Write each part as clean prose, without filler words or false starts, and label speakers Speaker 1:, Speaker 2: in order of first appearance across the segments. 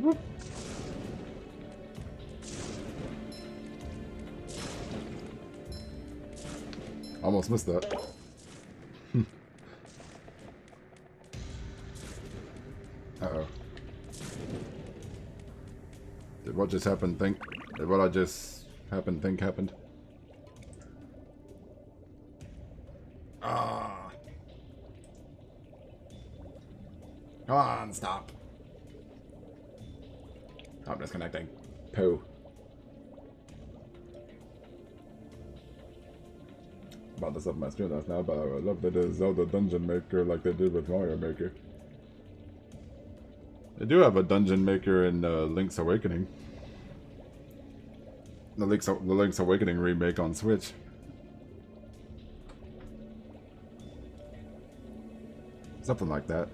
Speaker 1: Whoop. Almost missed that. Uh-oh. Did what just happened think? Did what I just happened think happened? Ah. Come on, stop. I'm disconnecting. Poo. About this up my stream last night, but I would love to do Zelda Dungeon Maker like they did with Mario Maker. They do have a Dungeon Maker in Link's Awakening. The Link's Awakening remake on Switch. Something like that.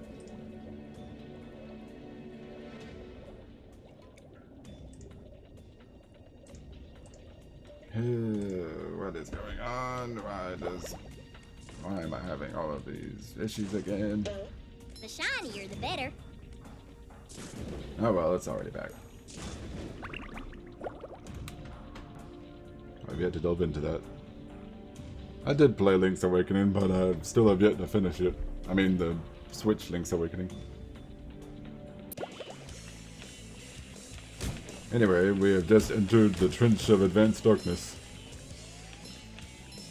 Speaker 1: What is going on? Why am I having all of these issues again?
Speaker 2: The shinier, the better.
Speaker 1: Oh well, it's already back. I've yet to delve into that. I did play Link's Awakening, but I still have yet to finish it. I mean, the Switch Link's Awakening. Anyway, we have just entered the trench of advanced darkness.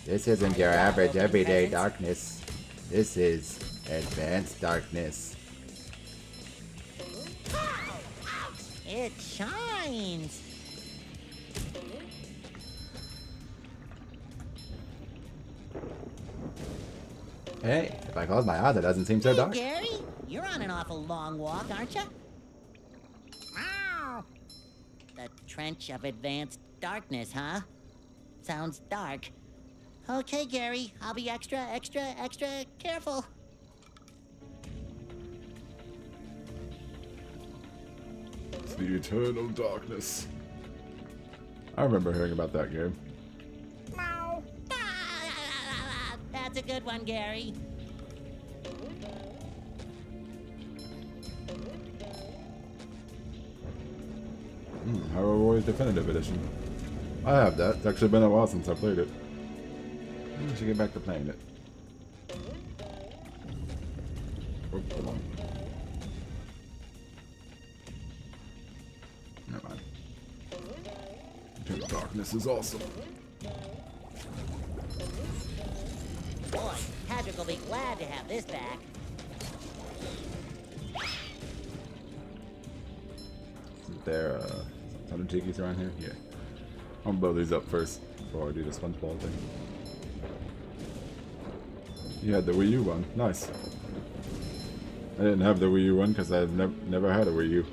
Speaker 1: This isn't your average everyday darkness. This is advanced darkness.
Speaker 3: It shines.
Speaker 1: Hey, if I close my eyes, it doesn't seem so dark.
Speaker 3: Gary, you're on an awful long walk, aren't you? Ow! The trench of advanced darkness, huh? Sounds dark. Okay, Gary, I'll be extra careful.
Speaker 1: It's the eternal darkness. I remember hearing about that game.
Speaker 3: Meow. That's a good one, Gary.
Speaker 1: Hyrule Warriors Definitive Edition. I have that. It's actually been a while since I played it. I should get back to playing it. Oh, come on. Never mind. Eternal Darkness is awesome.
Speaker 3: Boy, Patrick will be glad to have this back.
Speaker 1: Isn't there a ton of Jiggies around here? Yeah. I'll blow these up first before I do the SpongeBob thing. You had the Wii U one. Nice. I didn't have the Wii U one because I've never had a Wii U.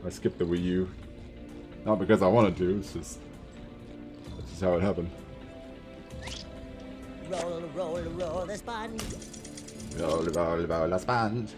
Speaker 1: I skipped the Wii U. Not because I wanted to, it's just... That's just how it happened.
Speaker 3: Roll, roll, roll the sponge.
Speaker 1: Roll, roll, roll a sponge.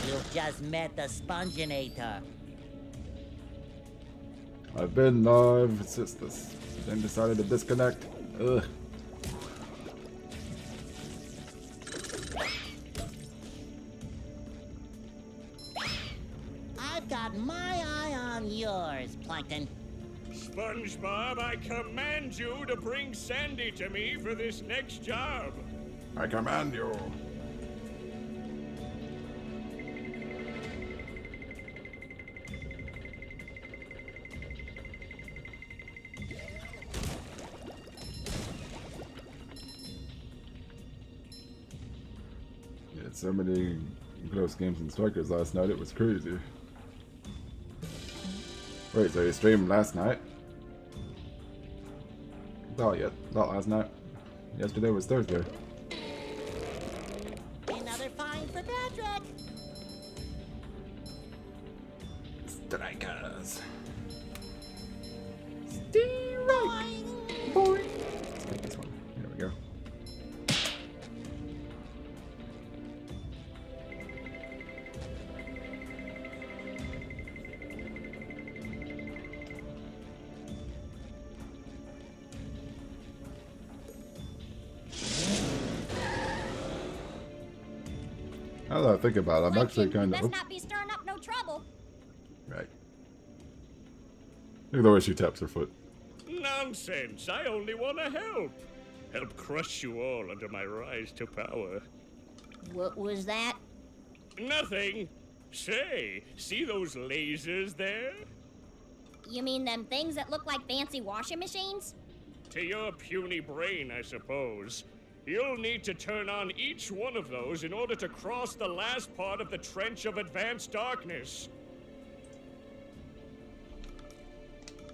Speaker 3: You've just met the Sponginator.
Speaker 1: I've been live. It's just this thing decided to disconnect. Ugh.
Speaker 3: I've got my eye on yours, Plankton.
Speaker 4: SpongeBob, I command you to bring Sandy to me for this next job.
Speaker 1: I command you. So many close games and strikers last night, it was crazy. Wait, so you streamed last night? Not yet. Not last night. Yesterday was Thursday.
Speaker 3: Another find for Patrick.
Speaker 1: Strikers.
Speaker 3: Boing.
Speaker 1: Boing. Let's take this one. Here we go. Now that I think about it, I'm actually kind
Speaker 2: Best
Speaker 1: of...
Speaker 2: not be stirring up no trouble.
Speaker 1: Right. Look at the way she taps her foot.
Speaker 4: Nonsense. I only want to help. Help crush you all under my rise to power.
Speaker 2: What was that?
Speaker 4: Nothing. Say, see those lasers there?
Speaker 2: You mean them things that look like fancy washing machines?
Speaker 4: To your puny brain, I suppose. You'll need to turn on each one of those in order to cross the last part of the trench of advanced darkness.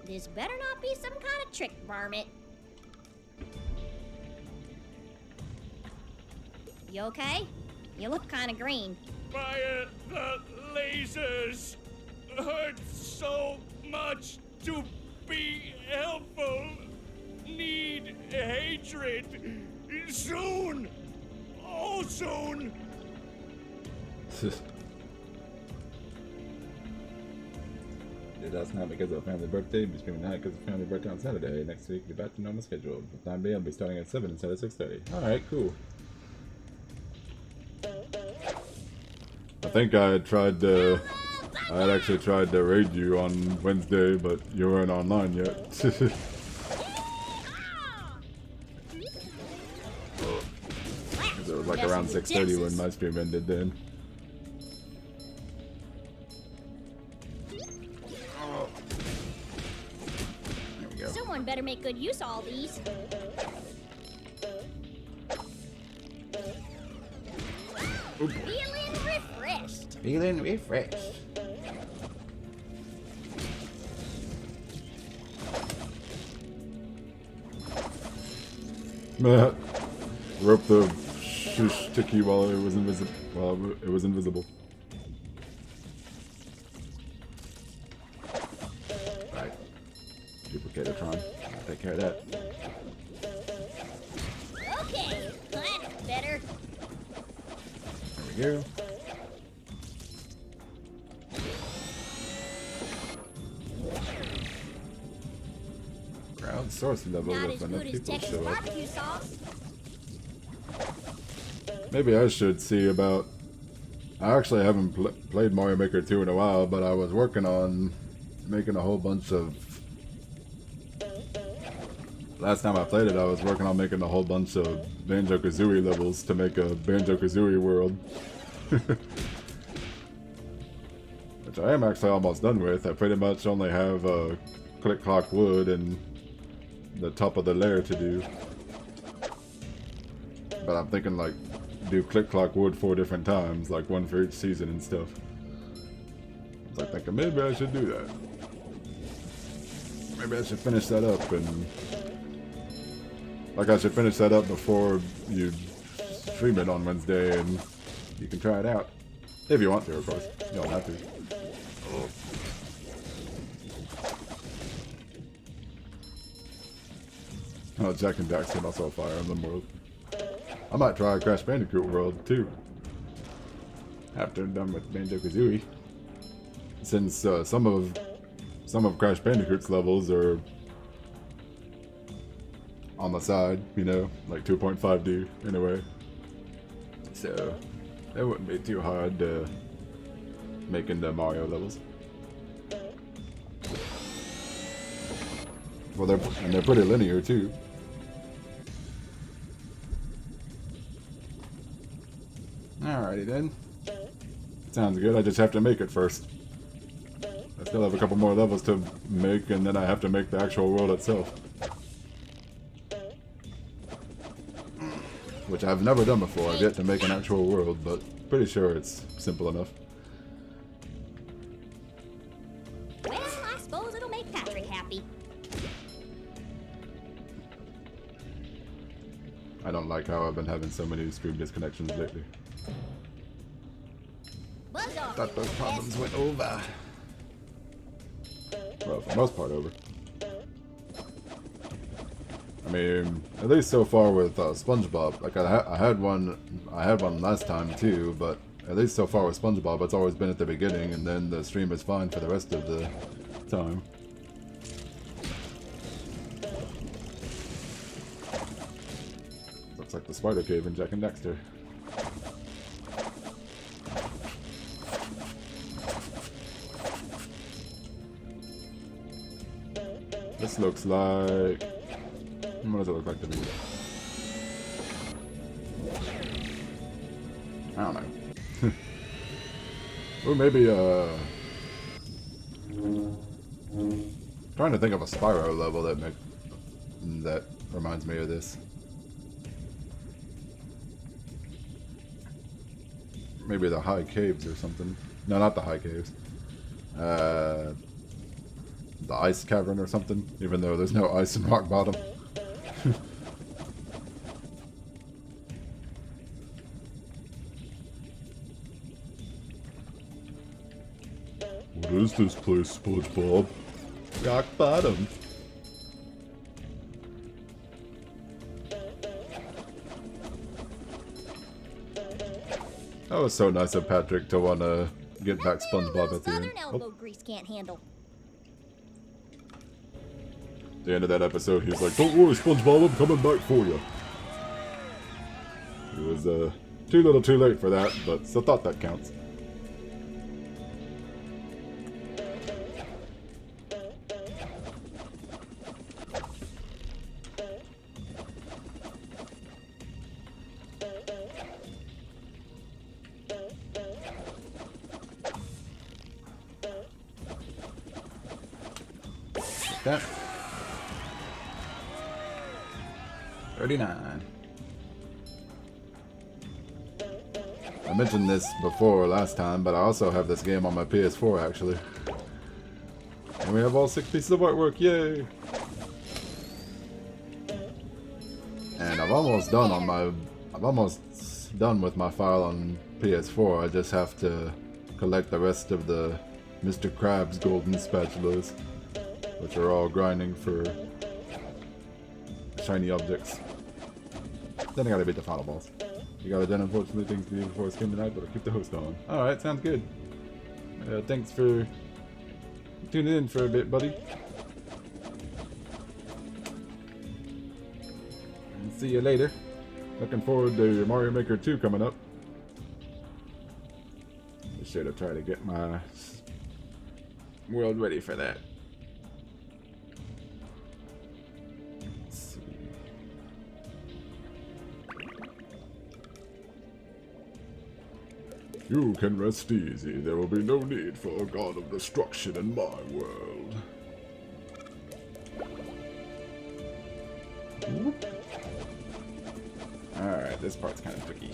Speaker 2: This better not be some kind of trick, Varmint. You okay? You look kind of green.
Speaker 4: Fire the lasers! Hurts so much to be helpful. Need hatred. Soon! Oh, soon!
Speaker 1: That's not because of a family birthday. Be streaming tonight because of family birthday on Saturday. Next week, be back to normal schedule. For the time being, I'll be starting at 7 instead of 6:30. Alright, cool. I think I had tried to... I had actually tried to raid you on Wednesday, but you weren't online yet. It was like around 6:30 when my stream ended then. There we go.
Speaker 2: Someone better make good use of all these.
Speaker 1: Oop.
Speaker 2: Feeling refreshed.
Speaker 1: Feeling refreshed. Rope the sticky while it was invisible. While it was invisible. Right. Duplicator-tron. Take care of that.
Speaker 2: Okay, that's better.
Speaker 1: There we go. Crowdsourcing level
Speaker 2: Not
Speaker 1: if
Speaker 2: as
Speaker 1: enough
Speaker 2: good as
Speaker 1: people
Speaker 2: Texas
Speaker 1: show up.
Speaker 2: barbecue sauce.
Speaker 1: Maybe I should see about... I actually haven't played Mario Maker 2 in a while, but I was working on making a whole bunch of... Last time I played it, I was working on making a whole bunch of Banjo-Kazooie levels to make a Banjo-Kazooie world. Which I am actually almost done with. I pretty much only have Click Clock Wood and the top of the Lair to do. But I'm thinking like do Click Clock Wood 4 different times, like one for each season and stuff. I was like thinking maybe I should do that. Maybe I should finish that up and... Like I should finish that up before you stream it on Wednesday and you can try it out. If you want to, of course. You don't have to. Oh, Jack and Daxter also a Fire Emblem world. I might try Crash Bandicoot world too. After I'm done with Banjo-Kazooie. Since some of Crash Bandicoot's levels are on the side, you know, like 2.5D in a way. So it wouldn't be too hard to making the Mario levels. Well, they're pretty linear too. Alrighty then. Sounds good. I just have to make it first. I still have a couple more levels to make, and then I have to make the actual world itself. Which I've never done before. I've yet to make an actual world, but pretty sure it's simple enough.
Speaker 2: Well, I suppose it'll make Patrick happy.
Speaker 1: I don't like how I've been having so many stream disconnections lately.
Speaker 2: Buzz off.
Speaker 1: Thought those problems went over. Well, for the most part, over. I mean, at least so far with SpongeBob. Like I had one last time too, but at least so far with SpongeBob, it's always been at the beginning, and then the stream is fine for the rest of the time. Looks like the spider cave in Jack and Daxter. This looks like... What does it look like to me? I don't know. Or maybe, trying to think of a Spyro level that reminds me of this. Maybe the High Caves or something. No, not the High Caves. The Ice Cavern or something, even though there's no ice in rock bottom. What is this place, SpongeBob? Rock bottom. That was so nice of Patrick to want to get back SpongeBob at the end.
Speaker 2: Southern elbow grease can't handle.
Speaker 1: At the end of that episode, he was like, "Don't worry, SpongeBob, I'm coming back for you." It was too little too late for that, but still thought that counts. That 39. I mentioned this before last time, but I also have this game on my PS4 actually. And we have all 6 pieces of artwork, yay! And I'm almost done with my file on PS4. I just have to collect the rest of the Mr. Krabs golden spatulas, which are all grinding for shiny objects. Then I gotta beat the final boss. You got it done, unfortunately. Things to do before it's game tonight, but I'll keep the host on. Alright, sounds good. Thanks for tuning in for a bit, buddy. And see you later. Looking forward to your Mario Maker 2 coming up. Be sure to try to get my world ready for that. You can rest easy. There will be no need for a god of destruction in my world. Alright, this part's kind of tricky.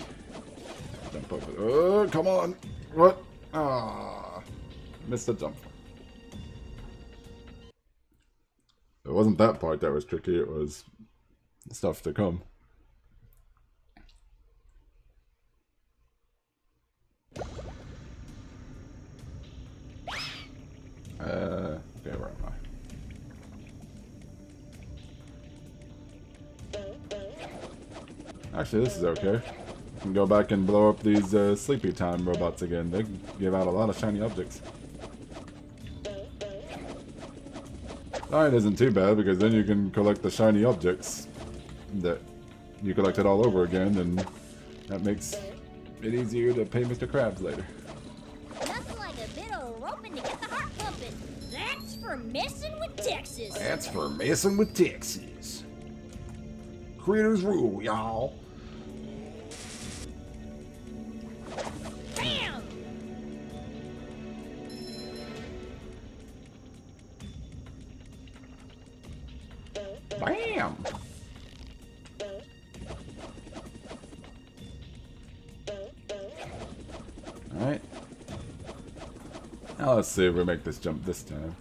Speaker 1: Jump over. Oh, come on! What? Ah, missed the jump. It wasn't that part that was tricky, it was stuff to come. Okay, where am I? Actually, this is okay. I can go back and blow up these sleepy time robots again. They give out a lot of shiny objects. Nine isn't too bad because then you can collect the shiny objects that you collected all over again, and that makes it easier to pay Mr. Krabs later.
Speaker 2: Nothing like a bit of roping to get the heart pumping. That's for messing with Texas.
Speaker 1: That's for messing with Texas. Critters rule, y'all.
Speaker 2: Bam!
Speaker 1: Bam! Alright. Now let's see if we make this jump this time.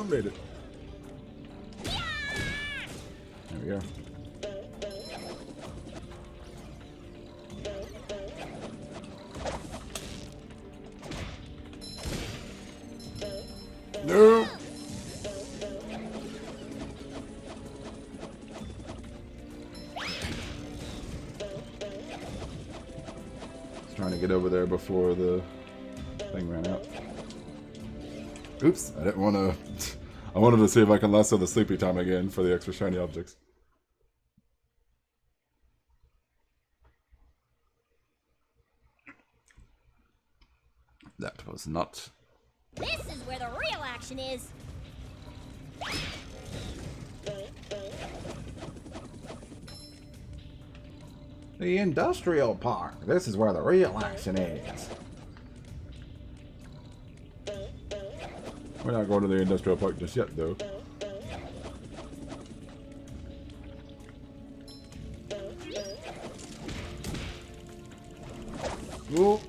Speaker 1: Made it. There we go. No. Just trying to get over there before the thing ran out. Oops, I didn't want to. I wanted to see if I can lasso the sleepy time again for the extra shiny objects. That was not
Speaker 2: This is where the real action is.
Speaker 1: The industrial park. This is where the real action is. We're not going to the industrial park just yet, though. Whoa.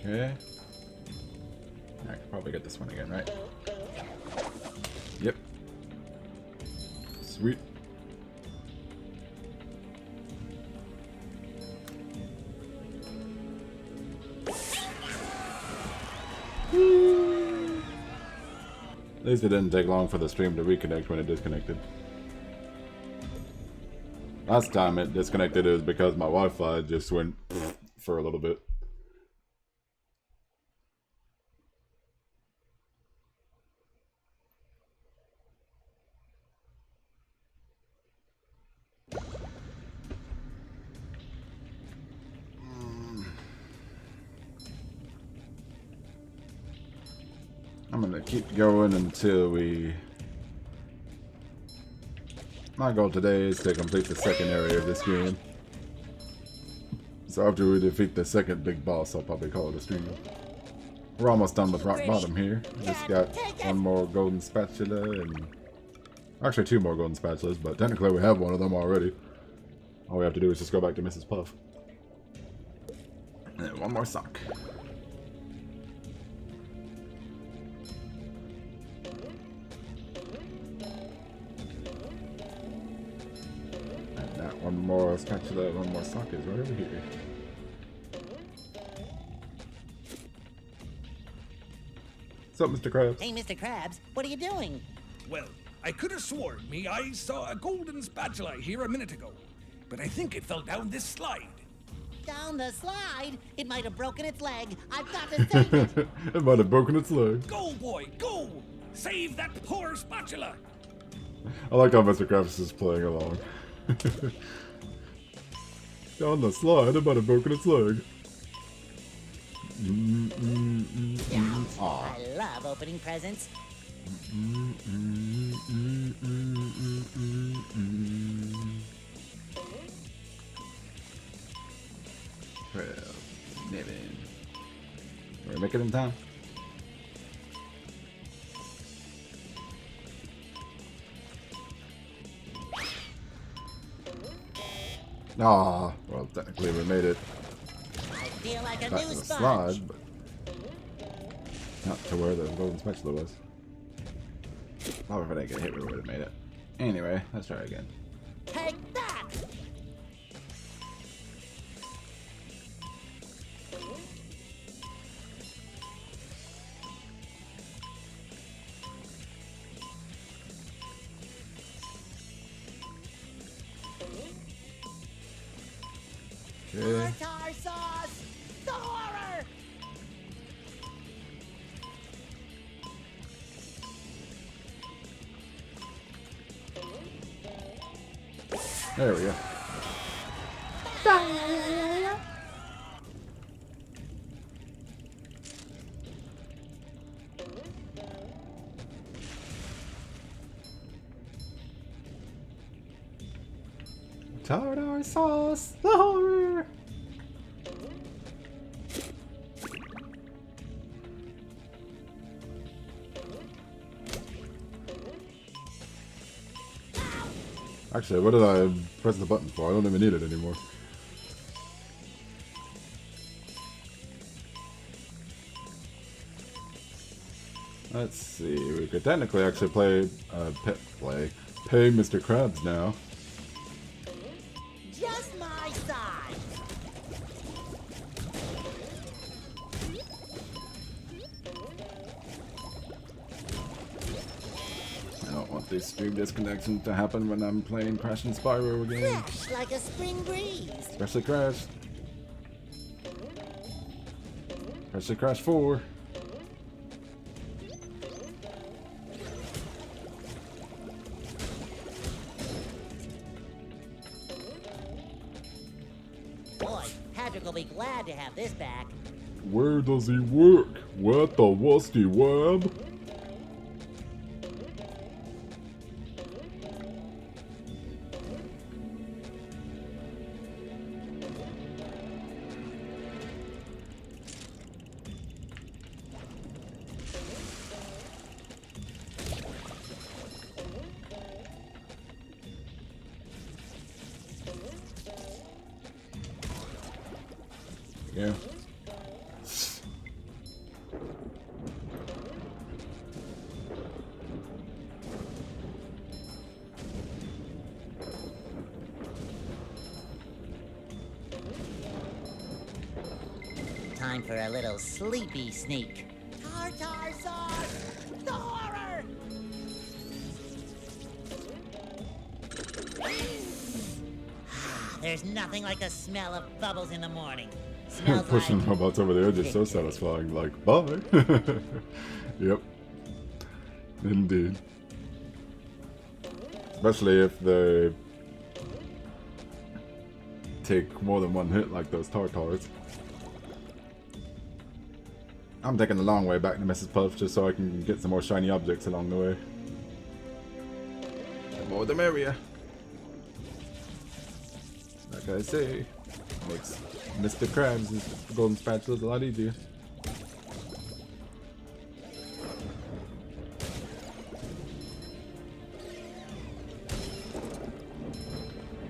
Speaker 1: Okay. I can probably get this one again, right? Yep. Sweet. At least it didn't take long for the stream to reconnect when it disconnected. Last time it disconnected, it was because my Wi-Fi just went for a little bit. I'm gonna keep going until we... My goal today is to complete the second area of this game. So after we defeat the second big boss, I'll probably call it a stream. We're almost done with rock bottom here. Just got one more golden spatula and... Actually 2 more golden spatulas, but technically we have one of them already. All we have to do is just go back to Mrs. Puff. And one more sock. One more spatula, one more sock is right over here. What's up, Mr. Krabs?
Speaker 3: Hey, Mr. Krabs, what are you doing?
Speaker 5: Well, I could have sworn me I saw a golden spatula here a minute ago, but I think it fell down this slide.
Speaker 3: Down the slide? It might have broken its leg. I've got to save it.
Speaker 1: It might have broken its leg.
Speaker 5: Go, boy, go! Save that poor spatula!
Speaker 1: I like how Mr. Krabs is playing along. Down the slide, it might have broken its leg.
Speaker 3: I love opening presents.
Speaker 1: Are we making it in time? Ah, well, technically we made it
Speaker 3: I feel like a
Speaker 1: back
Speaker 3: new
Speaker 1: to the
Speaker 3: sponge.
Speaker 1: slide, but not to where the golden spatula was. Probably if I didn't get hit, we would have made it. Anyway, let's try again.
Speaker 3: Take that!
Speaker 1: Okay.
Speaker 3: Tartar sauce! The horror!
Speaker 1: There we go. Tartar sauce, the horror. Actually, what did I press the button for? I don't even need it anymore. Let's see, we could technically actually pay Mr. Krabs now.
Speaker 3: Just my size.
Speaker 1: I don't want these stream disconnections to happen when I'm playing Crash and Spyro again.
Speaker 3: Fresh like a spring breeze.
Speaker 1: Especially Crash. Especially Crash 4.
Speaker 3: Boy, Patrick will be glad to have this back.
Speaker 1: Where does he work? What the rusty web? Yeah.
Speaker 3: Time for a little sleepy sneak. Tartar sauce! The horror! There's nothing like the smell of bubbles in the morning. Smells
Speaker 1: Pushing
Speaker 3: like
Speaker 1: robots over the edge is so satisfying. Like, bye. Yep. Indeed. Especially if they take more than one hit like those tartars. I'm taking the long way back to Mrs. Puff just so I can get some more shiny objects along the way. The more the merrier. Like I say, makes Mr. Krabs' golden spatulas a lot easier.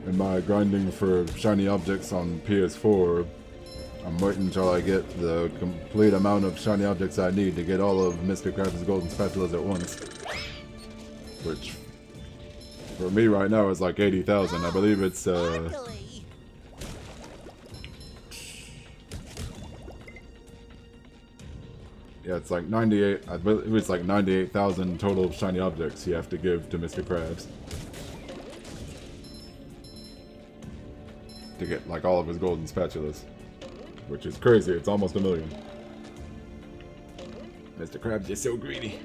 Speaker 1: In my grinding for shiny objects on PS4, I'm waiting until I get the complete amount of shiny objects I need to get all of Mr. Krabs' golden spatulas at once. Which, for me right now, is like 80,000. I believe it's,
Speaker 3: sparkly.
Speaker 1: yeah, it's like 98, I believe it's like 98,000 total shiny objects you have to give to Mr. Krabs. To get like all of his golden spatulas. Which is crazy, it's almost 1 million. Mr. Krabs, you're so greedy.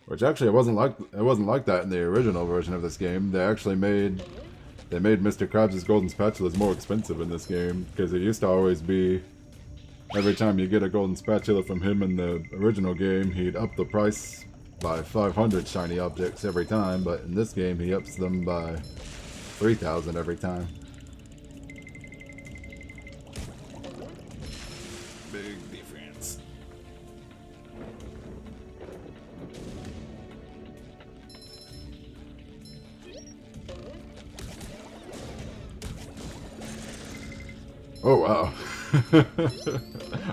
Speaker 1: Which actually it wasn't like that in the original version of this game. They made Mr. Krabs' golden spatulas more expensive in this game, because it used to always be every time you get a golden spatula from him in the original game, he'd up the price by 500 shiny objects every time, but in this game he ups them by 3,000 every time. Big difference. Oh wow.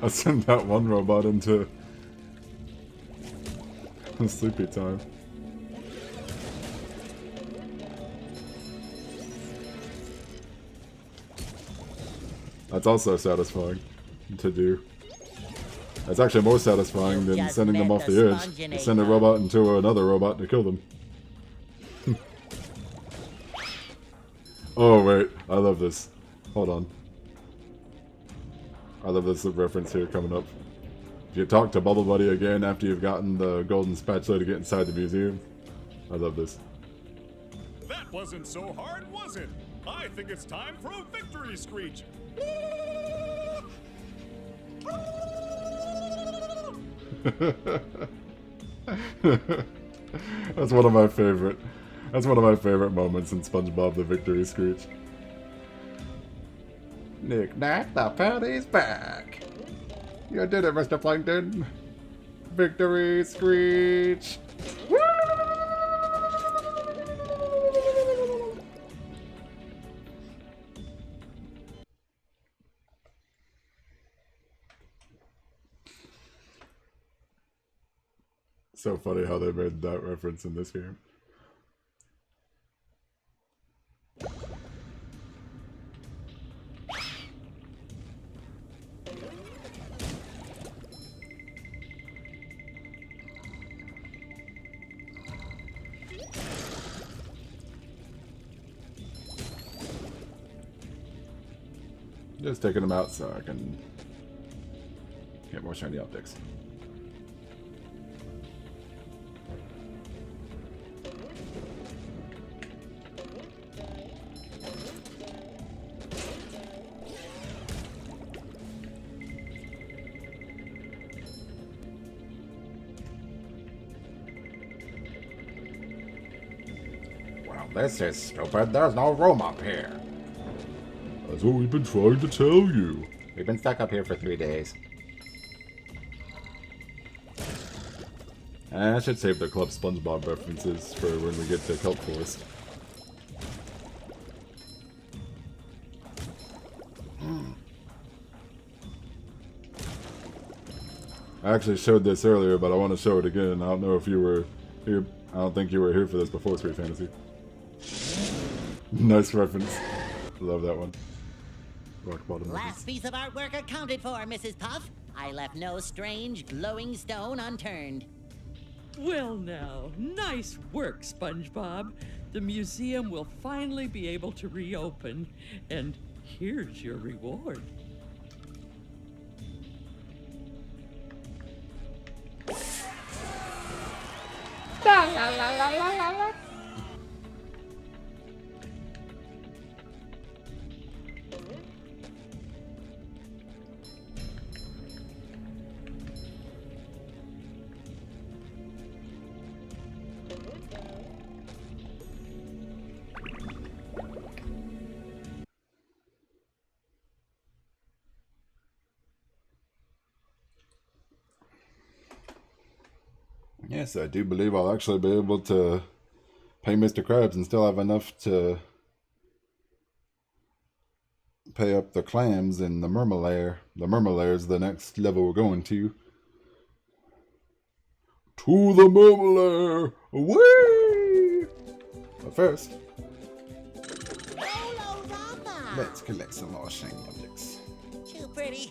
Speaker 1: I sent that one robot into sleepy time. That's also satisfying to do. That's actually more satisfying than
Speaker 3: Just
Speaker 1: sending them
Speaker 3: met
Speaker 1: off
Speaker 3: the
Speaker 1: the edge.
Speaker 3: sponge in
Speaker 1: You
Speaker 3: a
Speaker 1: send a
Speaker 3: cup.
Speaker 1: robot into another robot to kill them. Oh wait, I love this. Hold on. I love this reference here coming up. If you talk to Bubble Buddy again after you've gotten the golden spatula to get inside the museum. I love this.
Speaker 4: That wasn't so hard, was it? I think it's time for a victory screech.
Speaker 1: That's one of my favorite. That's one of my favorite moments in SpongeBob: The Victory Screech. Knick-knack, the party's back. You did it, Mr. Plankton. Victory Screech. Woo! So funny how they made that reference in this game. Just taking them out so I can get more shiny optics. Well, this is stupid. There's no room up here. That's what we've been trying to tell you. We've been stuck up here for 3 days. I should save the Club SpongeBob references for when we get to Kelp Forest. I actually showed this earlier, but I want to show it again. I don't know if you were here. I don't think you were here for this before, Sweet Fantasy. Nice reference. Love that one. Rock bottom.
Speaker 3: Last piece of artwork accounted for, Mrs. Puff. I left no strange, glowing stone unturned.
Speaker 6: Well now, nice work, SpongeBob. The museum will finally be able to reopen, and here's your reward.
Speaker 2: La la la la la la la.
Speaker 1: Yes, I do believe I'll actually be able to pay Mr. Krabs and still have enough to pay up the clams in the Lair. The Lair is the next level we're going to. To the Lair! Away! But first, let's collect some more shiny objects.
Speaker 3: Too pretty.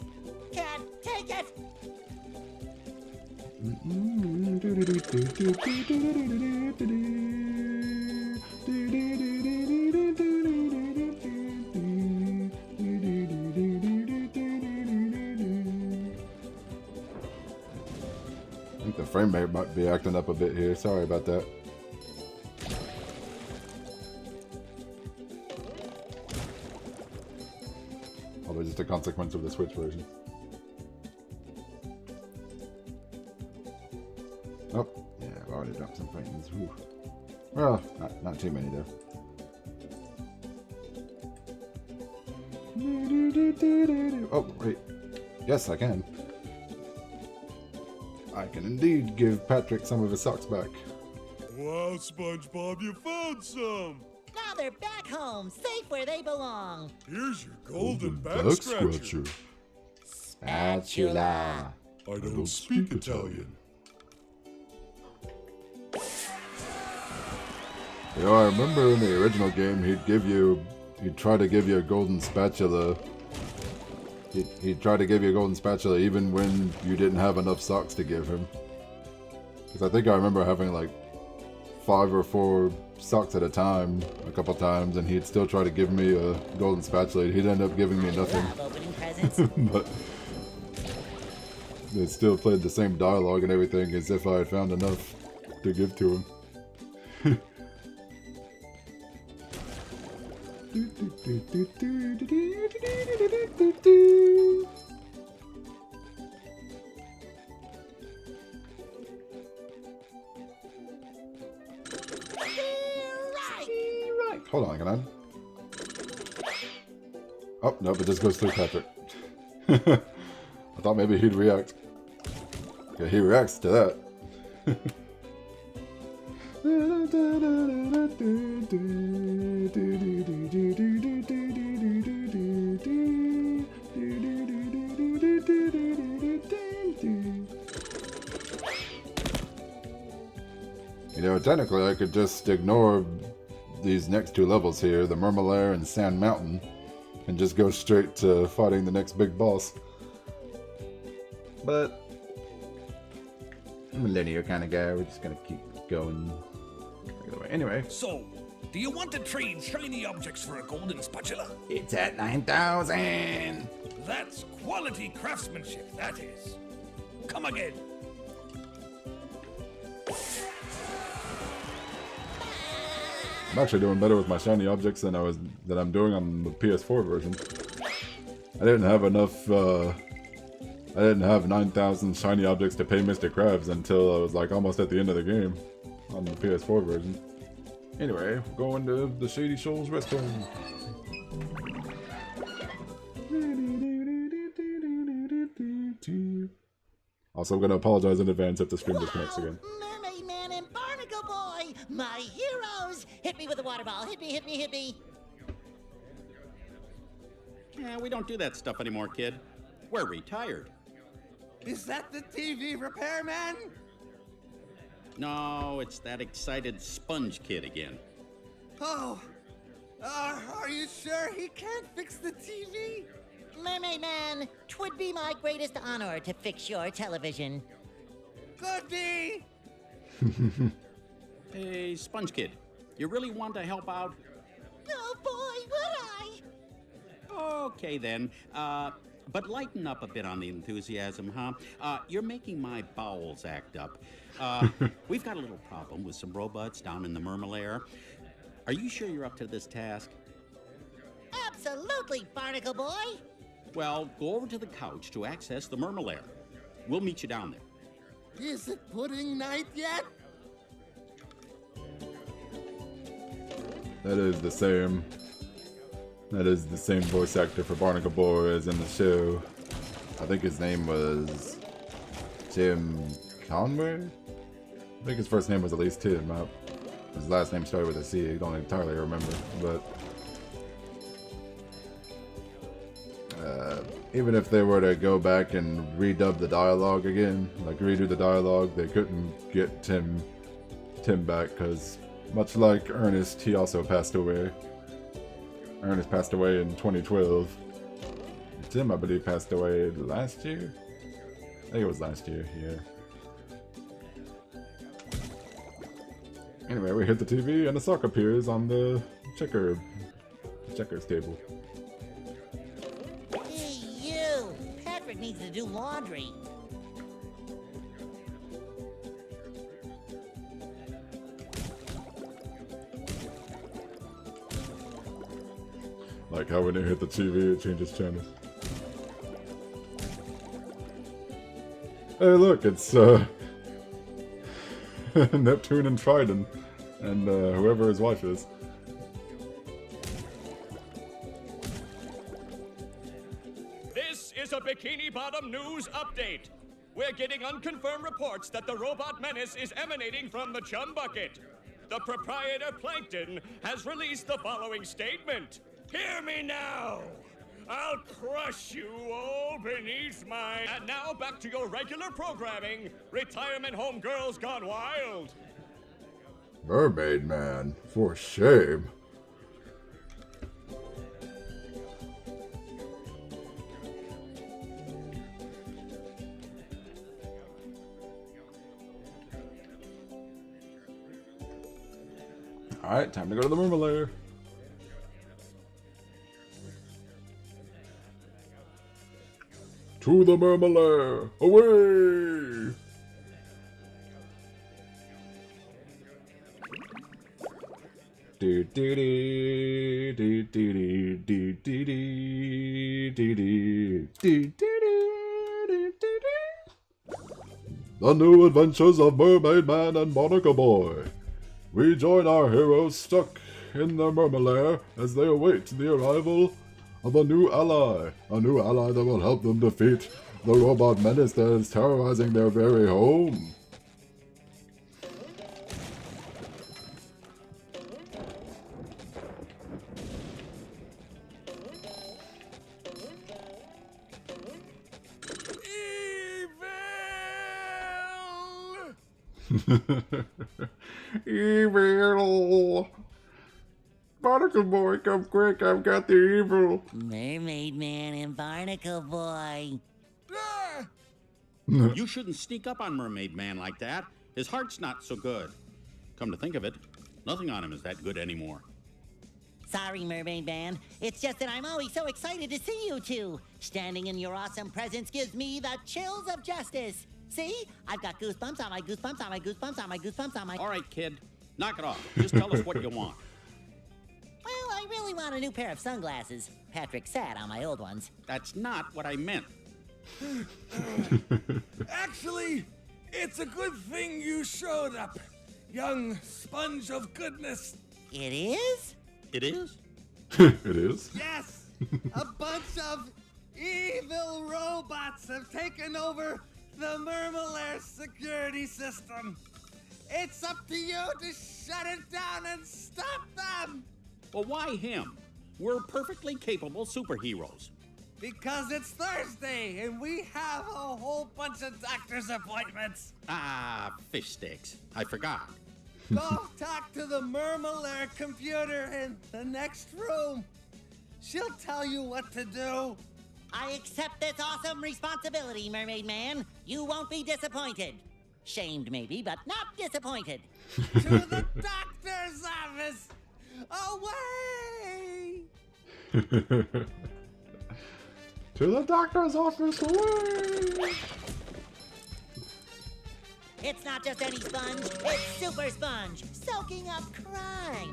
Speaker 3: Can't take it.
Speaker 1: I think the frame rate might be acting up a bit here. Sorry about that. Probably just a consequence of the Switch version. Oh, yeah, I've already dropped some frames. Whew. Well, not too many though. Oh, wait. Yes, I can. I can indeed give Patrick some of his socks back.
Speaker 7: Wow, SpongeBob, you found some!
Speaker 3: Now they're back home, safe where they belong.
Speaker 7: Here's your golden back scratcher.
Speaker 3: Spatula.
Speaker 7: I don't speak Italian.
Speaker 1: You know, I remember in the original game, he'd try to give you a golden spatula. He'd try to give you a golden spatula even when you didn't have enough socks to give him. Because I think I remember having like 5 or 4 socks at a time, a couple times, and he'd still try to give me a golden spatula. He'd end up giving me nothing.
Speaker 3: Love opening presents.
Speaker 1: But they still played the same dialogue and everything as if I had found enough to give to him. Hold on, can I? Oh, nope, it just goes through Patrick. I thought maybe he'd react. Okay, he reacts to that. You know, technically I could just ignore these next two levels here, the Lair and Sand Mountain, and just go straight to fighting the next big boss. But I'm a linear kind of guy. We're just gonna keep going. Anyway.
Speaker 5: So, do you want to trade shiny objects for a golden spatula?
Speaker 1: It's at 9,000!
Speaker 5: That's quality craftsmanship, that is. Come again.
Speaker 1: I'm actually doing better with my shiny objects than I'm doing on the PS4 version. I didn't have enough, I didn't have 9,000 shiny objects to pay Mr. Krabs until I was like almost at the end of the game on the PS4 version. Anyway, we're going to the Shady Shoals Restaurant. Also, I'm gonna apologize in advance if the stream disconnects again.
Speaker 3: Mermaid Man and Barnacle Boy, my heroes! Hit me with a water ball. Hit me, hit me, hit me.
Speaker 8: Yeah, we don't do that stuff anymore, kid. We're retired.
Speaker 9: Is that the TV repairman?
Speaker 8: No, it's that excited sponge kid again.
Speaker 9: Oh, are you sure he can't fix the TV?
Speaker 3: Mermaid Man, 'twould be my greatest honor to fix your television.
Speaker 9: Could be.
Speaker 8: Hey, sponge kid, you really want to help out?
Speaker 3: Oh boy, would I!
Speaker 8: Okay then, but lighten up a bit on the enthusiasm, huh? You're making my bowels act up. We've got a little problem with some robots down in the Lair. Are you sure you're up to this task?
Speaker 3: Absolutely, Barnacle Boy!
Speaker 8: Well, go over to the couch to access the Lair. We'll meet you down there.
Speaker 9: Is it pudding night yet?
Speaker 1: That is the same. That is the same voice actor for Barnacle Boy as in the show. I think his name was Tim Conway? I think his first name was at least Tim. His last name started with a C. I don't entirely remember, but even if they were to go back and redub the dialogue again, like redo the dialogue, they couldn't get Tim back because, much like Ernest, he also passed away. Ernest passed away in 2012. Tim, I believe, passed away last year? I think it was last year, yeah. Anyway, we hit the TV and a sock appears on the checkers table.
Speaker 3: Hey, you! Patrick needs to do laundry.
Speaker 1: Like how when you hit the TV, it changes channels. Hey, look, it's Neptune and Trident, and whoever his wife is.
Speaker 4: This is a Bikini Bottom news update. We're getting unconfirmed reports that the robot menace is emanating from the chum bucket. The proprietor, Plankton, has released the following statement. Hear me now! I'll crush you all beneath my... And now back to your regular programming. Retirement Home Girls Gone Wild.
Speaker 1: Mermaid Man, for shame. Alright, time to go to the Lair. To the Lair! Away! Do do do do do do do do do do do do. The new adventures of Mermaid Man and Barnacle Boy. We join our heroes stuck in the Lair as they await the arrival of a new ally that will help them defeat the robot menace that is terrorizing their very home.
Speaker 5: Evil!
Speaker 1: Evil! Barnacle boy, come quick, I've got the evil.
Speaker 3: Mermaid Man and Barnacle Boy.
Speaker 5: Ah!
Speaker 8: You shouldn't sneak up on Mermaid Man like that. His heart's not so good. Come to think of it, nothing on him is that good anymore.
Speaker 3: Sorry, Mermaid Man. It's just that I'm always so excited to see you two. Standing in your awesome presence gives me the chills of justice. See? I've got goosebumps on my goosebumps on my goosebumps on my goosebumps on my...
Speaker 8: All right, kid, knock it off. Just tell us what you want.
Speaker 3: Well, I really want a new pair of sunglasses. Patrick sat on my old ones.
Speaker 8: That's not what I meant.
Speaker 5: Actually, it's a good thing you showed up, young sponge of goodness.
Speaker 3: It is?
Speaker 8: It is?
Speaker 1: It is?
Speaker 9: Yes! A bunch of evil robots have taken over the Lair security system. It's up to you to shut it down and stop them!
Speaker 8: Well, why him? We're perfectly capable superheroes.
Speaker 9: Because it's Thursday and we have a whole bunch of doctor's appointments.
Speaker 8: Ah, fish sticks. I forgot.
Speaker 9: Go talk to the Lair computer in the next room. She'll tell you what to do.
Speaker 3: I accept this awesome responsibility, Mermaid Man. You won't be disappointed. Shamed, maybe, but not disappointed.
Speaker 9: To the doctor's office! Away!
Speaker 1: To the doctor's office, away!
Speaker 3: It's not just any sponge, it's Super Sponge, soaking up crime.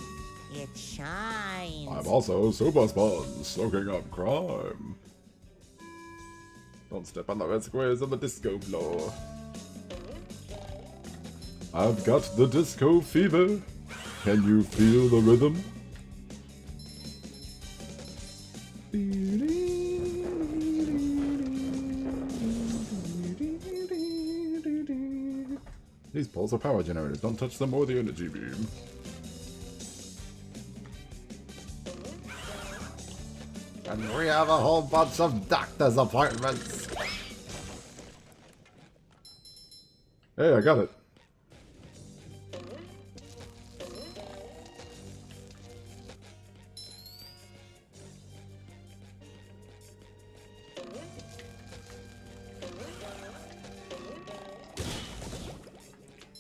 Speaker 3: It shines.
Speaker 1: I'm also Super Sponge, soaking up crime. Don't step on the red squares of the disco floor. I've got the disco fever. Can you feel the rhythm? These poles are power generators. Don't touch them or the energy beam. And we have a whole bunch of doctor's appointments. Hey, I got it.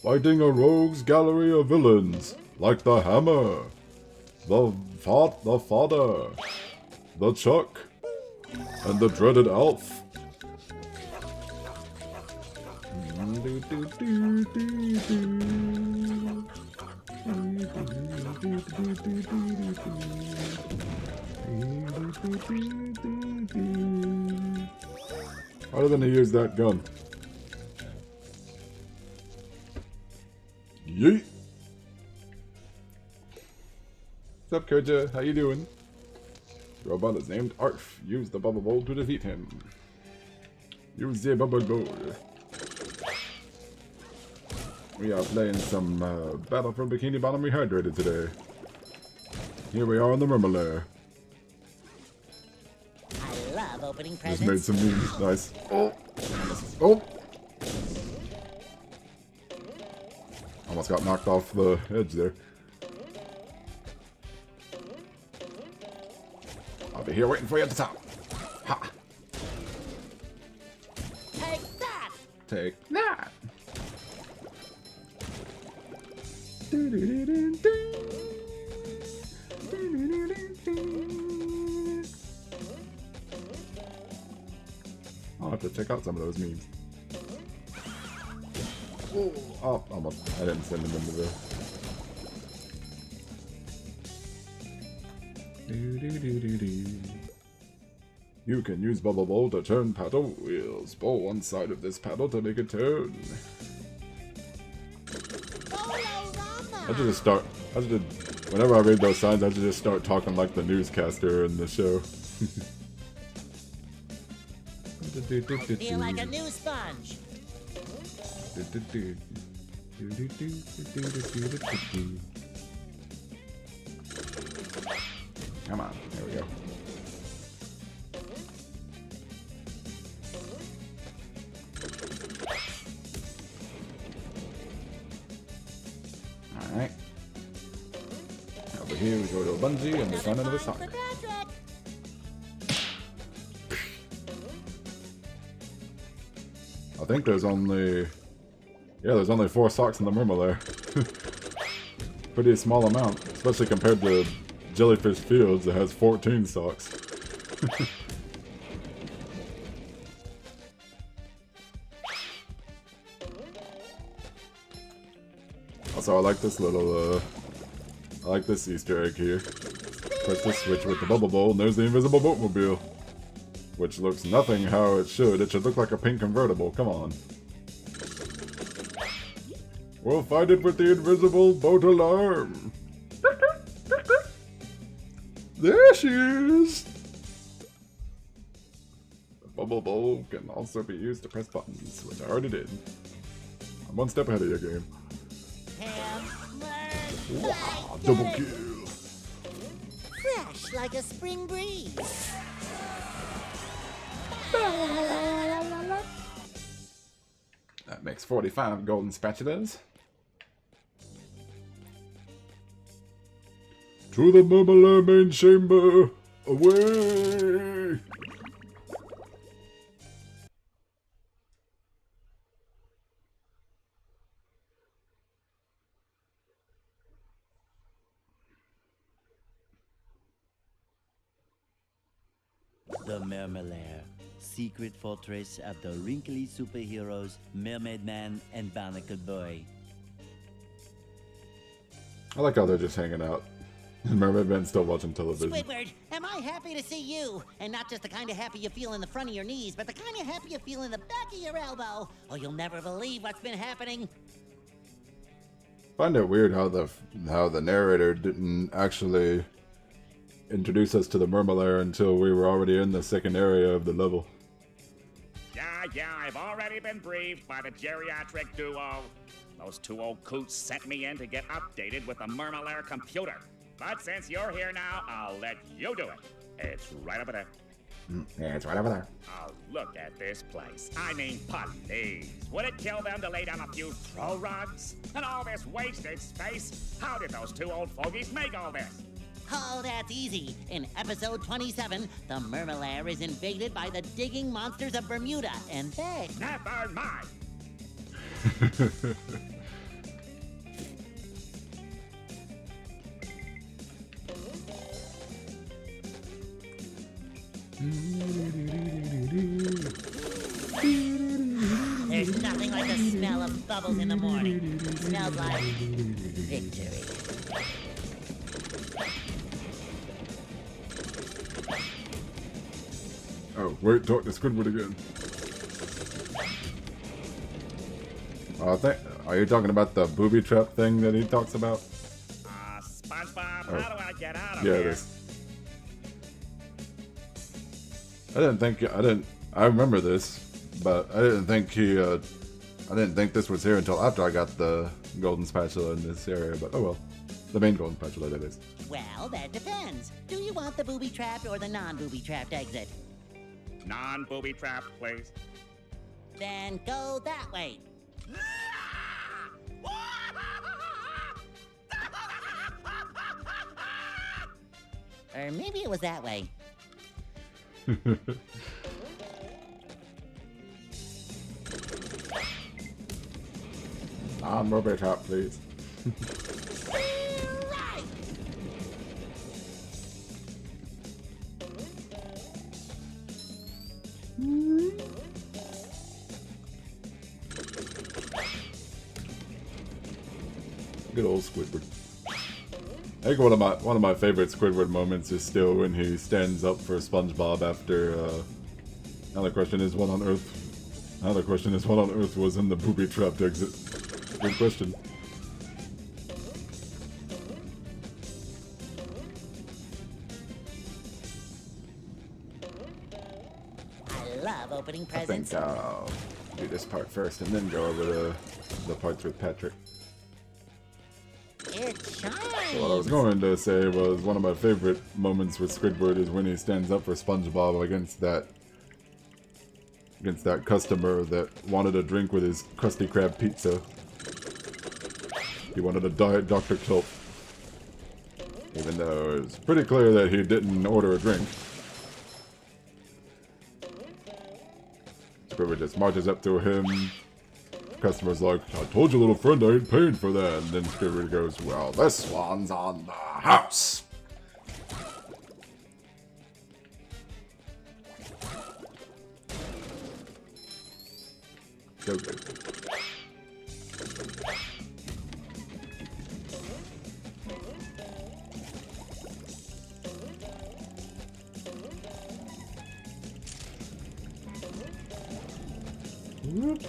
Speaker 1: Fighting a rogues gallery of villains, like the Hammer, the Father, the Chuck, and the dreaded Elf. Other than to use that gun. Yeet! What's up, Koja? How you doing? The robot is named Arf. Use the bubble bowl to defeat him. Use the bubble bowl. We are playing some Battle for Bikini Bottom Rehydrated today. Here we are in the Lair.
Speaker 3: I love opening
Speaker 1: Just
Speaker 3: presents.
Speaker 1: made some memes. Nice. Oh! Oh! Almost got knocked off the edge there. I'll be here waiting for you at the top. Ha!
Speaker 3: Take that!
Speaker 1: Take that! I'll have to check out some of those memes. Oh, almost. I didn't send them into the... You can use Bubble Bowl to turn paddle wheels. Pull one side of this paddle to make it turn. I should just start... whenever I read those signs, I should just start talking like the newscaster in the show.
Speaker 3: Feel like a new sponge.
Speaker 1: Come on, there we go. here we go to a bungee and we find another sock.
Speaker 2: For Patrick.
Speaker 1: I think there's only... Yeah, there's only 4 socks in the Lair. Pretty small amount, especially compared to Jellyfish Fields that has 14 socks. Also, I like this little, I like this Easter egg here. Press this switch with the bubble bowl and there's the invisible boatmobile. Which looks nothing how it should. It should look like a pink convertible, come on. We'll fight it with the invisible boat alarm. There she is! The bubble bowl can also be used to press buttons, which I already did. I'm one step ahead of your game. Wow, double kill.
Speaker 3: Fresh like a spring breeze.
Speaker 1: That makes 45 golden spatulas. To the Lair main chamber! Away!
Speaker 10: The Lair, secret fortress of the wrinkly superheroes Mermaid Man and Barnacle Boy.
Speaker 1: I like how they're just hanging out. And Mermaid Man's still watching television.
Speaker 3: Squidward, am I happy to see you? And not just the kind of happy you feel in the front of your knees, but the kind of happy you feel in the back of your elbow. Oh, you'll never believe what's been happening.
Speaker 1: Find it weird how the narrator didn't actually introduce us to the Lair until we were already in the second area of the level.
Speaker 11: Yeah, I've already been briefed by the geriatric duo. Those 2 old coots sent me in to get updated with the Lair computer. But since you're here now, I'll let you do it. It's right over there.
Speaker 1: Yeah, it's right over there.
Speaker 11: Oh, look at this place. I mean, please. Would it kill them to lay down a few throw rugs? And all this wasted space? How did those 2 old fogies make all this?
Speaker 3: Oh, that's easy. In episode 27, the Lair is invaded by the digging monsters of Bermuda, and they...
Speaker 11: Never mind!
Speaker 3: There's nothing like the smell of bubbles in the morning. Smells like victory.
Speaker 1: Oh, wait, talk to Squidward again. Are you talking about the booby trap thing that he talks about?
Speaker 11: SpongeBob, how do I get out of
Speaker 1: here? Yeah, it is. I remember this, but I didn't think this was here until after I got the golden spatula in this area, but oh well. The main golden spatula, that is.
Speaker 3: Well, that depends. Do you want the booby-trapped or the non-booby-trapped exit?
Speaker 11: Non-booby-trapped, please.
Speaker 3: Then go that way. Or maybe it was that way.
Speaker 1: Booby trap, please. Good old Squidward. I think one of my favorite Squidward moments is still when he stands up for SpongeBob after now the question is what on earth was in the booby trapped exit. Good question.
Speaker 3: I love opening
Speaker 1: I
Speaker 3: presents.
Speaker 1: think I'll do this part first and then go over to the parts with Patrick.
Speaker 3: It shines.
Speaker 1: So what I was going to say was one of my favorite moments with Squidward is when he stands up for SpongeBob against that customer that wanted a drink with his Krusty Krab pizza. He wanted a Diet Dr. Kelp. He Even though it's pretty clear that he didn't order a drink. Squidward just marches up to him. Customer's like, I told you, little friend, I ain't paying for that. And then Squidward goes, well, this one's on the house. Go, go. Whoop.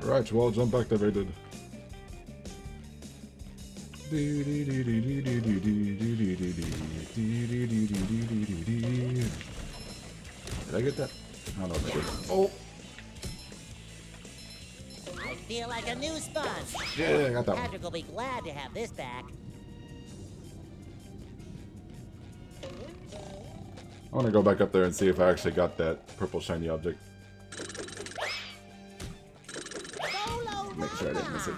Speaker 1: Right, wall jump activated. Did I get that? I don't know if I did. Oh!
Speaker 3: I feel like a new sponge.
Speaker 1: Yeah, I got that one.
Speaker 3: Patrick will be glad to have this back.
Speaker 1: I want to go back up there and see if I actually got that purple shiny object. Make sure I didn't miss it.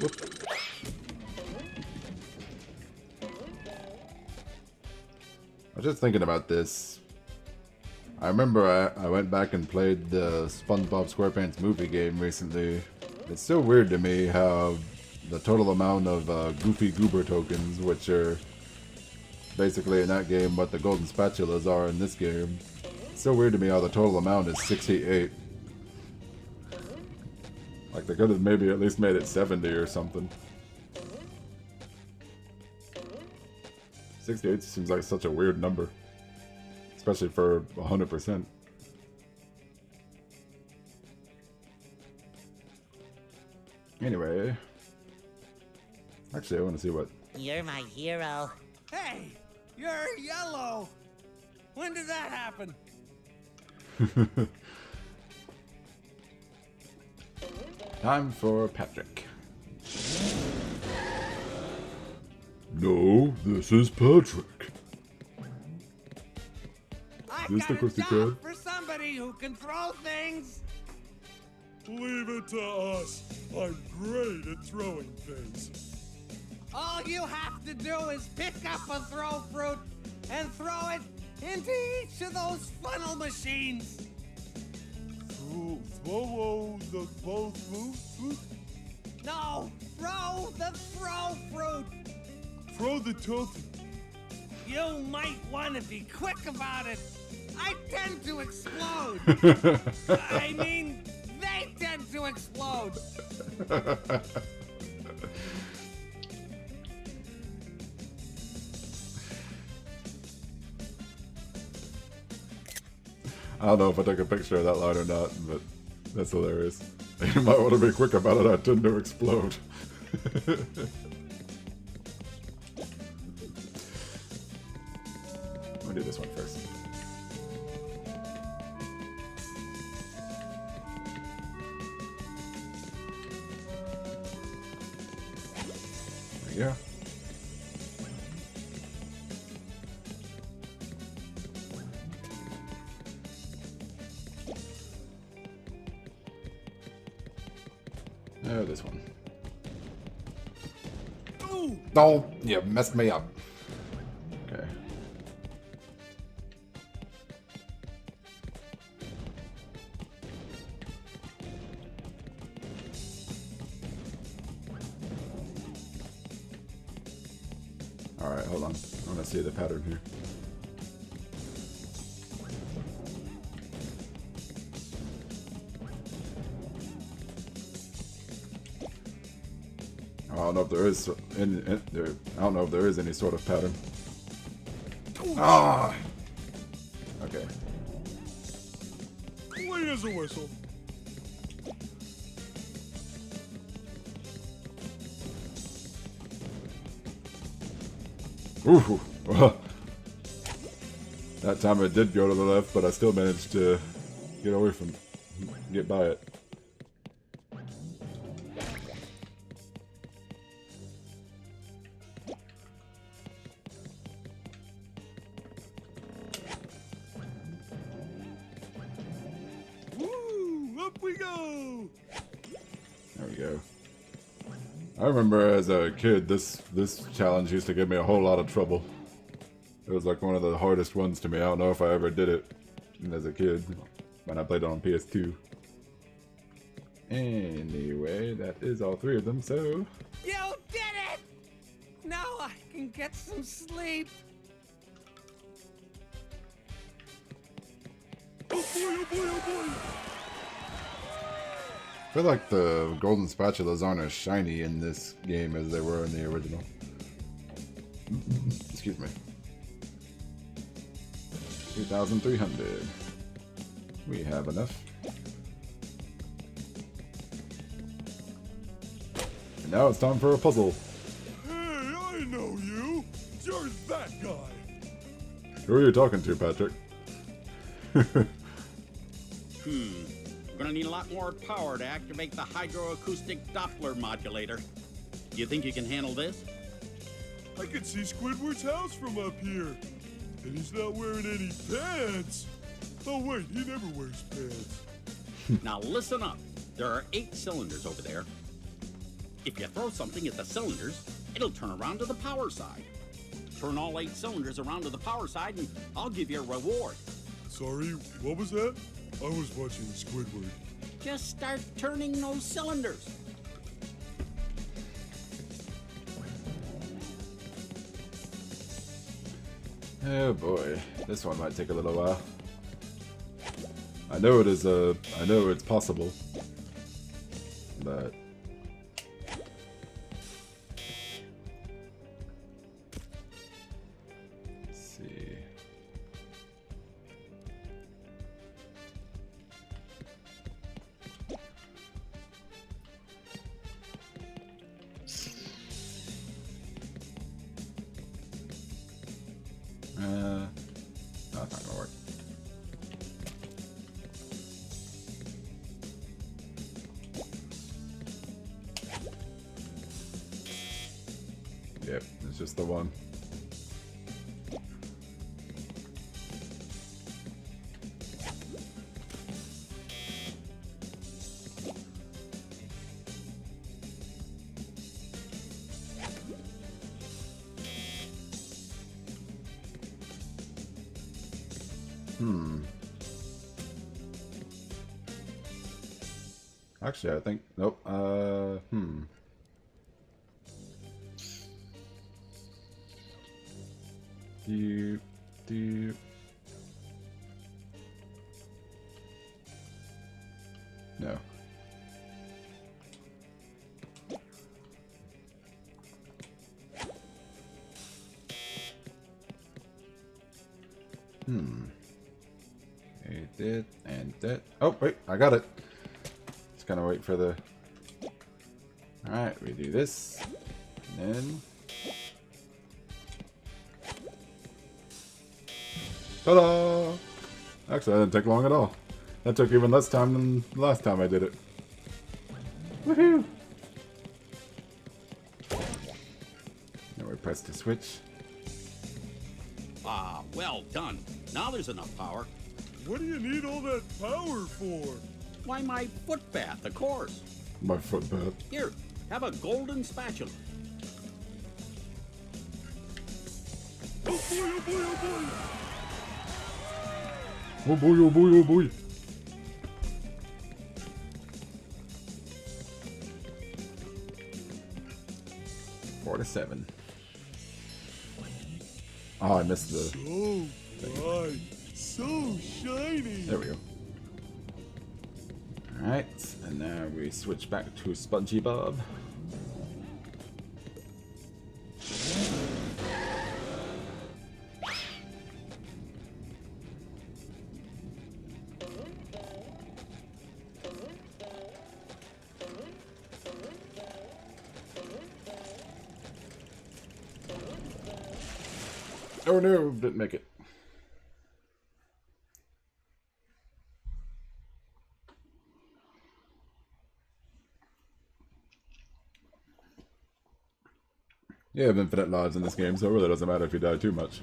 Speaker 1: Whoop. I was just thinking about this. I remember I went back and played the SpongeBob SquarePants movie game recently. It's so weird to me how the total amount of Goofy Goober tokens, which are basically in that game what the golden spatulas are in this game. It's so weird to me how the total amount is 68. Like they could have maybe at least made it 70 or something. 68 seems like such a weird number. Especially for 100%. Anyway. Actually, I want to see what...
Speaker 3: You're my hero.
Speaker 9: Hey, you're yellow. When did that happen?
Speaker 1: Time for Patrick. No, this is Patrick.
Speaker 9: I
Speaker 1: This
Speaker 9: got
Speaker 1: the
Speaker 9: a
Speaker 1: Krusty
Speaker 9: job
Speaker 1: Krab?
Speaker 9: for somebody who can throw things.
Speaker 7: Leave it to us. I'm great at throwing things.
Speaker 9: All you have to do is pick up a throw fruit and throw it into each of those funnel machines.
Speaker 7: Throw the both fruit?
Speaker 9: No, throw the throw fruit.
Speaker 7: Throw the tofu.
Speaker 9: You might want to be quick about it. I tend to explode. I mean, they tend to explode.
Speaker 1: I don't know if I took a picture of that line or not, but that's hilarious. You might want to be quick about it, I tend to explode. I'm gonna do this one first. There you go. This one.
Speaker 9: Ooh.
Speaker 1: No, you messed me up. Okay. Alright, hold on. I want to see the pattern here. I don't know if there is I don't know if there is any sort of pattern. Ah. Okay.
Speaker 7: Clean as a whistle.
Speaker 1: Ooh. Well, that time it did go to the left, but I still managed to get by it.
Speaker 7: we go!
Speaker 1: There we go. I remember as a kid, this challenge used to give me a whole lot of trouble. It was like one of the hardest ones to me. I don't know if I ever did it as a kid when I played it on PS2. Anyway, that is all 3 of them, so...
Speaker 9: You did it! Now I can get some sleep.
Speaker 7: Oh boy, oh boy, oh boy!
Speaker 1: I feel like the golden spatulas aren't as shiny in this game as they were in the original. Excuse me. 2,300. We have enough. And now it's time for a puzzle.
Speaker 7: Hey, I know you! You're that guy!
Speaker 1: Who are you talking to, Patrick?
Speaker 8: We're gonna need a lot more power to activate the hydroacoustic Doppler modulator. You think you can handle this?
Speaker 7: I can see Squidward's house from up here. And he's not wearing any pants. Oh wait, he never wears pants.
Speaker 8: Now listen up. There are 8 cylinders over there. If you throw something at the cylinders, it'll turn around to the power side. Turn all 8 cylinders around to the power side and I'll give you a reward.
Speaker 7: Sorry, what was that? I was watching Squidward.
Speaker 8: Just start turning those cylinders.
Speaker 1: Oh boy, this one might take a little while. I know it is I know it's possible, but let's see. No, it's not gonna work. Yep, it's just the one. Actually, I think nope. No. It did and that. Oh wait, I got it. Just gonna wait for the. All right, we do this, and then. Ta-da! Actually, that didn't take long at all. That took even less time than the last time I did it. Woohoo! Now we press the switch.
Speaker 8: Ah, well done. Now there's enough power.
Speaker 7: What do you need all that power for?
Speaker 8: Why, my foot bath, of course.
Speaker 1: My foot bath.
Speaker 8: Here, have a golden spatula.
Speaker 7: Oh boy, oh boy, oh boy!
Speaker 1: Oh boy, oh boy, oh boy. $47. Oh, I missed the...
Speaker 7: So bright, so shiny!
Speaker 1: There we go. Alright, and now we switch back to Spongy Bob. Oh no, didn't make it. You have infinite lives in this game, so it really doesn't matter if you die too much.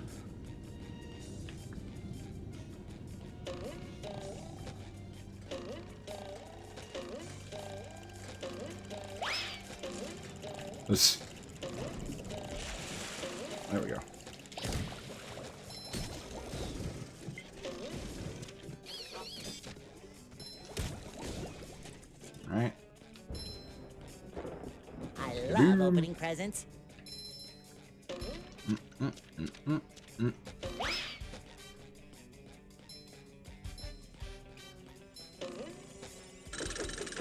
Speaker 1: There we go. Alright.
Speaker 3: I love opening presents.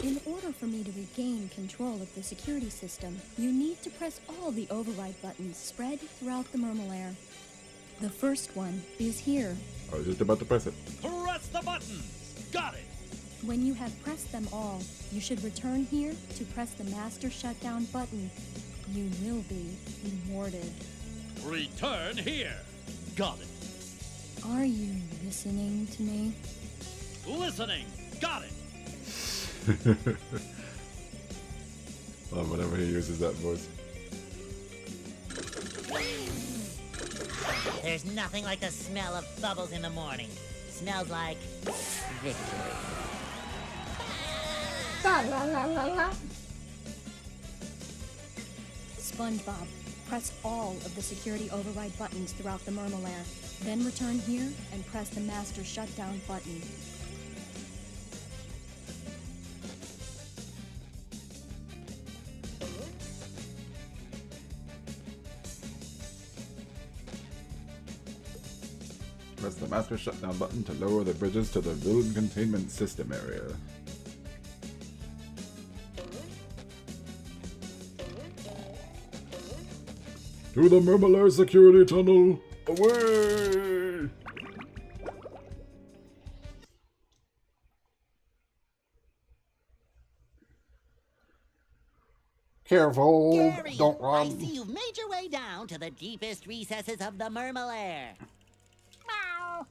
Speaker 12: In order for me to regain control of the security system, you need to press all the override buttons spread throughout the Murmelair. The first one is here.
Speaker 1: I was just about to press it.
Speaker 10: Press the button! Got it!
Speaker 12: When you have pressed them all, you should return here to press the master shutdown button. You will be rewarded.
Speaker 10: Return here! Got it!
Speaker 12: Are you listening to me?
Speaker 10: Listening! Got it!
Speaker 1: Love whenever he uses that voice.
Speaker 3: There's nothing like the smell of bubbles in the morning. Smells like victory.
Speaker 12: SpongeBob, press all of the security override buttons throughout the Murmelair. Then return here and press the master shutdown button.
Speaker 1: Press the master shutdown button to lower the bridges to the villain containment system area. To the Murmelair security tunnel! Away! Careful!
Speaker 3: Gary,
Speaker 1: Don't
Speaker 3: I
Speaker 1: run!
Speaker 3: see you've made your way down to the deepest recesses of the Murmelair. Meow.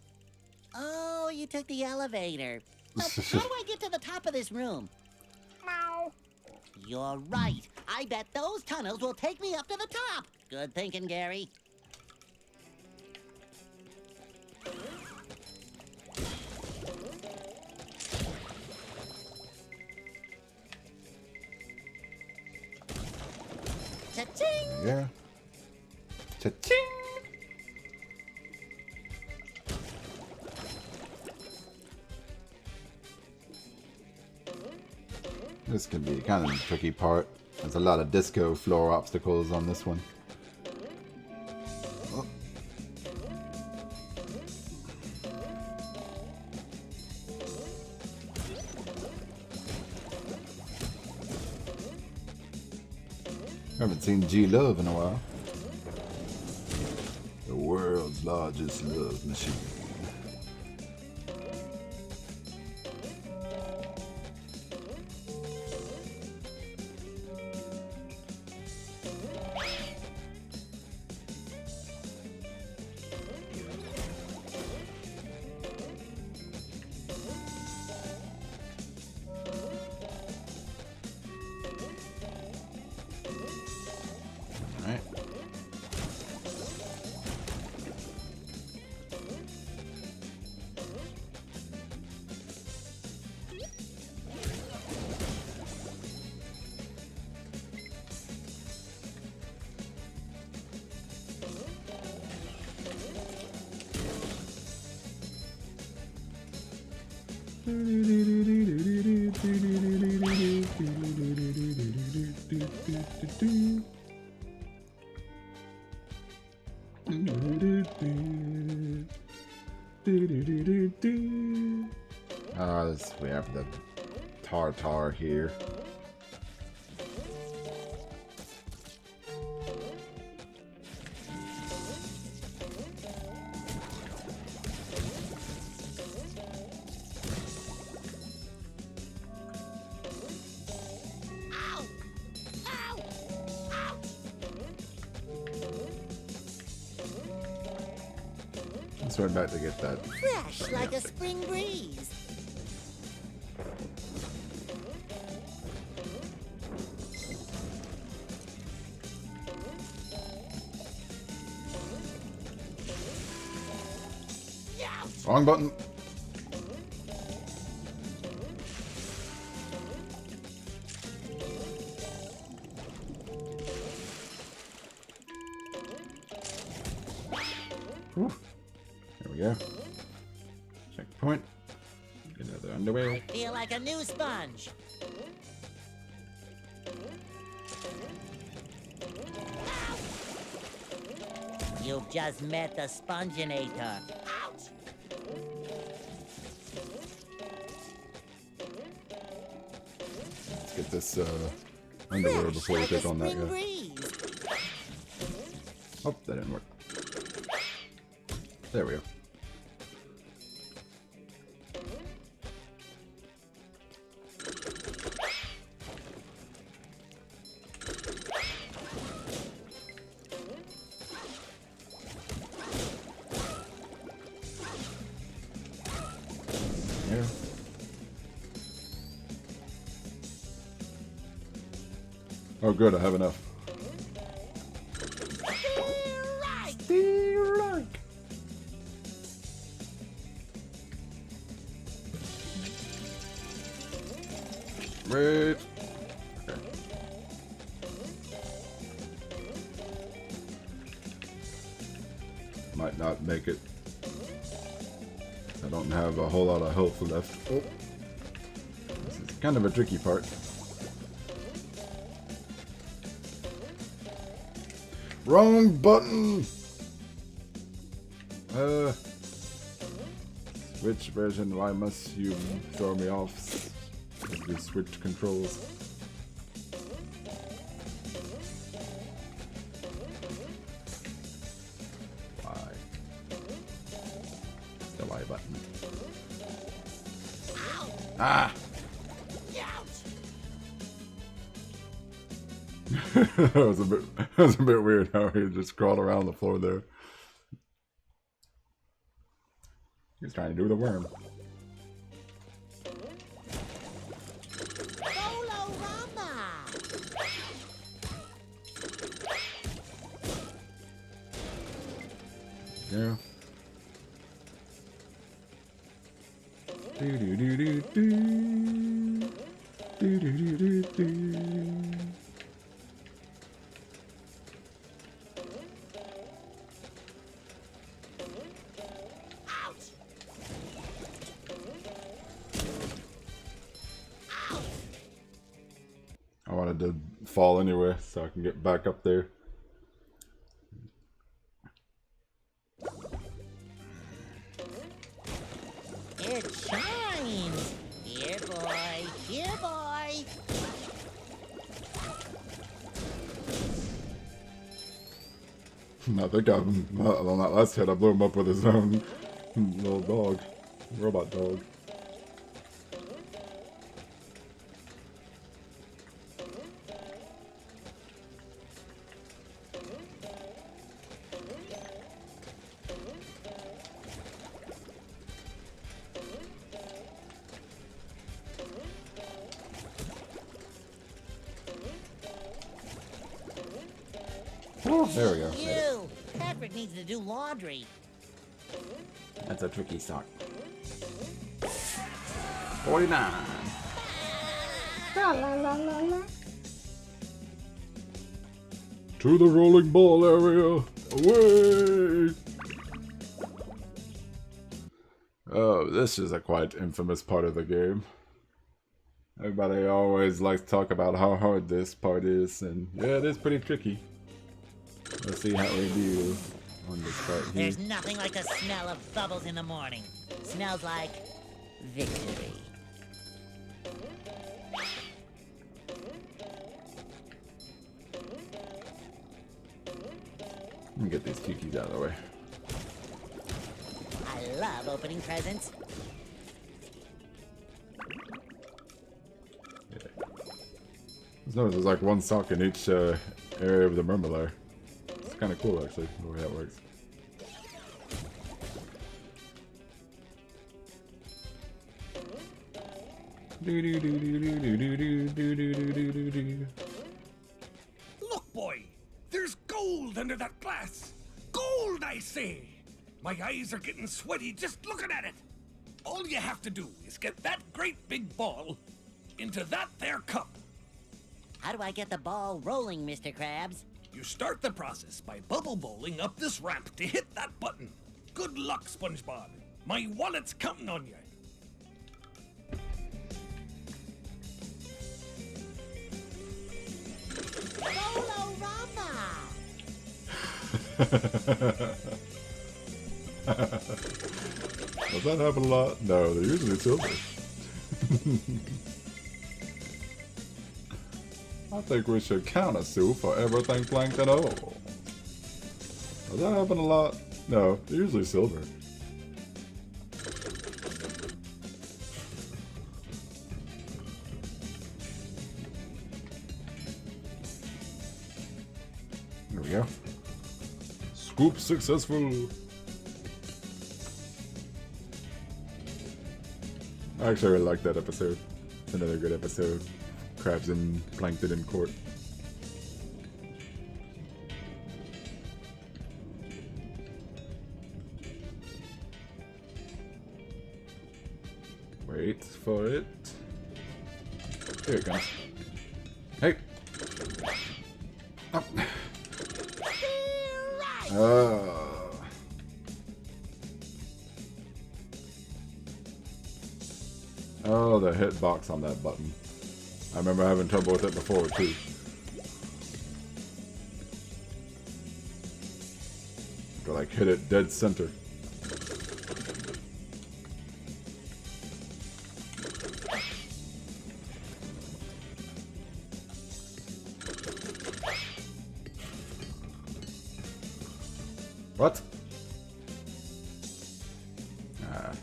Speaker 3: Oh, you took the elevator. But how do I get to the top of this room? Meow. You're right. I bet those tunnels will take me up to the top. Good thinking, Gary. Cha-ching!
Speaker 1: Yeah. Cha-ching! This can be kind of a tricky part. There's a lot of disco floor obstacles on this one. Oh. Haven't seen G-Love in a while. The world's largest love machine. We have the tartar here. Let's run back to get that.
Speaker 3: Fresh like a spring breeze.
Speaker 1: Wrong button. Whew. There we go. Checkpoint. Get another underwear.
Speaker 3: I feel like a new sponge. You've just met the Sponginator. Ouch!
Speaker 1: Let's get this underwear before we take on that guy. Oh, that didn't work. There we go. Yeah. Oh good, I have enough. Wait. Okay. Might not make it. I don't have a whole lot of health left. Oh. This is kind of a tricky part. Wrong button! Which version? Why must you throw me off? You switch controls. Y. The Y button. Ah! That was a bit weird how he just crawled around the floor there. He's trying to do the worm. Yeah. Do do do do do. Do do do do do. I wanted to fall anyway, so I can get back up there.
Speaker 3: It shines! Here, boy! Here, boy!
Speaker 1: I think on that last hit, I blew him up with his own little dog. Robot dog. Oh, there we go.
Speaker 3: You! Patrick needs to do laundry.
Speaker 1: That's a tricky sock. 49. To the rolling ball area. Away! Oh, this is a quite infamous part of the game. Everybody always likes to talk about how hard this part is, and yeah, it is pretty tricky. Let's see how we do on this part here.
Speaker 3: There's nothing like the smell of bubbles in the morning. Smells like victory.
Speaker 1: Let me get these cuties out of the way.
Speaker 3: I love opening presents.
Speaker 1: Just notice there's like one sock in each area of the Murmur. It's kind of cool actually, the way that works.
Speaker 5: Look, boy! There's gold under that glass! Gold, I say! My eyes are getting sweaty just looking at it! All you have to do is get that great big ball into that there cup.
Speaker 3: How do I get the ball rolling, Mr. Krabs?
Speaker 5: You start the process by bubble bowling up this ramp to hit that button. Good luck, SpongeBob. My wallet's counting on you.
Speaker 1: Does that happen a lot? No, they're usually silver. I think we should count Sue for everything plankton all. Does that happen a lot? No, they're usually silver. There we go. Scoop successful. I actually really like that episode. It's another good episode. Crabs and plankton in court. Wait for it. Here it comes. Hey! Oh. Oh, the hitbox on that button. I remember having trouble with it before, too. To like hit it dead center. What? Ah.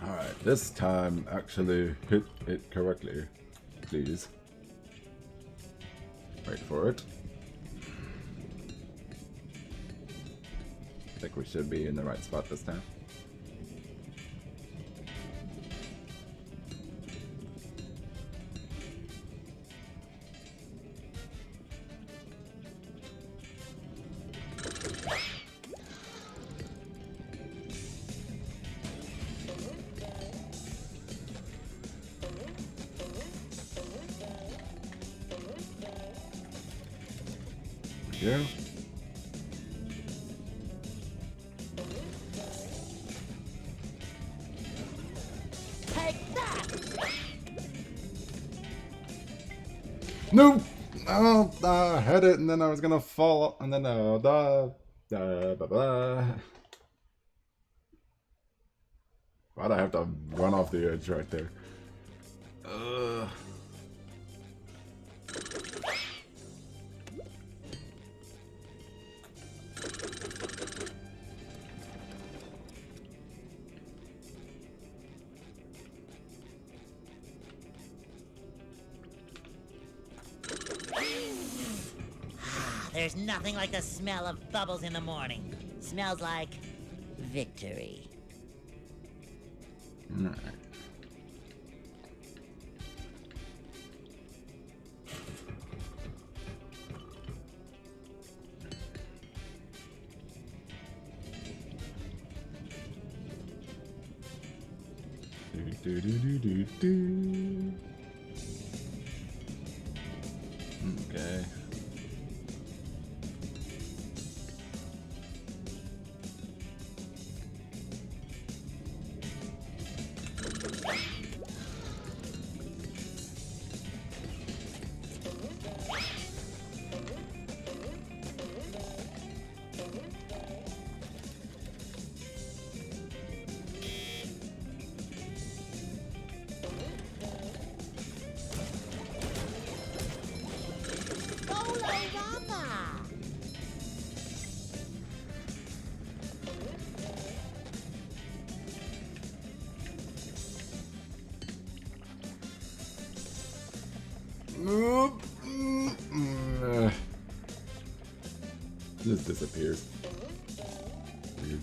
Speaker 1: Alright, this time actually hit it correctly. Please. Wait for it. I think we should be in the right spot this time. Yeah.
Speaker 3: Take that!
Speaker 1: No! Oh, I had it and then I was gonna fall and then why'd I have to run off the edge right there?
Speaker 3: There's nothing like the smell of bubbles in the morning. Smells like victory.
Speaker 1: Alright. Do do do do do. Okay. Just disappears. Weird.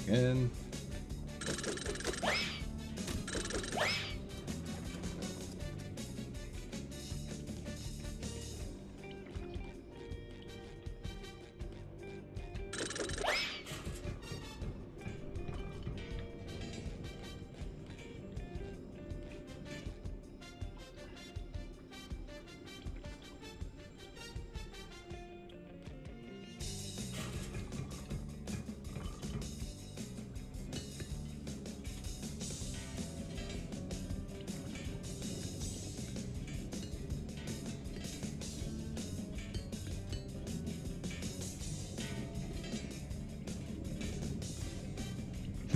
Speaker 1: in.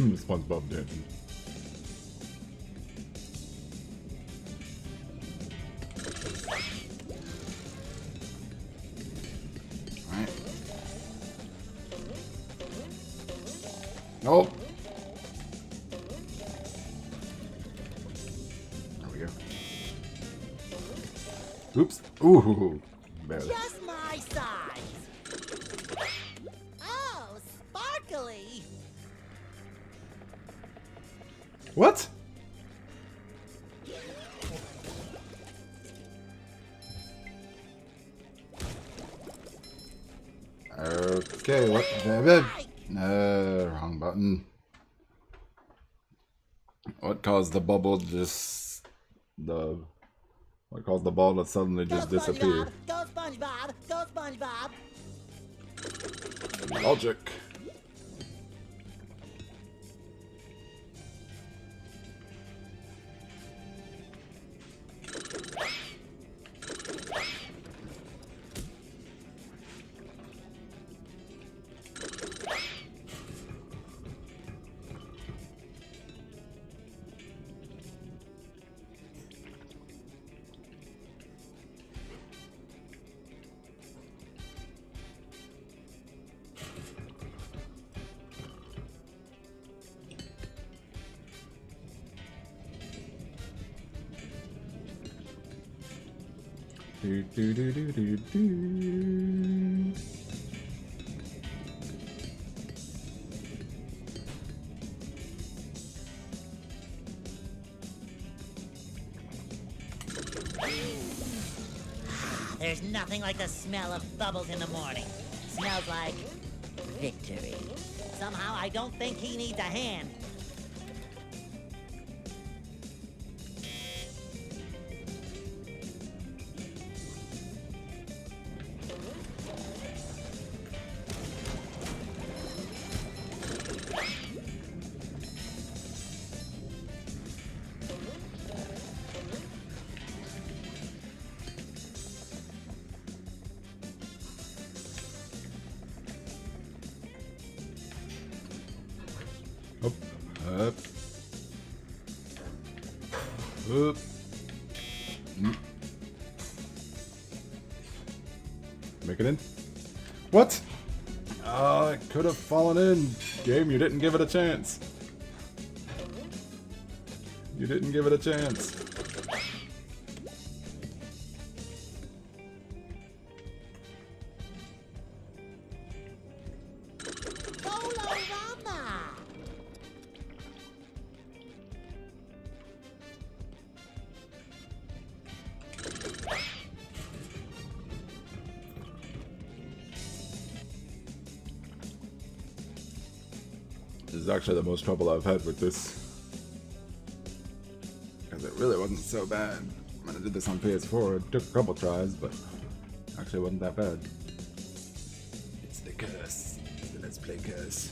Speaker 1: SpongeBob dancing. Alright. Nope. There we go. Oops. Ooh. Barely.
Speaker 3: Just my size. Oh, sparkly.
Speaker 1: What? Okay, what? Wrong button. What caused the bubble just what caused the ball to suddenly just disappear?
Speaker 3: Go SpongeBob! Go SpongeBob!
Speaker 1: Logic. Do, do, do, do, do, do.
Speaker 3: There's nothing like the smell of bubbles in the morning. Smells like victory. Somehow I don't think he needs a hand.
Speaker 1: Up, up, up. Make it in. What? It could have fallen in. Game, you didn't give it a chance. You didn't give it a chance. This is actually the most trouble I've had with this. Because it really wasn't so bad. When I did this on PS4, it took a couple tries, but actually wasn't that bad. It's the curse. It's the Let's Play curse.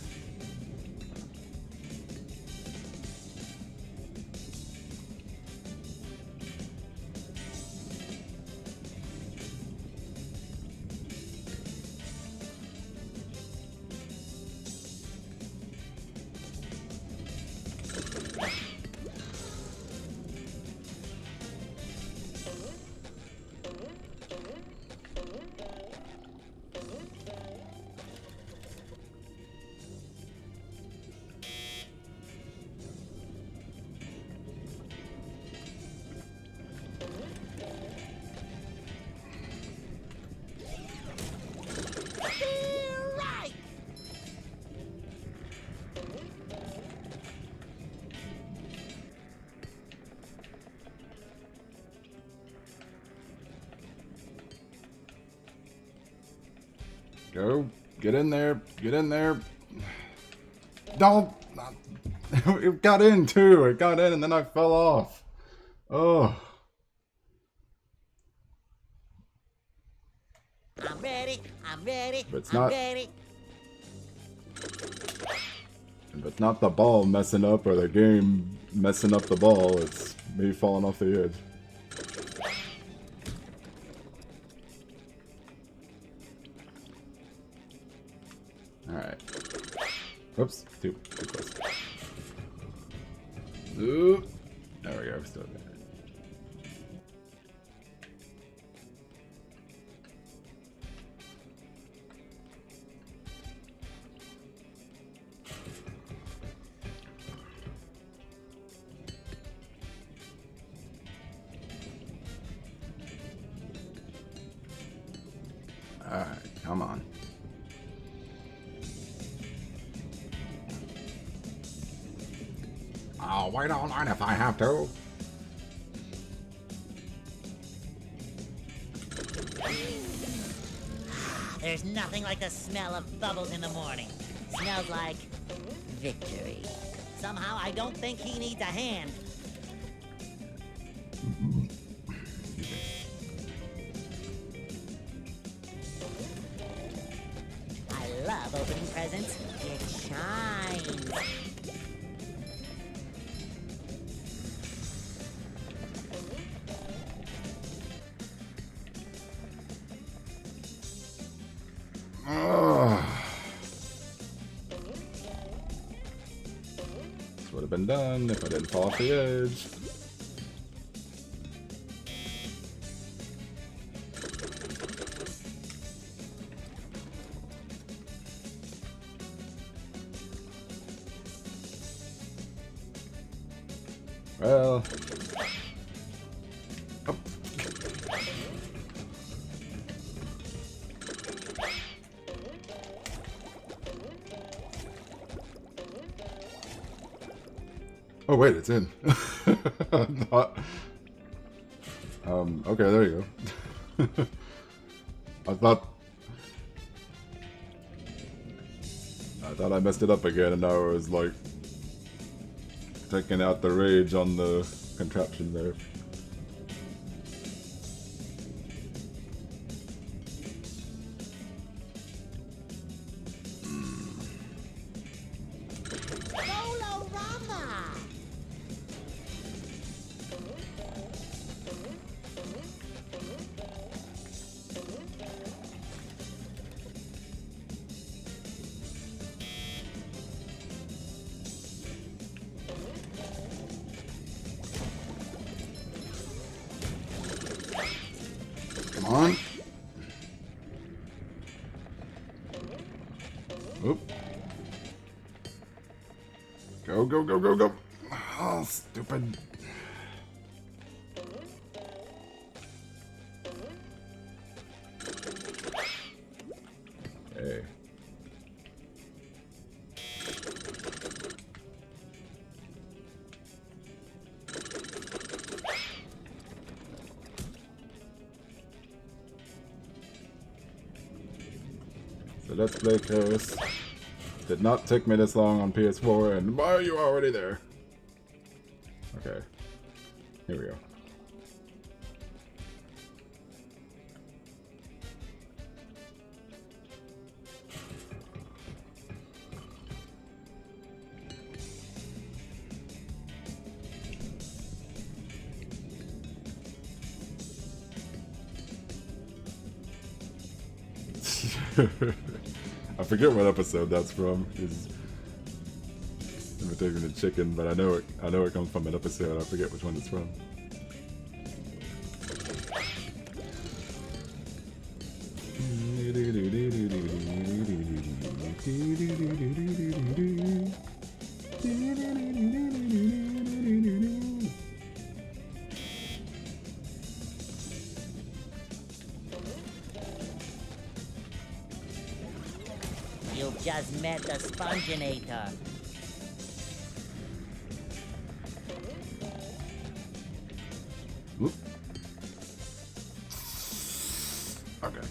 Speaker 1: Go. Get in there. Get in there. Don't. It got in too. It got in and then I fell off. Oh.
Speaker 3: I'm ready. I'm ready.
Speaker 1: But it's
Speaker 3: I'm
Speaker 1: not.
Speaker 3: ready.
Speaker 1: If it's not the ball messing up or the game messing up the ball, it's me falling off the edge. Alright. Oops, too close. Ooh. There we go, still there. Alright, come on. I'll wait online if I have to.
Speaker 3: There's nothing like the smell of bubbles in the morning. Smells like victory. Somehow I don't think he needs a hand. I love opening presents. It shines.
Speaker 1: This would have been done if I didn't fall off the edge. Well. Oh. Oh wait, it's in. I thought... okay, there you go. I thought I messed it up again, and now I was like taking out the rage on the contraption there. Come on. Oop. Go, go, go, go, go. Oh, stupid. Hey. So let's play Curse. Did not take me this long on PS4, and why are you already there? Okay. Here we go. I forget what episode that's from. He's imitating the chicken, but I know it comes from an episode. I forget which one it's from.
Speaker 3: You've just met the Sponginator.
Speaker 1: Whoop. Okay.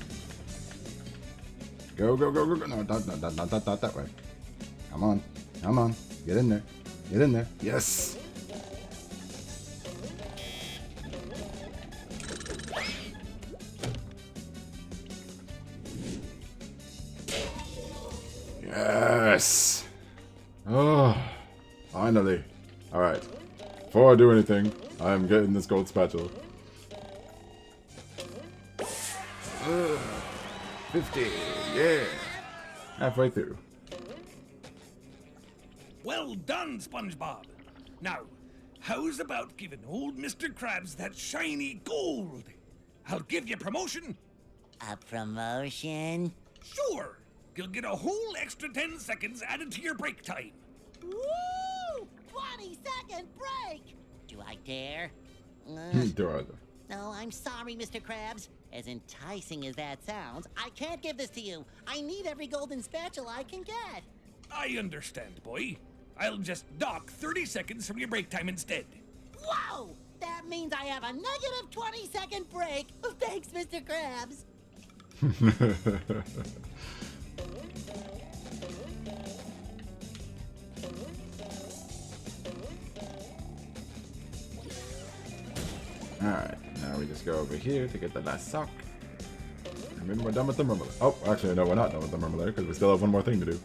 Speaker 1: Go, go, go, go, go. No, not that way. Come on. Come on. Get in there. Get in there. Yes. Yes. Oh, finally. All right. Before I do anything, I am getting this gold spatula. 50. Yeah. Halfway through.
Speaker 5: Well done, SpongeBob. Now, how's about giving old Mr. Krabs that shiny gold? I'll give you promotion.
Speaker 3: A promotion?
Speaker 5: Sure. You'll get a whole extra 10 seconds added to your break time.
Speaker 3: Woo! 20-second break! Do I dare?
Speaker 1: Do I?
Speaker 3: No, I'm sorry, Mr. Krabs. As enticing as that sounds, I can't give this to you. I need every golden spatula I can get.
Speaker 5: I understand, boy. I'll just dock 30 seconds from your break time instead.
Speaker 3: Whoa! That means I have a negative 20-second break. Thanks, Mr. Krabs.
Speaker 1: Alright, now we just go over here to get the last sock. And then we're done with the Murmler. Oh, actually, no, we're not done with the Murmler because we still have one more thing to do.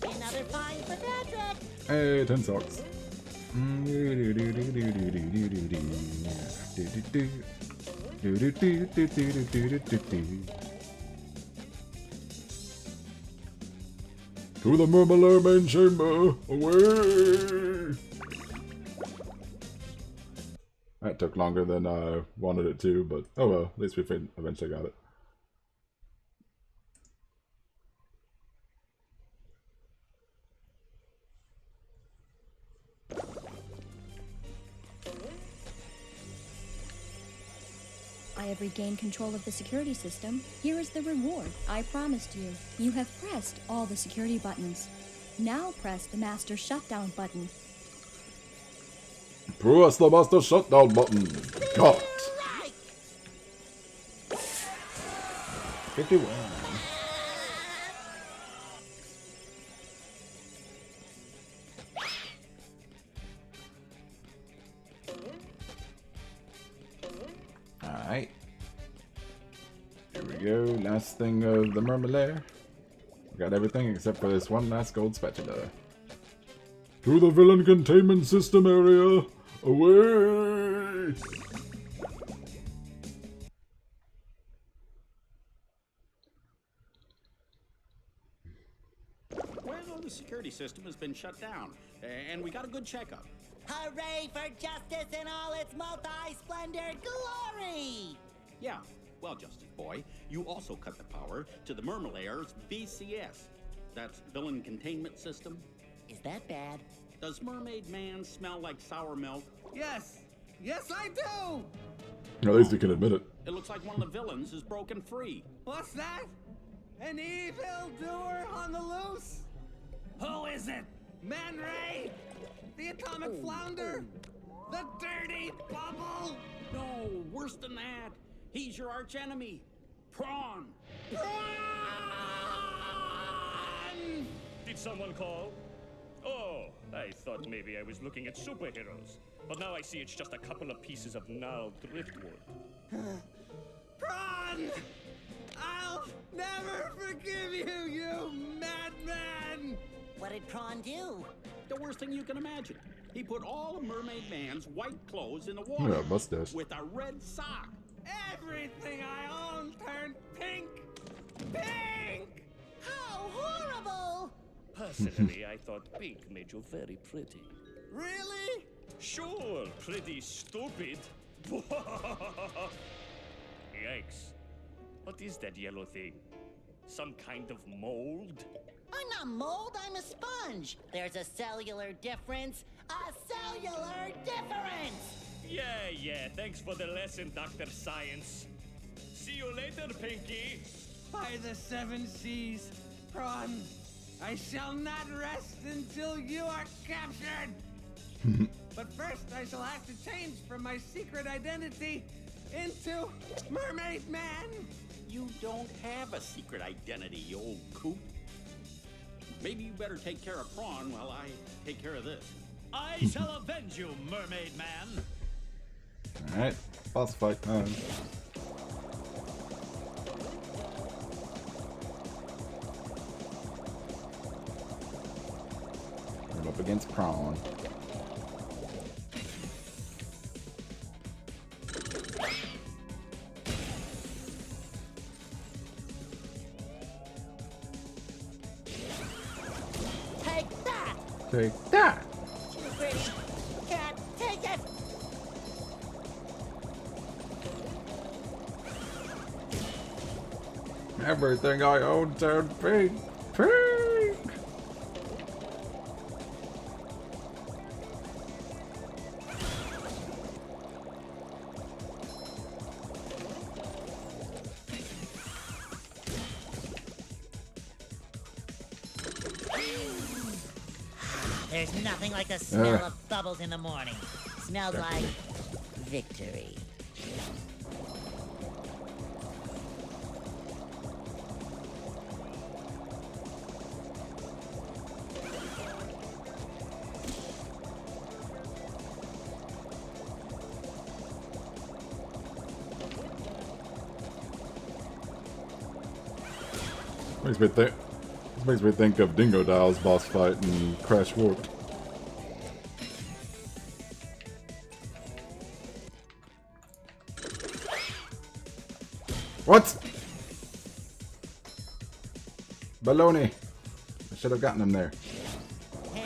Speaker 3: Another find for Patrick.
Speaker 1: Hey, 10 socks. To the Murmler main chamber! Away! That took longer than I wanted it to, but oh well, at least we eventually got it.
Speaker 12: I have regained control of the security system. Here is the reward I promised you. You have pressed all the security buttons. Now press the master shutdown button.
Speaker 1: Press the master shutdown button. Got it. 51. Alright. Here we go. Last thing of the Lair. Got everything except for this one last gold spatula. To the villain containment system area! Away!
Speaker 8: Well, the security system has been shut down, and we got a good checkup.
Speaker 3: Hooray for justice in all its multi-splendor glory!
Speaker 8: Yeah, well, Justice Boy, you also cut the power to the Lair's VCS. That's Villain Containment System.
Speaker 3: Is that bad?
Speaker 8: Does Mermaid Man smell like sour milk?
Speaker 9: Yes! Yes, I do!
Speaker 1: At least you can admit it.
Speaker 8: It looks like one of the villains is broken free.
Speaker 9: What's that? An evildoer on the loose? Who is it? Man Ray? The atomic flounder? The dirty bubble?
Speaker 8: No, worse than that. He's your archenemy, Prawn.
Speaker 9: Prawn!
Speaker 4: Did someone call? Oh, I thought maybe I was looking at superheroes. But now I see it's just a couple of pieces of gnarled driftwood.
Speaker 9: Prawn! I'll never forgive you, you madman!
Speaker 3: What did Prawn do?
Speaker 8: The worst thing you can imagine. He put all of Mermaid Man's white clothes in the water
Speaker 1: Yeah, mustache.
Speaker 8: with a red sock.
Speaker 9: Everything I own turned pink! Pink!
Speaker 3: How horrible!
Speaker 4: Personally, I thought pink made you very pretty.
Speaker 9: Really?
Speaker 4: Sure, pretty stupid. Yikes. What is that yellow thing? Some kind of mold?
Speaker 3: I'm not mold, I'm a sponge. There's a cellular difference. A cellular difference!
Speaker 4: Yeah, thanks for the lesson, Dr. Science. See you later, Pinky.
Speaker 9: By the 7 seas, Prawn, I shall not rest until you are captured! But first, I shall have to change from my secret identity into Mermaid Man!
Speaker 8: You don't have a secret identity, you old coot. Maybe you better take care of Prawn while I take care of this.
Speaker 13: I shall avenge you, Mermaid Man.
Speaker 1: Alright, boss fight time. We're up against Prawn.
Speaker 3: Take that!
Speaker 1: Take that!
Speaker 3: Too pretty. Can't take it!
Speaker 1: Everything I own turned pink. Pink!
Speaker 3: There's nothing like the smell of bubbles in the morning. Smells like victory.
Speaker 1: Makes me think of Dingo Dial's boss fight in Crash Warped. What? Baloney. I should have gotten him there.
Speaker 3: I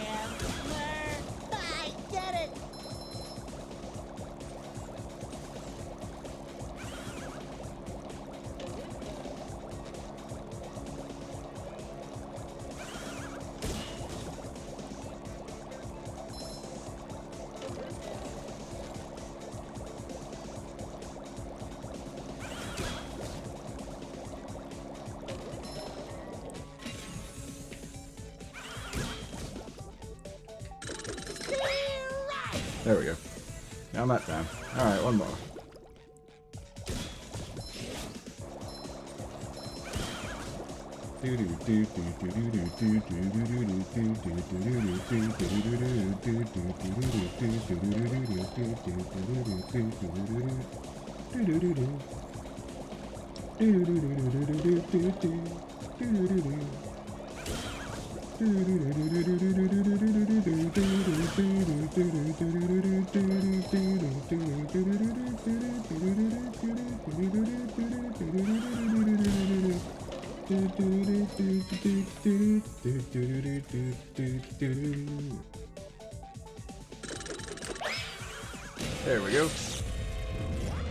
Speaker 3: get it!
Speaker 1: There we go. Now I'm that time. Alright, one more. There we go.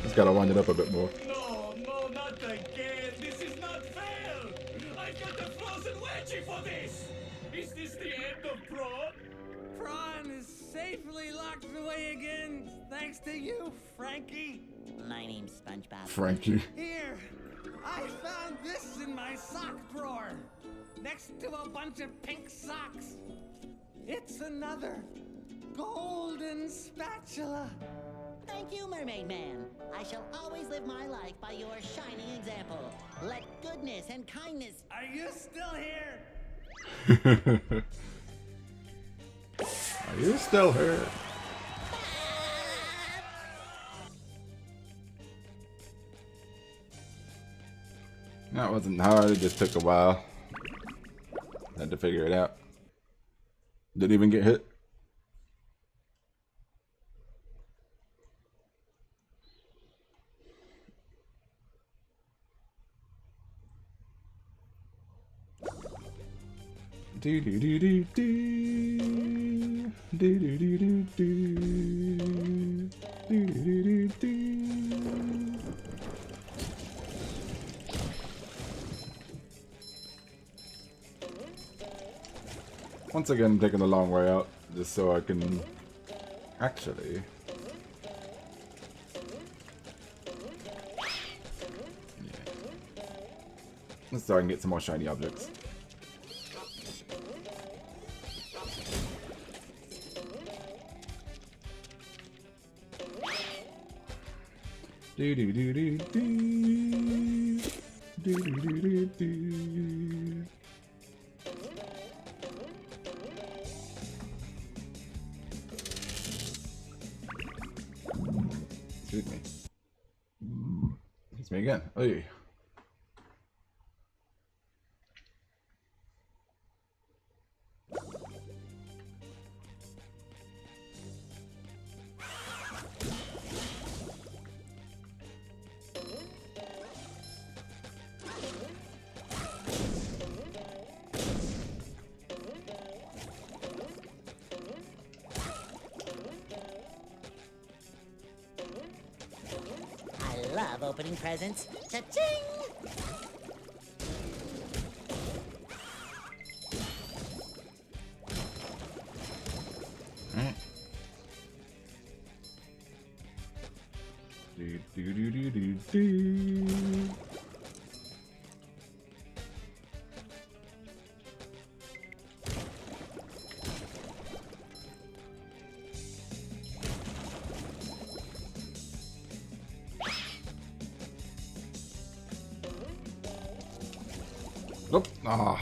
Speaker 1: Just gotta wind it up a bit more.
Speaker 13: No, no, not again. This is not fair. I got a frozen wedgie for this. Is this the end of Prawn?
Speaker 9: Prawn is safely locked away again, thanks to you, Frankie.
Speaker 3: My name's SpongeBob.
Speaker 1: Frankie.
Speaker 9: Here, I found this in my sock drawer, next to a bunch of pink socks. It's another golden spatula.
Speaker 3: Thank you, Mermaid Man. I shall always live my life by your shining example. Let goodness and kindness...
Speaker 9: Are you still here?
Speaker 1: Are you still here? That wasn't hard, it just took a while. Had to figure it out. Didn't even get hit. Do do do do do do do do do do do do do. Once again, taking the long way out, just so I can actually. Yeah. So I can get some more shiny objects. Do do do do do. Excuse me. It's me again. Hey.
Speaker 3: I love opening presents. Cha-ching!
Speaker 1: Alright. Do do do do do do. Nope. Ah.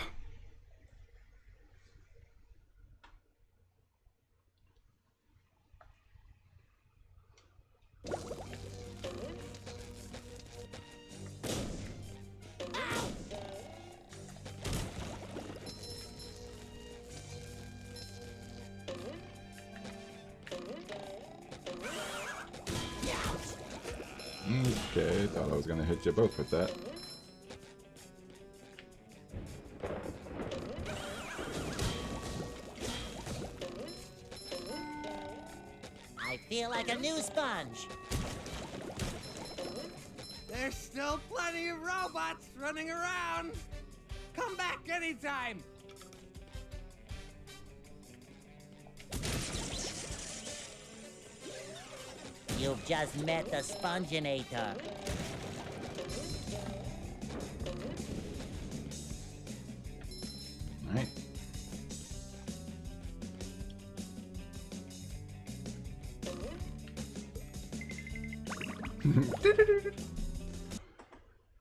Speaker 1: Okay, thought I was gonna hit you both with that.
Speaker 3: I feel like a new sponge.
Speaker 9: There's still plenty of robots running around. Come back anytime.
Speaker 3: You've just met the Sponginator.
Speaker 1: Alright.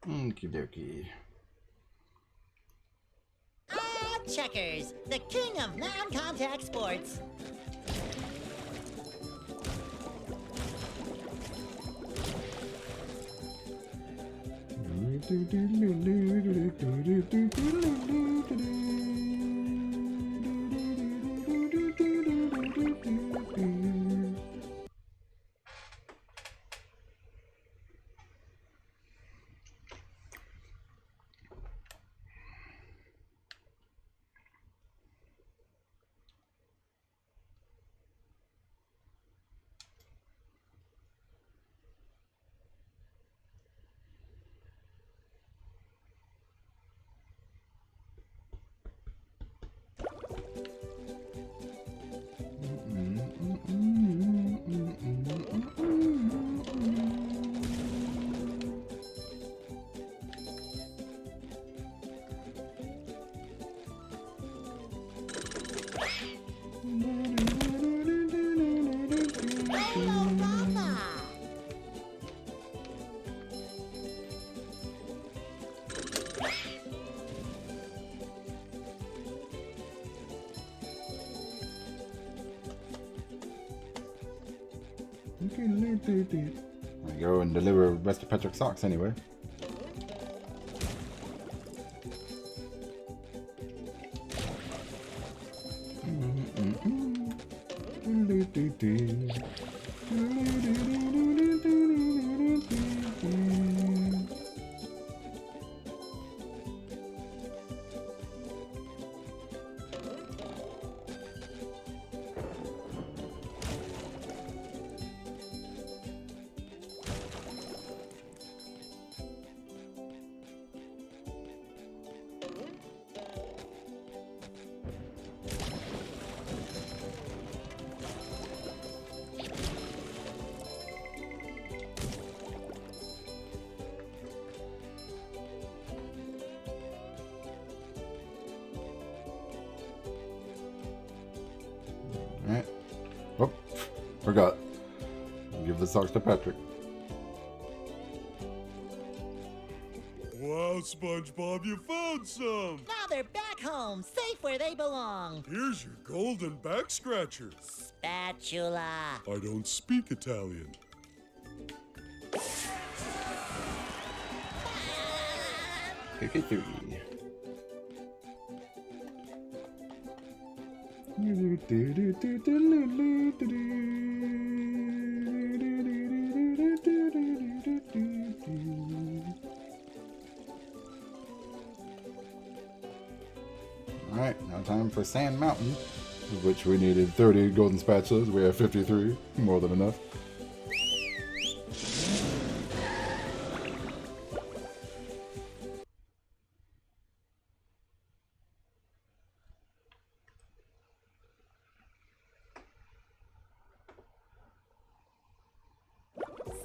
Speaker 1: Okie dokie.
Speaker 3: Ah, checkers, the king of non-contact sports.
Speaker 1: I go and deliver Mr. Patrick socks anyway. Alright. Oh, forgot. Give the socks to Patrick.
Speaker 7: Wow, Wow, SpongeBob, you found some!
Speaker 3: Now they're back home, safe where they belong.
Speaker 7: Here's your golden back scratcher.
Speaker 3: Spatula.
Speaker 7: I don't speak Italian.
Speaker 1: $53. Alright, now time for Sand Mountain, of which we needed 30 golden spatulas. We have 53, more than enough.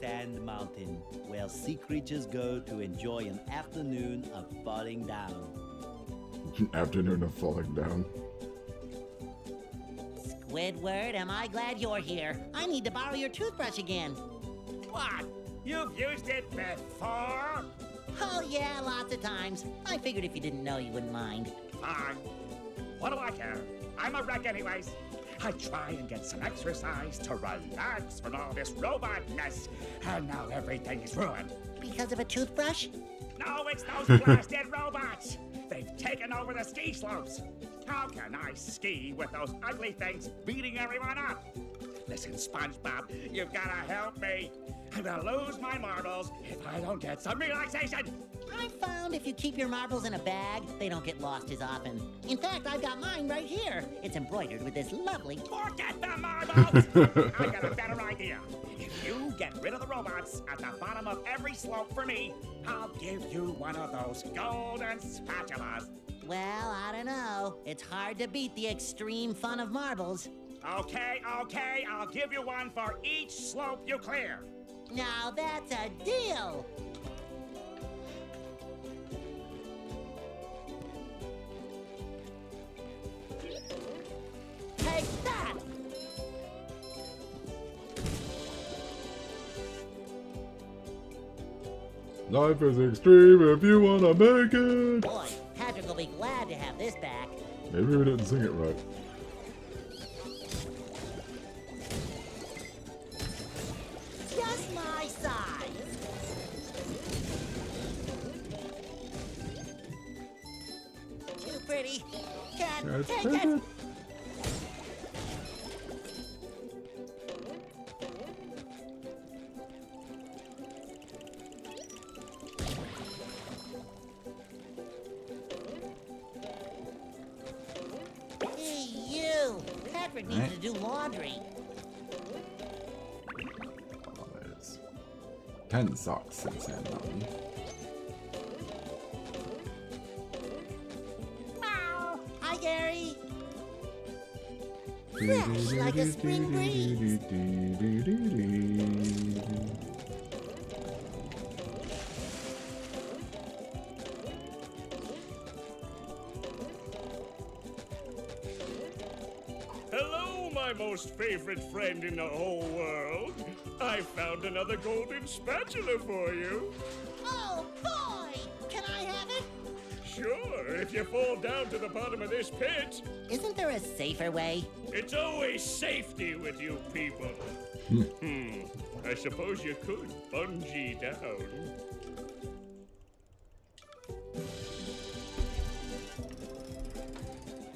Speaker 10: Sand Mountain, where sea creatures go to enjoy an afternoon of falling down.
Speaker 1: Afternoon of falling down.
Speaker 3: Squidward, am I glad you're here. I need to borrow your toothbrush again.
Speaker 11: What? You've used it before?
Speaker 3: Oh yeah, lots of times. I figured if you didn't know, you wouldn't mind.
Speaker 11: Fine. What do I care? I'm a wreck anyways. I try and get some exercise to relax from all this robot mess, and now everything is ruined.
Speaker 3: Because of a toothbrush?
Speaker 11: No, it's those blasted robots! They've taken over the ski slopes! How can I ski with those ugly things beating everyone up? Listen, SpongeBob, you've gotta help me. I'm gonna lose my marbles if I don't get some relaxation!
Speaker 3: I've found if you keep your marbles in a bag, they don't get lost as often. In fact, I've got mine right here. It's embroidered with this lovely...
Speaker 11: Forget the marbles! I got a better idea. If you get rid of the robots at the bottom of every slope for me, I'll give you one of those golden spatulas.
Speaker 3: Well, I don't know. It's hard to beat the extreme fun of marbles.
Speaker 11: Okay, I'll give you one for each slope you clear.
Speaker 3: Now that's a deal! Take that!
Speaker 1: Life is extreme if you wanna make it!
Speaker 3: Boy, Patrick will be glad to have this back.
Speaker 1: Maybe we didn't sing it right.
Speaker 3: Just my size. Too pretty. Can't take it. Hey, you. Patrick needs to do laundry.
Speaker 1: 10 socks in Sand Mountain.
Speaker 3: Meow. Hi, Gary. Fresh like a spring breeze.
Speaker 4: Hello, my most favorite friend in the whole world. I found another golden spatula for you.
Speaker 3: Oh, boy! Can I have it?
Speaker 4: Sure, if you fall down to the bottom of this pit.
Speaker 3: Isn't there a safer way?
Speaker 4: It's always safety with you people. I suppose you could bungee down.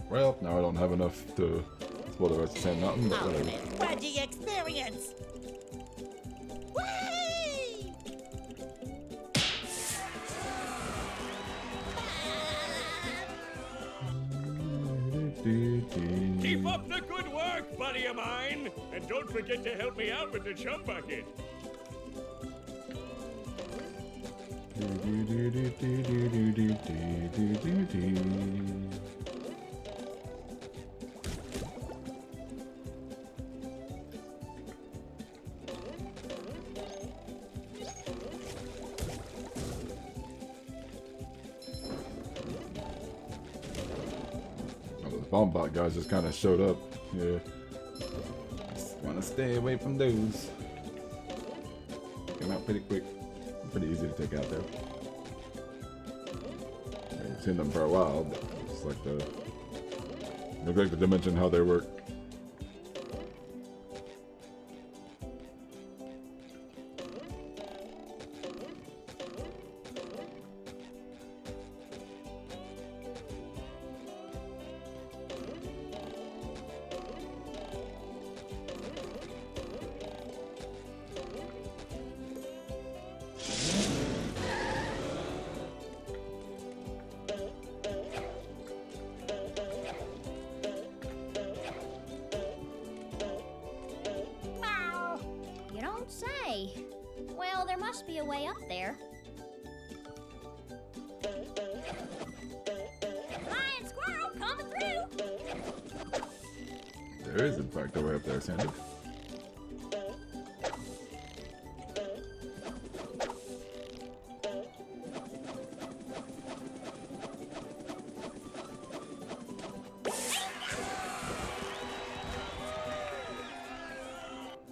Speaker 1: Well, now I don't have enough to explore the rest of Sand Mountain, but whatever.
Speaker 3: Ultimate wedgie experience! Whee!
Speaker 4: Keep up the good work, buddy of mine. And don't forget to help me out with the chum bucket.
Speaker 1: Bombot guys just kind of showed up. Yeah. Just want to stay away from those. Come out pretty quick. Pretty easy to take out there. seen them for a while, but it's like neglected to mention how they work.
Speaker 2: You don't say. Well, there must be a way up there. Lion squirrel coming through.
Speaker 1: There is, in fact, a way up there, Sandy.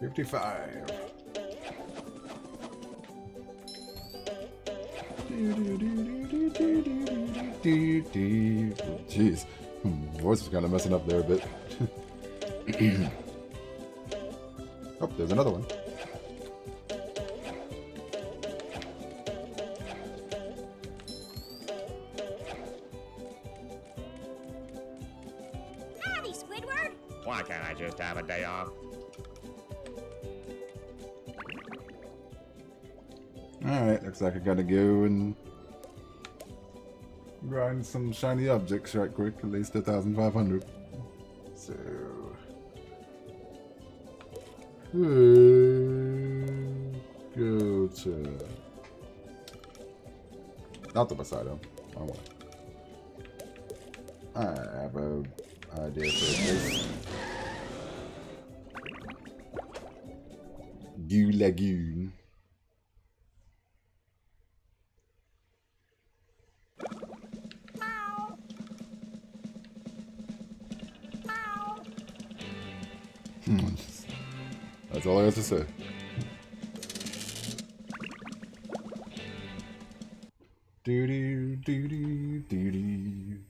Speaker 1: $55. Jeez, voice was kind of messing up there a bit. Oh, there's another one.
Speaker 2: Howdy, Squidward.
Speaker 11: Why can't I just have a day off?
Speaker 1: Alright, looks like I gotta go and grind some shiny objects right quick, at least 1,500. So... go to... not the Poseidon. I want it. I have an idea for this. Goo Lagoon. That's all I have to say. Doo-doo, doo-doo, doo-doo.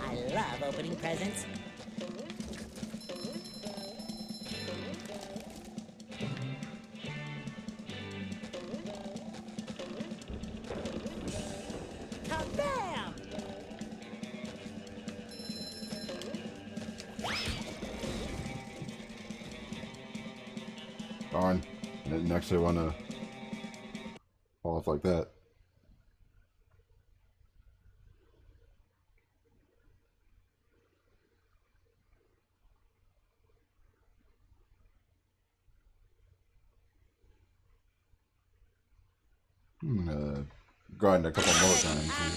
Speaker 3: I love opening presents. Kabam!
Speaker 1: Darn. I didn't actually want to fall off like that. I'm gonna grind a couple more times here.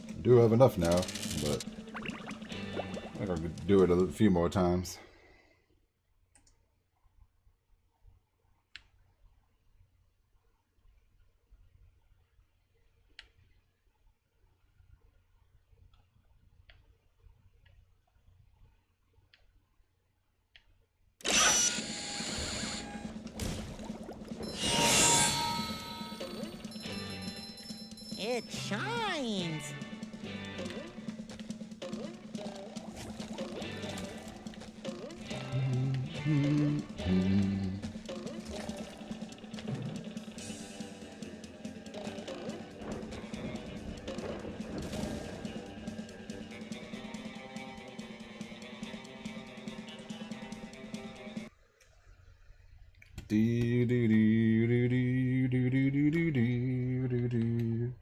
Speaker 1: I do have enough now, but I think I could do it a few more times.
Speaker 3: It shines.
Speaker 1: Do do do do do do do do do do do do.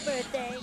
Speaker 3: birthday.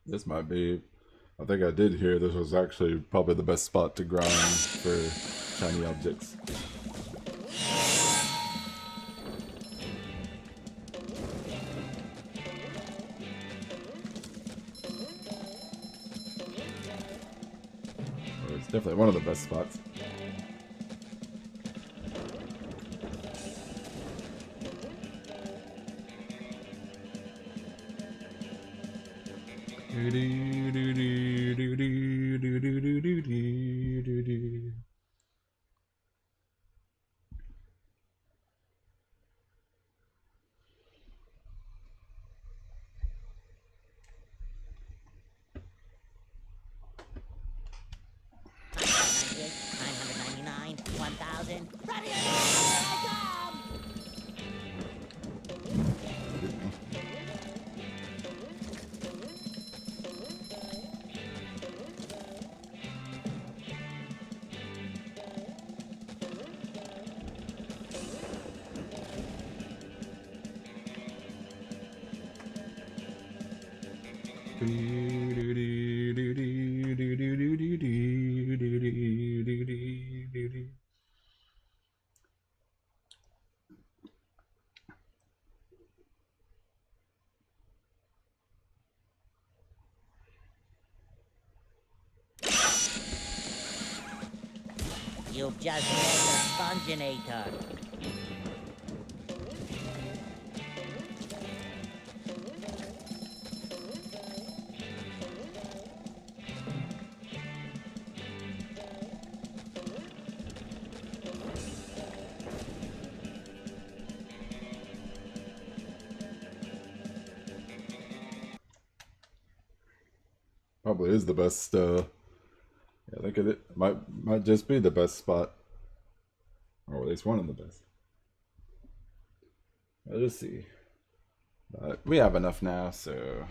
Speaker 1: This might be, I think I did hear this was actually probably the best spot to grind for shiny objects. Or it's definitely one of the best spots.
Speaker 3: You've just made a sponginator.
Speaker 1: Probably is the best, yeah, I think it might just be the best spot. Or at least one of the best. Let's see. But we have enough now, so...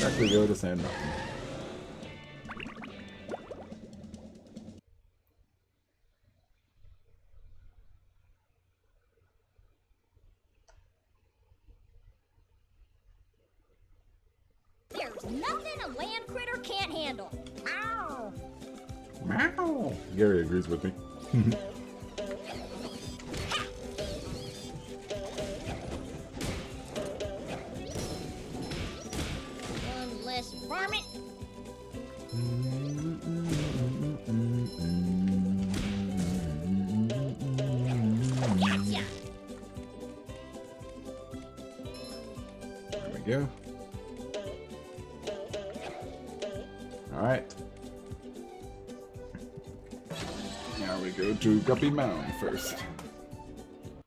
Speaker 1: Back we go to Sand Mountain.
Speaker 2: There's nothing a land critter can't handle. Ow!
Speaker 1: Meow. Gary agrees with me.
Speaker 2: One less varmint. Gotcha!
Speaker 1: There we go. Alright. Now we go to Guppy Mountain first.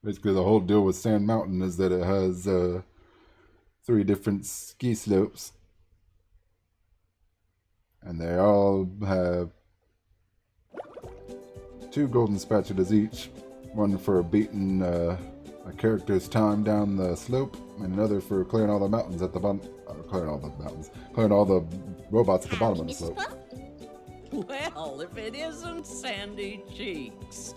Speaker 1: Basically the whole deal with Sand Mountain is that it has 3 different ski slopes. And they all have 2 golden spatulas each. One for beating a character's time down the slope, and another for clearing all the mountains at the bottom. Clearing all the mountains. Clearing all the robots at the bottom of the slope.
Speaker 6: Well, if it isn't Sandy Cheeks.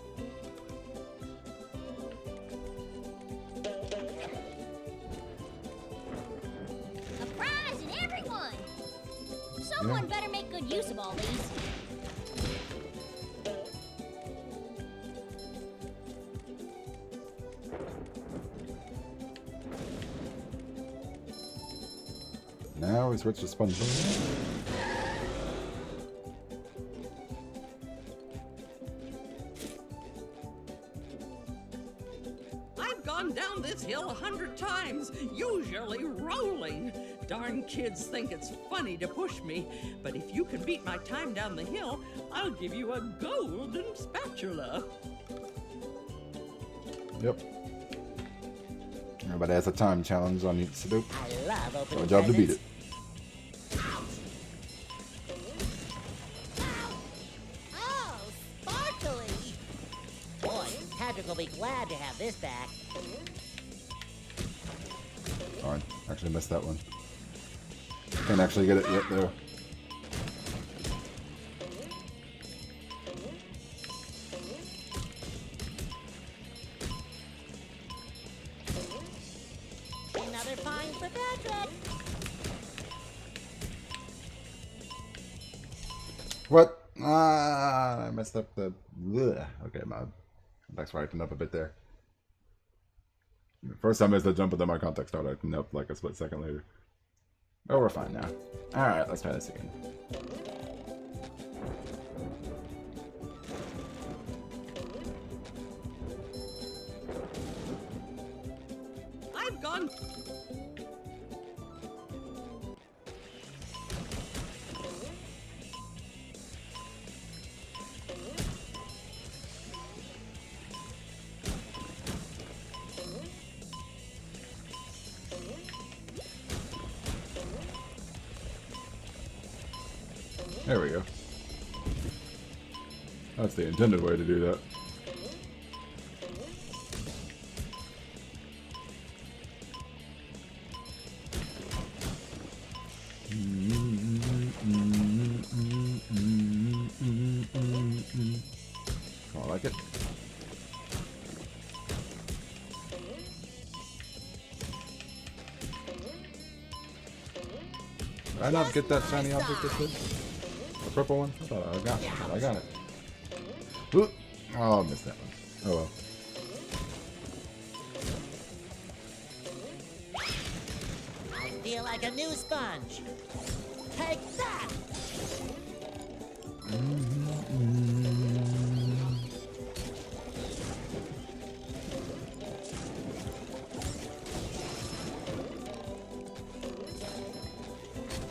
Speaker 2: A prize in everyone! Someone better make good use of all these.
Speaker 1: Now we switch to SpongeBob.
Speaker 6: I've gone down this hill 100 times, usually rolling. darn kids think it's funny to push me, but if you can beat my time down the hill, I'll give you a golden spatula.
Speaker 1: Yep. Everybody has a time challenge on each to do.
Speaker 3: I love opening
Speaker 1: My job to beat it.
Speaker 3: Oh, sparkly! Boy, Patrick will be glad to have this back.
Speaker 1: Darn, actually missed that one. Can't actually get it yet though.
Speaker 3: Another find for Patrick!
Speaker 1: What? Ah, I messed up the. Bleh. Okay, my back's acting up a bit there. First time I missed the jump, but then my contact started acting up like a split second later. Oh, we're fine now. Alright, let's try this again.
Speaker 6: I've gone.
Speaker 1: There we go. That's the intended way to do that. I like it. Did I not get that shiny object this did? The purple one? I thought I got it. I got it. Ooh. Oh, I missed that one. Oh well.
Speaker 3: I feel like a new sponge. Take that!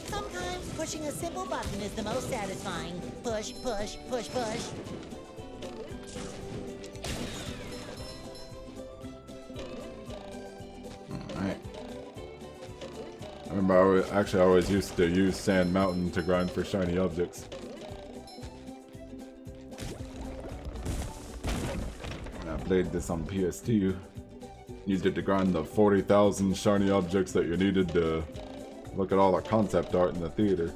Speaker 3: Sometimes pushing a simple button is the most satisfying. Push, push, push, push.
Speaker 1: Alright. I remember I always used to use Sand Mountain to grind for shiny objects. When I played this on PS2, used it to grind the 40,000 shiny objects that you needed to look at all the concept art in the theater.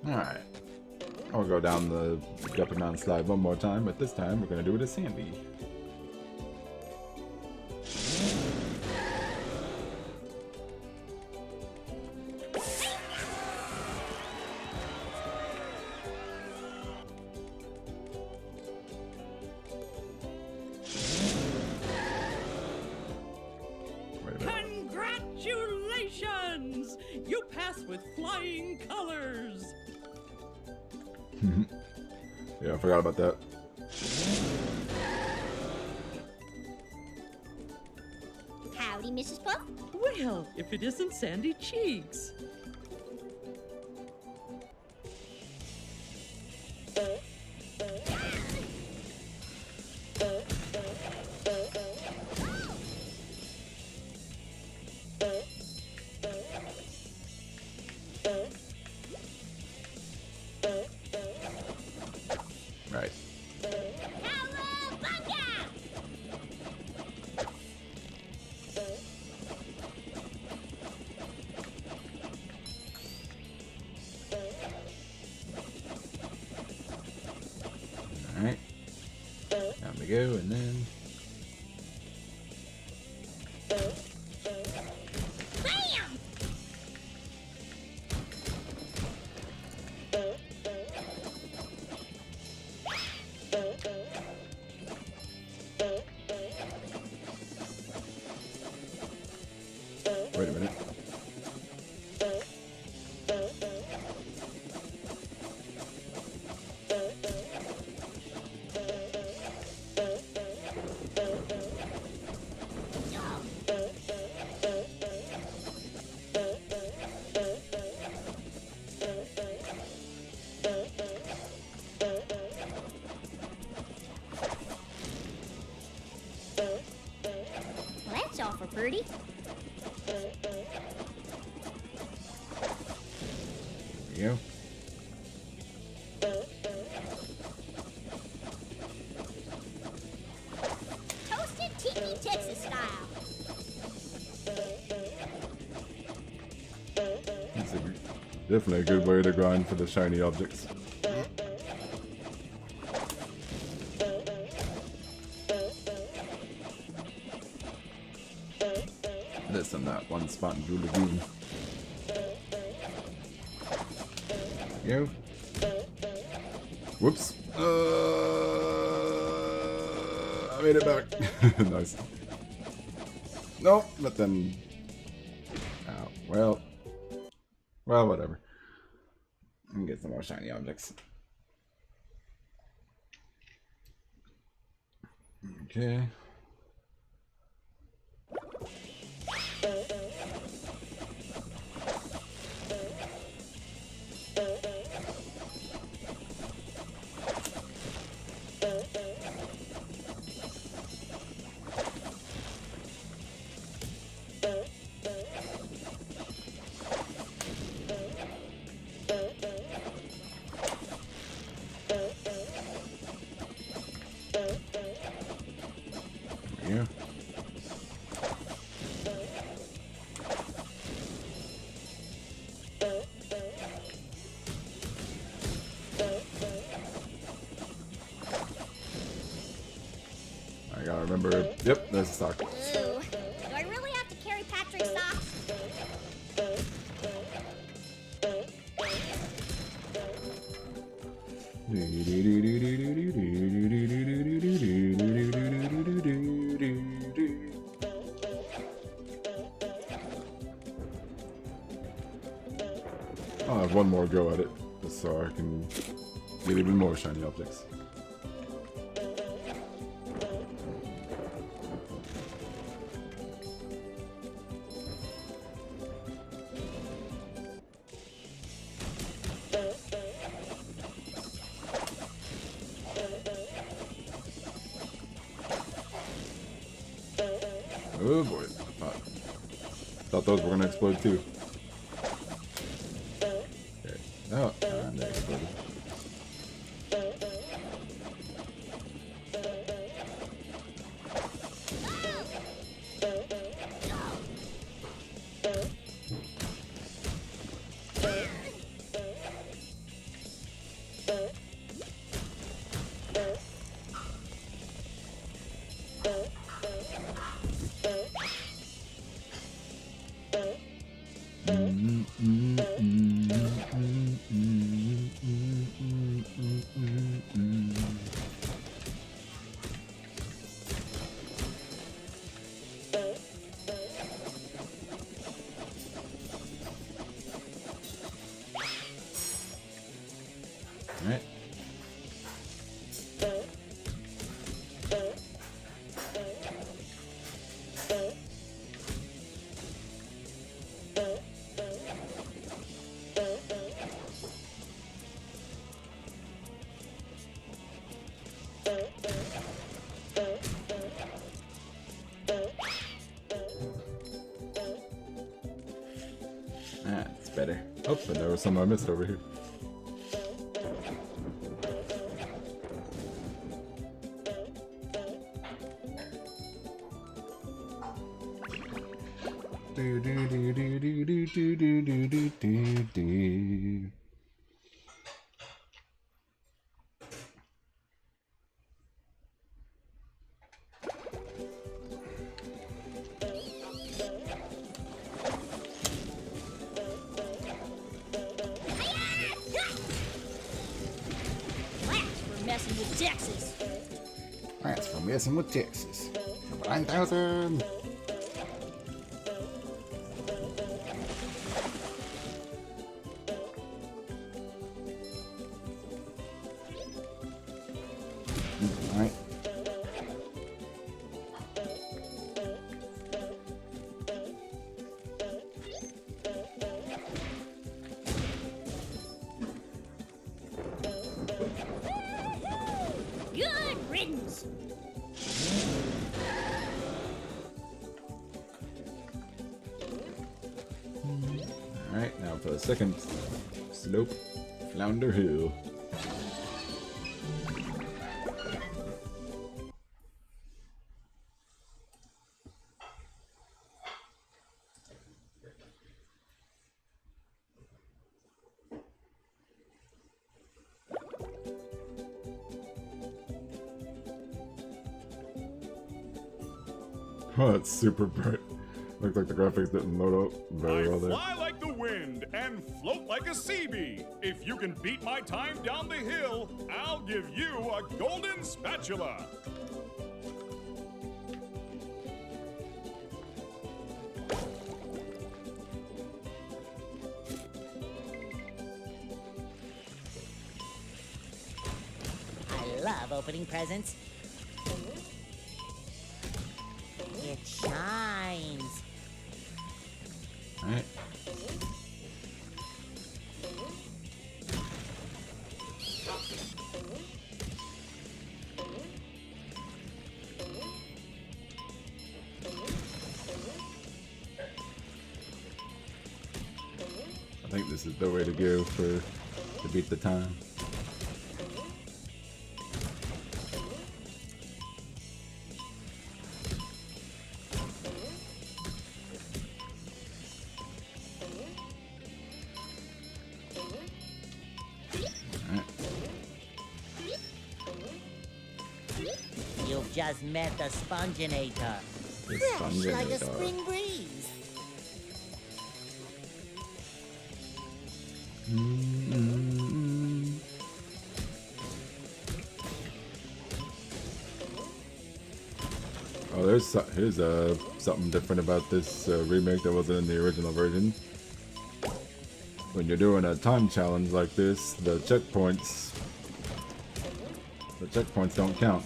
Speaker 1: Alright. I'll go down the Jumping Mountain slide one more time, but this time we're going to do it as Sandy.
Speaker 6: Congratulations! You passed with flying colors!
Speaker 1: Yeah, I forgot about that.
Speaker 2: Howdy, Mrs. Puff.
Speaker 6: Well, if it isn't Sandy Cheeks.
Speaker 1: Right. Alright. Time to go, and then...
Speaker 2: Bam!
Speaker 1: There you go.
Speaker 2: Toasted tiki Texas style.
Speaker 1: That's definitely a good way to grind for the shiny objects. This and that one spot in Blue Lagoon. Go. Whoops. I made it back. Nice. Nope, but then. Oh, well. Well, whatever. I can get some more shiny objects. Okay. Yeah. I gotta remember. Yep, there's a sock.
Speaker 2: Ooh. Do I really have to carry Patrick's socks?
Speaker 1: I'll have one more go at it, just so I can get even more shiny objects. Oh boy, thought those were gonna explode too. Okay. No, they exploded. Alright. That's better. Oh, but there was some I missed over here. Do do do do do do do do do do do.
Speaker 2: Rats for messing with Texas.
Speaker 1: That's for messing with Texas. 9,000. Alright.
Speaker 2: Good riddance.
Speaker 1: Alright, now for the second slope, Flounder Hill. Oh, it's super bright. Looks like the graphics didn't load up very well there.
Speaker 4: Fly like the wind and float like a sea bee. If you can beat my time down the hill, I'll give you a golden spatula.
Speaker 3: I love opening presents. It shines.
Speaker 1: Alright. I think this is the way to go to beat the time.
Speaker 3: You've just met the Sponginator.
Speaker 1: The
Speaker 3: Fresh like a
Speaker 1: Sponginator.
Speaker 3: spring breeze.
Speaker 1: Oh, here's something different about this remake that wasn't in the original version. When you're doing a time challenge like this, the checkpoints don't count.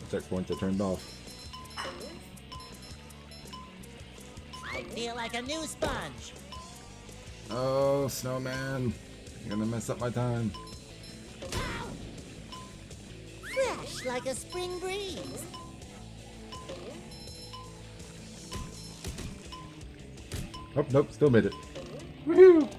Speaker 1: The checkpoints are turned off.
Speaker 3: I feel like a new sponge.
Speaker 1: Oh, snowman, you're gonna mess up my time.
Speaker 3: Fresh like a spring breeze.
Speaker 1: Oh, nope, still made it. Woohoo!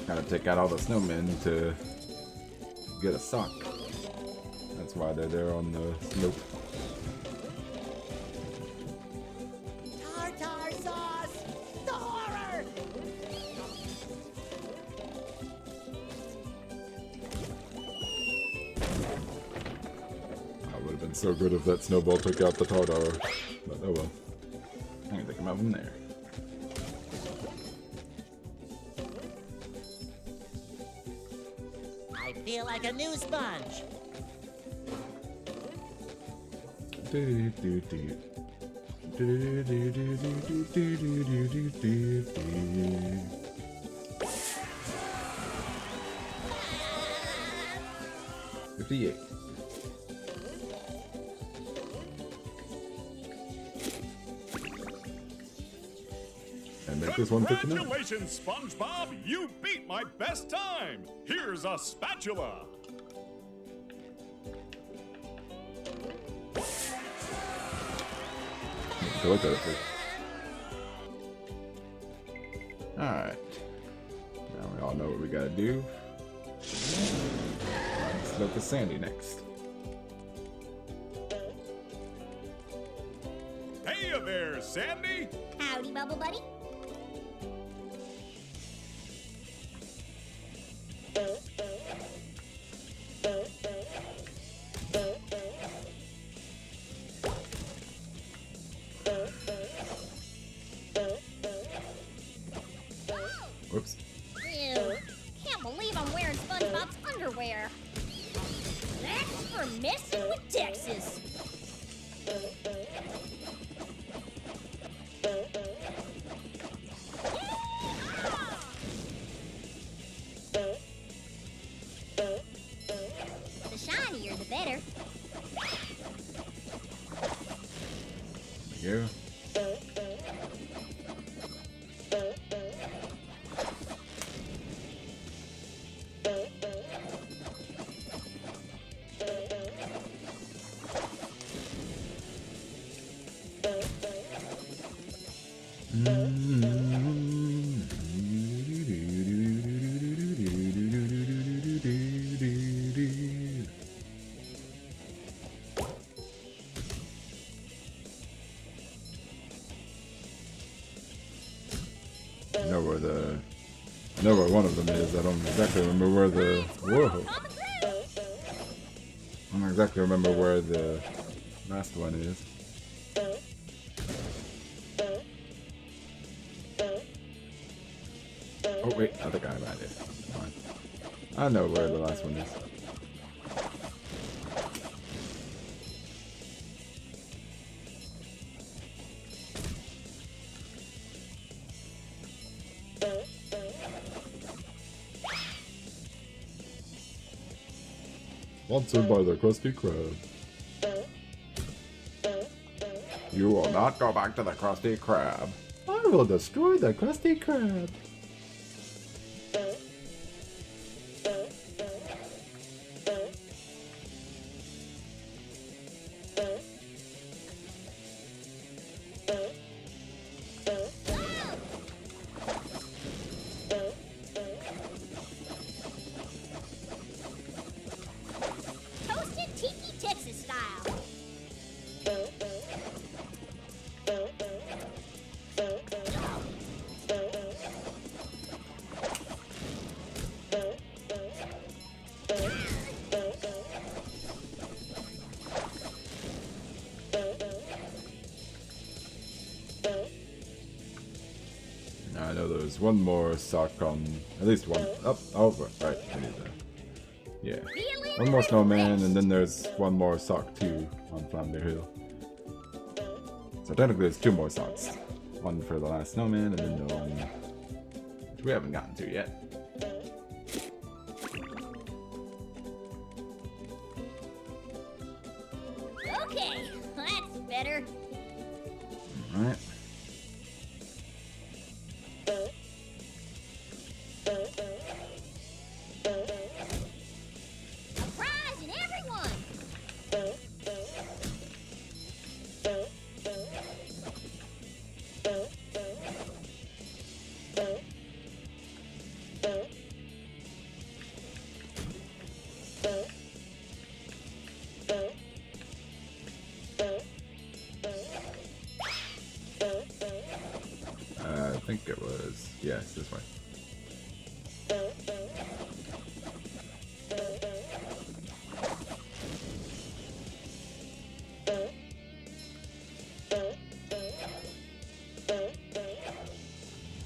Speaker 1: Gotta take out all the snowmen to get a sock. That's why they're there on the slope.
Speaker 3: Tartar sauce! The horror!
Speaker 1: That would have been so good if that snowball took out the tartar. But oh well. I can take him out from there.
Speaker 3: I feel like a new sponge.
Speaker 1: Do, do, do. Do, do, do, do, do, do, do, do, do, do. 58. And make this one 59.
Speaker 4: Congratulations, SpongeBob! You beat my best time! Here's a spatula!
Speaker 1: Go with that first. Alright. Now we all know what we gotta do. Let's look at Sandy next.
Speaker 4: Hey there, Sandy!
Speaker 2: Howdy, Bubble Buddy.
Speaker 1: Whoops.
Speaker 2: Ew. Can't believe I'm wearing SpongeBob's underwear. That's for messing with Texas. The shinier, the better.
Speaker 1: There we go. I know where one of them is. I don't exactly remember where the... Whoa! I don't exactly remember where the last one is. Oh wait, I think I have an idea. Fine. I know where the last one is. Sponsored by the Krusty Krab. You will not go back to the Krusty Krab. I will destroy the Krusty Krab.
Speaker 2: Toasted Tiki Texas style.
Speaker 1: I know there's one more sock on, at least one, right, I need that. Yeah. One more snowman, and then there's one more sock too on Flounder Hill. So technically there's two more socks. One for the last snowman, and then the one which we haven't gotten to yet.
Speaker 2: Okay, that's better.
Speaker 1: Alright.
Speaker 2: Surprising everyone.
Speaker 1: I think it was, yes, this way.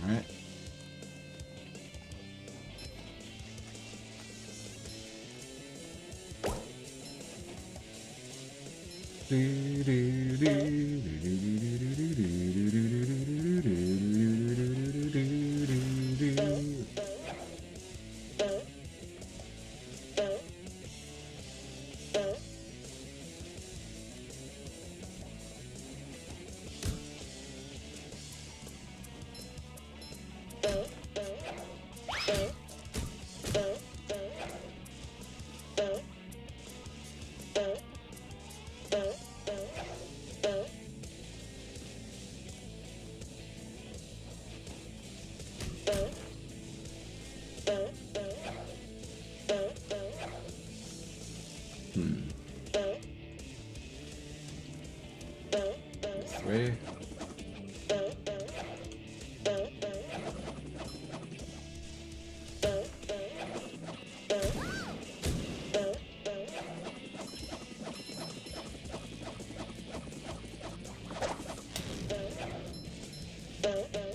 Speaker 1: Alright. This way.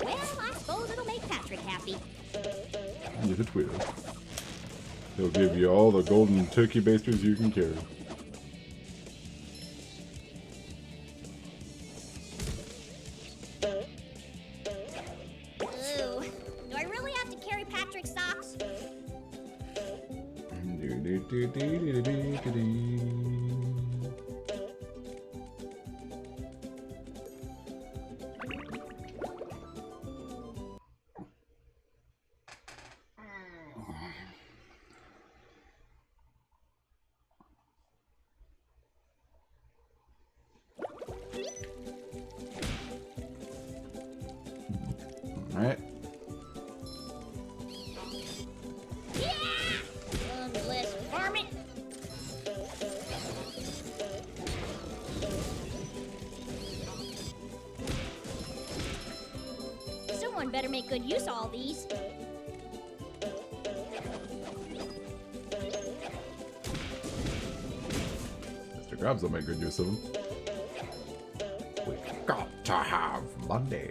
Speaker 2: Well, I suppose it'll make Patrick happy.
Speaker 1: Yes, it will. They'll give you all the golden turkey basters you can carry.
Speaker 2: Ooh, do I really have to carry Patrick's socks?
Speaker 1: Alright.
Speaker 2: Let's farm it. Someone better make good use of all these.
Speaker 1: Crabs will make good use of them. We've got to have money.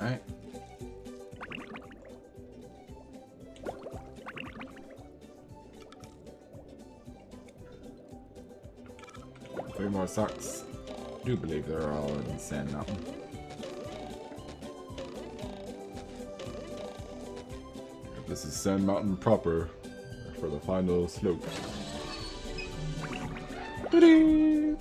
Speaker 1: Alright. Three more socks. I do believe they're all in Sand Mountain. This is Sand Mountain proper for the final slope. Ta-da!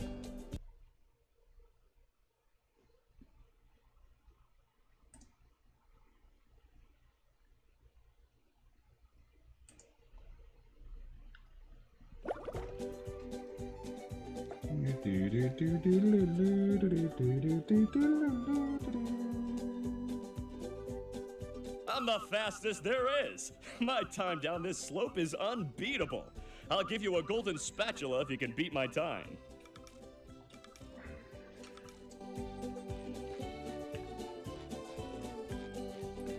Speaker 4: I'm the fastest there is. My time down this slope is unbeatable. I'll give you a golden spatula if you can beat my time.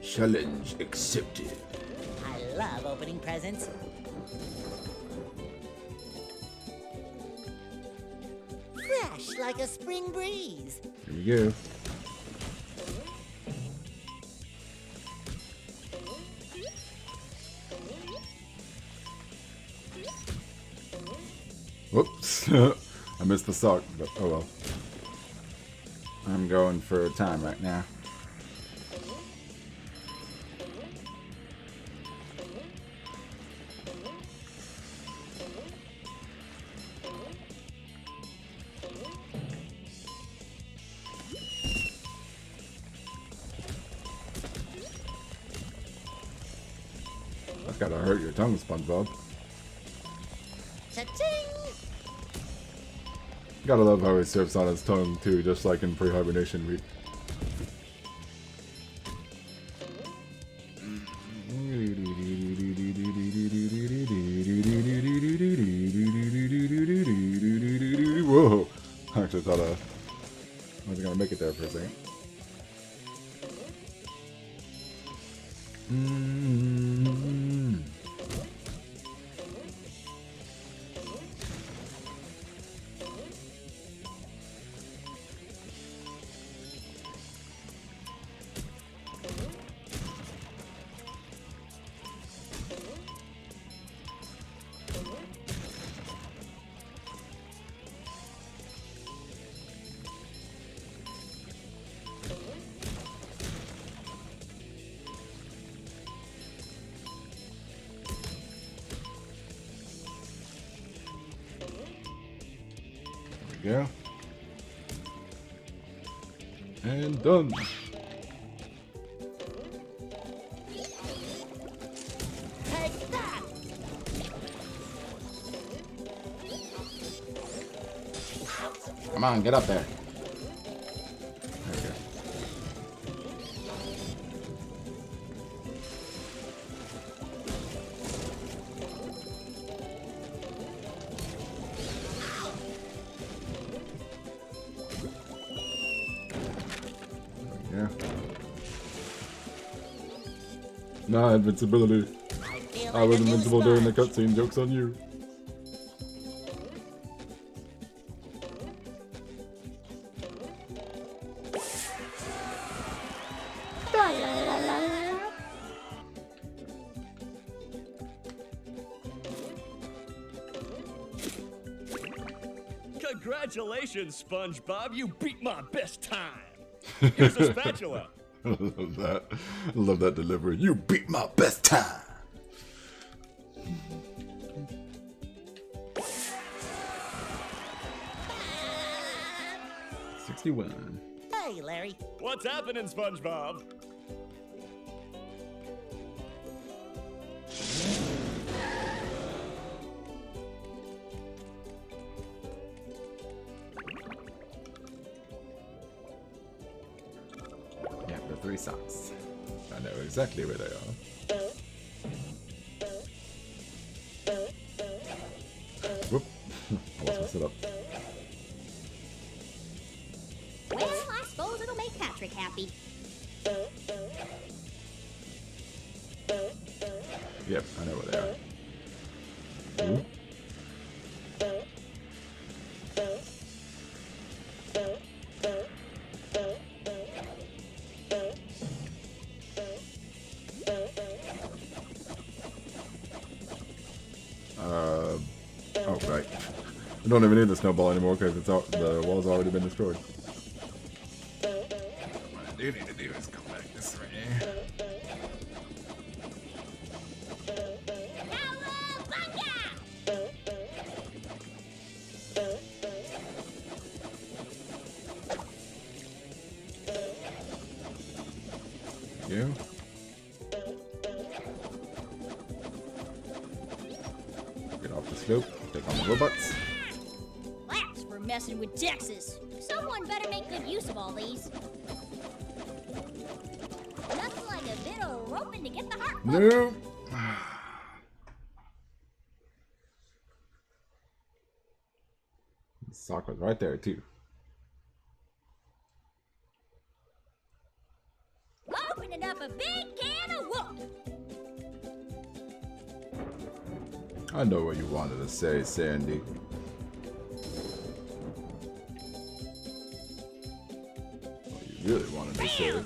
Speaker 1: Challenge accepted.
Speaker 3: I love opening presents. Fresh like a spring breeze.
Speaker 1: Here we go. Whoops. I missed the sock, but oh well. I'm going for a time right now. That's gotta hurt your tongue, SpongeBob.
Speaker 3: Cha-ching!
Speaker 1: Gotta love how he surfs on his tongue too, just like in pre-hibernation week. Whoa! I actually thought I wasn't gonna make it there for a second. Yeah. And done.
Speaker 3: Take that!
Speaker 1: Come on, get up there. There we go. Yeah. Nah, invincibility. I was invincible during the cutscene. Joke's on you.
Speaker 4: Congratulations, SpongeBob. You beat my best time. Here's a spatula.
Speaker 1: I love that. I love that delivery. You beat my best time. $61.
Speaker 3: Hey, Larry.
Speaker 4: What's happening, SpongeBob?
Speaker 1: Yeah, the 3 socks. I know exactly where they are. Whoop. I lost my setup.
Speaker 2: Well, I suppose it'll make Patrick happy.
Speaker 1: Yep, I know where they are. Ooh. Oh, right. We don't even need the snowball anymore because it's the wall's already been destroyed. What I do need to do is come back this way. You. Get off the slope. Take on the robots.
Speaker 2: That's for messing with Texas. Someone better make good use of all these. Nothing like a bit of roping to get the heart pumping.
Speaker 1: No. Sock was right there too.
Speaker 2: Opening up a big can of whoop.
Speaker 1: I know what you wanted to say, Sandy. What you really wanted to say.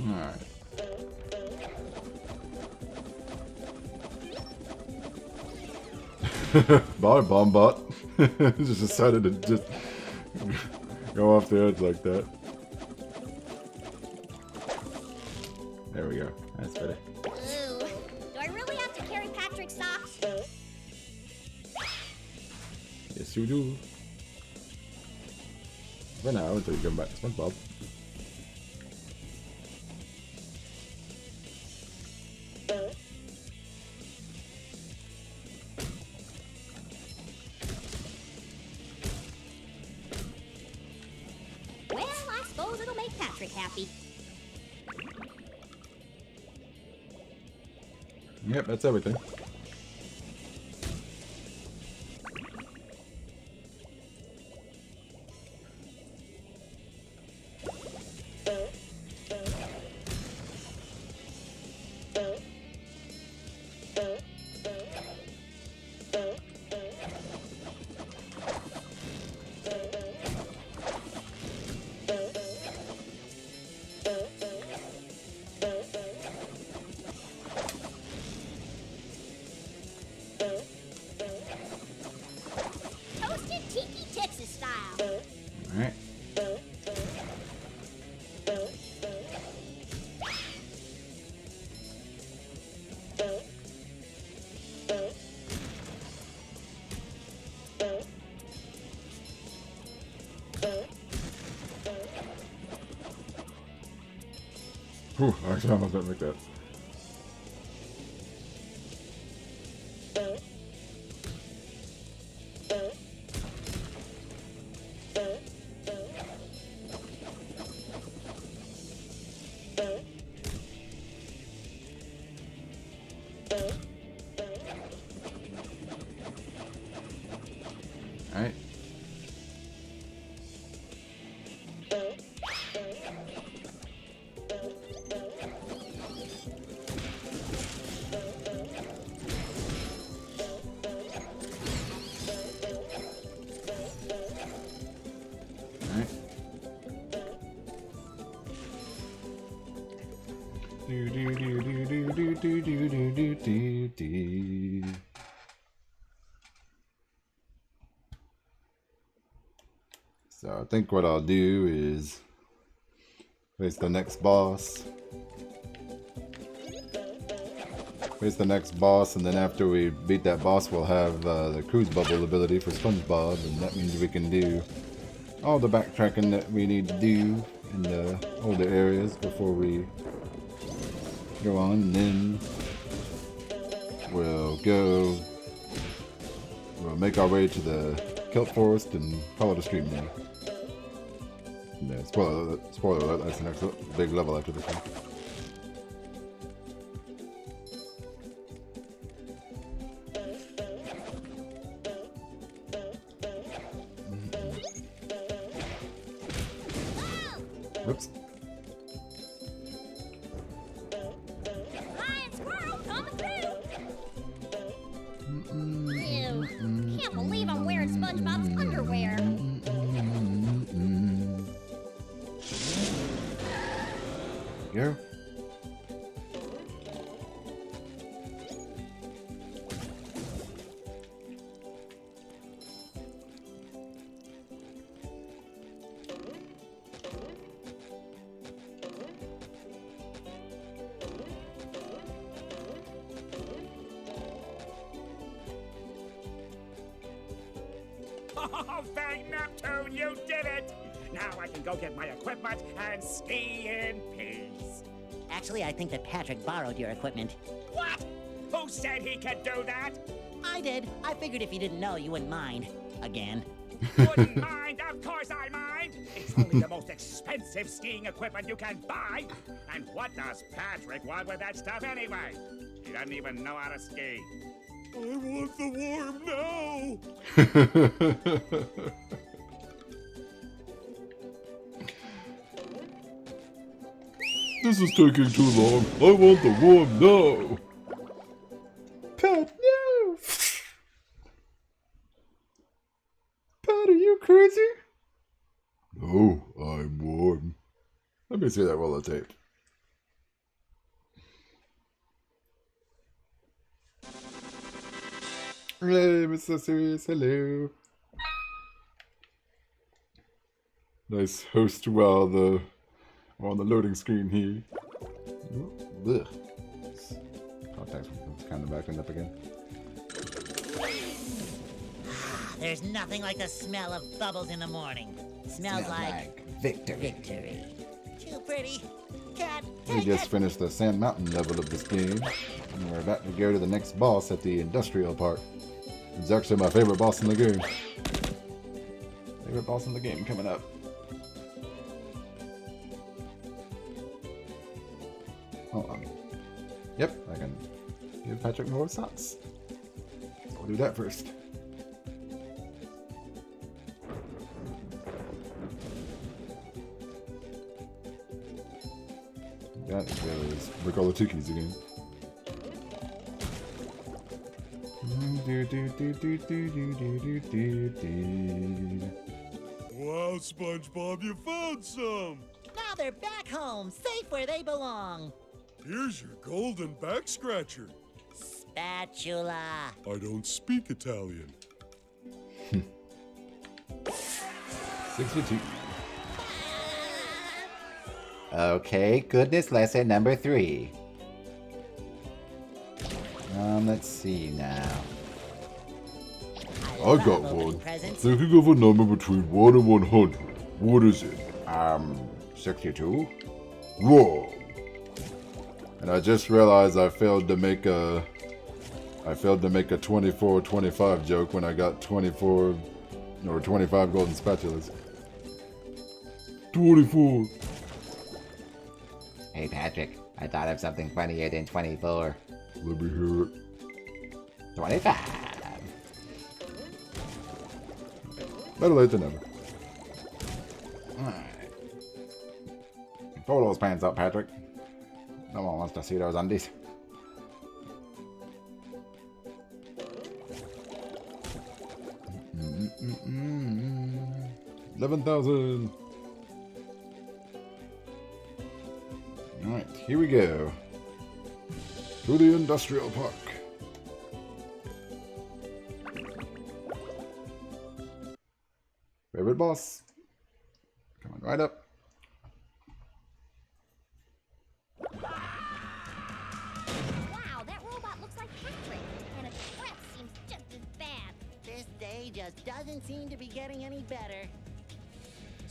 Speaker 1: Alright. Bomb bot just decided to just go off the edge like that. There we go. That's better.
Speaker 2: Ooh. Do I really have to carry Patrick's socks?
Speaker 1: Yes, you do. For now, until you come back to SpongeBob.
Speaker 2: Well, I suppose it'll make Patrick happy.
Speaker 1: Yep, that's everything.
Speaker 2: Toasted Tiki Texas style.
Speaker 1: Alright. Whew, I actually almost didn't make that. Alright. Alright. Do do do do do do do do do do do. So I think what I'll do is face the next boss. Face the next boss, and then after we beat that boss, we'll have the cruise bubble ability for SpongeBob, and that means we can do all the backtracking that we need to do in the older areas before we go on, and then we'll make our way to the kelp forest and follow the stream there. Yeah, spoiler alert, that's the next big level after this one. Whoops.
Speaker 2: Lion squirrel coming through. Ew. Can't believe I'm wearing SpongeBob's underwear.
Speaker 1: Go.
Speaker 11: Oh, thank Neptune, you did it! Now I can go get my equipment and ski in peace.
Speaker 3: Actually, I think that Patrick borrowed your equipment.
Speaker 11: What? Who said he could do that?
Speaker 3: I did. I figured if you didn't know, you wouldn't mind. Again.
Speaker 11: Wouldn't mind? Of course I mind! It's only the most expensive skiing equipment you can buy! And what does Patrick want with that stuff anyway? He doesn't even know how to ski.
Speaker 7: I want the worm now!
Speaker 1: This is taking too long. I want the worm now! Pat, no! Pat, are you crazy? No, I'm warm. Let me see that roll of tape. Hey, Mr. Serious, hello. Nice host while on the loading screen here. Ugh. Contacts kind of backing up again.
Speaker 3: There's nothing like the smell of bubbles in the morning. Smells like
Speaker 1: victory.
Speaker 3: Victory. Too pretty. Cat,
Speaker 1: We
Speaker 3: take
Speaker 1: just
Speaker 3: it.
Speaker 1: finished the Sand Mountain level of this game, and we're about to go to the next boss at the industrial park. It's actually my favorite boss in the game. Favorite boss in the game coming up. Hold on. Yep, I can give Patrick more socks. So I'll do that first. That is break all the Tukis again.
Speaker 7: Wow, SpongeBob, you found some!
Speaker 3: Now they're back home, safe where they belong.
Speaker 7: Here's your golden back scratcher.
Speaker 3: Spatula.
Speaker 7: I don't speak Italian.
Speaker 1: 62.
Speaker 14: Okay, goodness lesson number 3. Let's see now.
Speaker 1: I got one. Thinking of a number between 1 and 100. What is it?
Speaker 14: 62?
Speaker 1: Wrong. And I just realized I failed to make a 24-25 joke when I got 24 or 25 golden spatulas. 24.
Speaker 14: Hey Patrick, I thought of something funnier than 24.
Speaker 1: Let me hear it.
Speaker 14: 25.
Speaker 1: Better late than never.
Speaker 14: Alright. Pull those pants up, Patrick. No one wants to see those undies.
Speaker 1: Mm-mm-mm-mm. 11,000. Alright, here we go. To the industrial park. Favorite boss. Coming right up.
Speaker 2: Wow, that robot looks like Patrick, and its breath seems just as bad.
Speaker 3: This day just doesn't seem to be getting any better.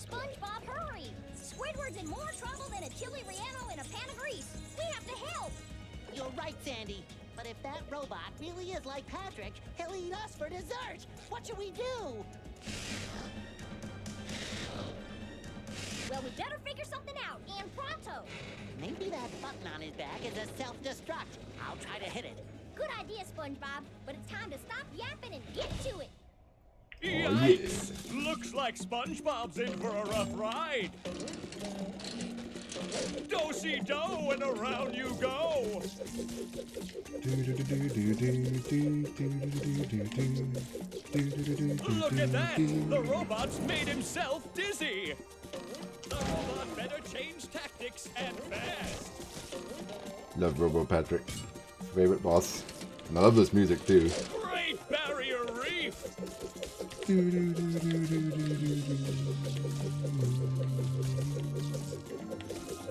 Speaker 2: SpongeBob, hurry! Squidward's in more trouble than a chili relleno in a pan of grease. We have to help!
Speaker 3: You're right, Sandy. But if that robot really is like Patrick, he'll eat us for dessert. What should we do?
Speaker 2: Well, we better figure something out, and pronto!
Speaker 3: Maybe that button on his back is a self-destruct. I'll try to hit it.
Speaker 2: Good idea, SpongeBob, but it's time to stop yapping and get to it!
Speaker 4: Yikes! Looks like SpongeBob's in for a rough ride. Do-si-do and around you go. Look at that! The robot's made himself dizzy. The robot better change tactics and fast.
Speaker 1: Love Robo Patrick. Favorite boss. And I love this music too.
Speaker 4: Great Barrier Reef.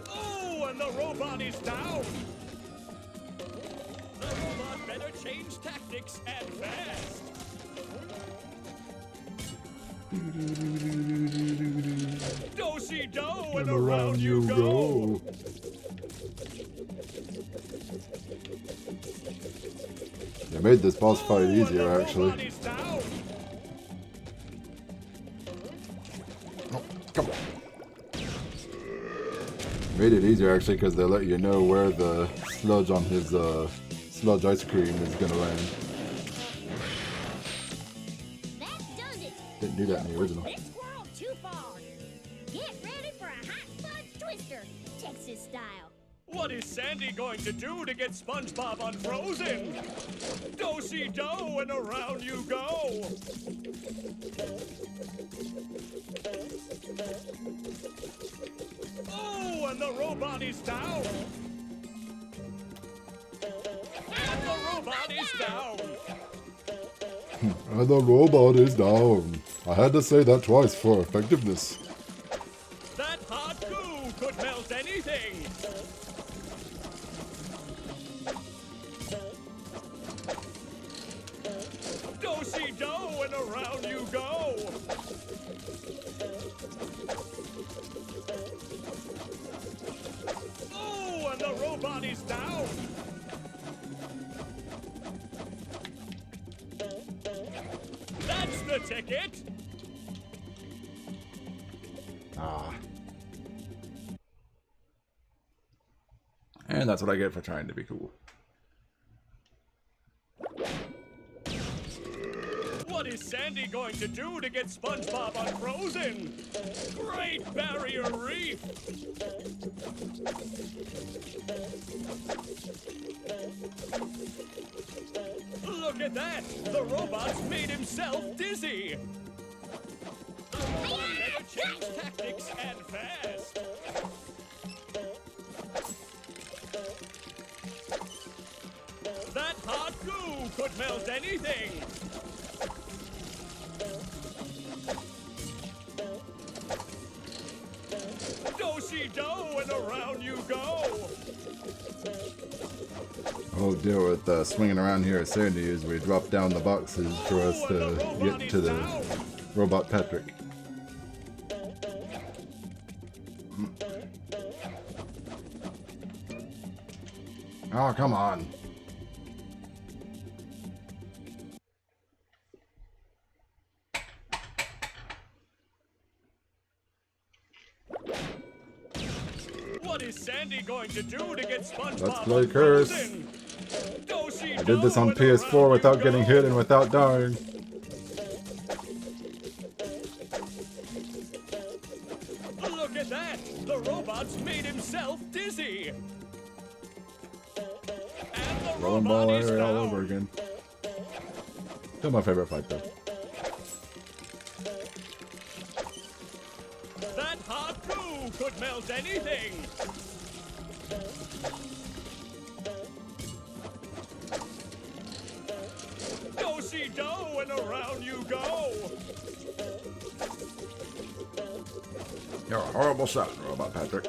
Speaker 4: Oh, and the robot is down. The robot better change tactics and fast. Do-si-do and around you go.
Speaker 1: They made this boss fight easier actually. Oh, come on. Made it easier actually because they let you know where the sludge on his sludge ice cream is gonna land.
Speaker 2: That does it!
Speaker 1: Didn't do that in the original.
Speaker 2: This squirrel too far! Get ready for a hot fudge twister, Texas style!
Speaker 4: What is Sandy going to do to get SpongeBob unfrozen? Do-si-do and around you go. Oh, and the robot is down. And the robot is down.
Speaker 1: And the robot is down. I had to say that twice for effectiveness.
Speaker 4: That hot goo could melt anything. Do-si-do and around you go. Oh, and the robot is down. That's the ticket.
Speaker 1: Ah. And that's what I get for trying to be cool.
Speaker 4: What is Sandy going to do to get SpongeBob unfrozen? Great Barrier Reef! Look at that! The robot's made himself dizzy! The robot never changed tactics and fast! That hot goo could melt anything! Do-si-do and around you go!
Speaker 1: The whole deal with swinging around here at Sandy is we drop down the boxes for us to get to the robot Patrick. Oh, come on.
Speaker 4: What is Sandy going to do to get SpongeBob
Speaker 1: Let's play Curse.
Speaker 4: unfrozen?
Speaker 1: I did this on PS4 without getting hit and without dying.
Speaker 4: Look at that! The robot's made himself dizzy! And the
Speaker 1: Rolling
Speaker 4: robot
Speaker 1: ball
Speaker 4: is
Speaker 1: area all
Speaker 4: down.
Speaker 1: over again. Still my favorite fight though.
Speaker 4: That hot goo could melt anything! Do-si-do and around you go!
Speaker 1: You're a horrible shot, Robot Patrick.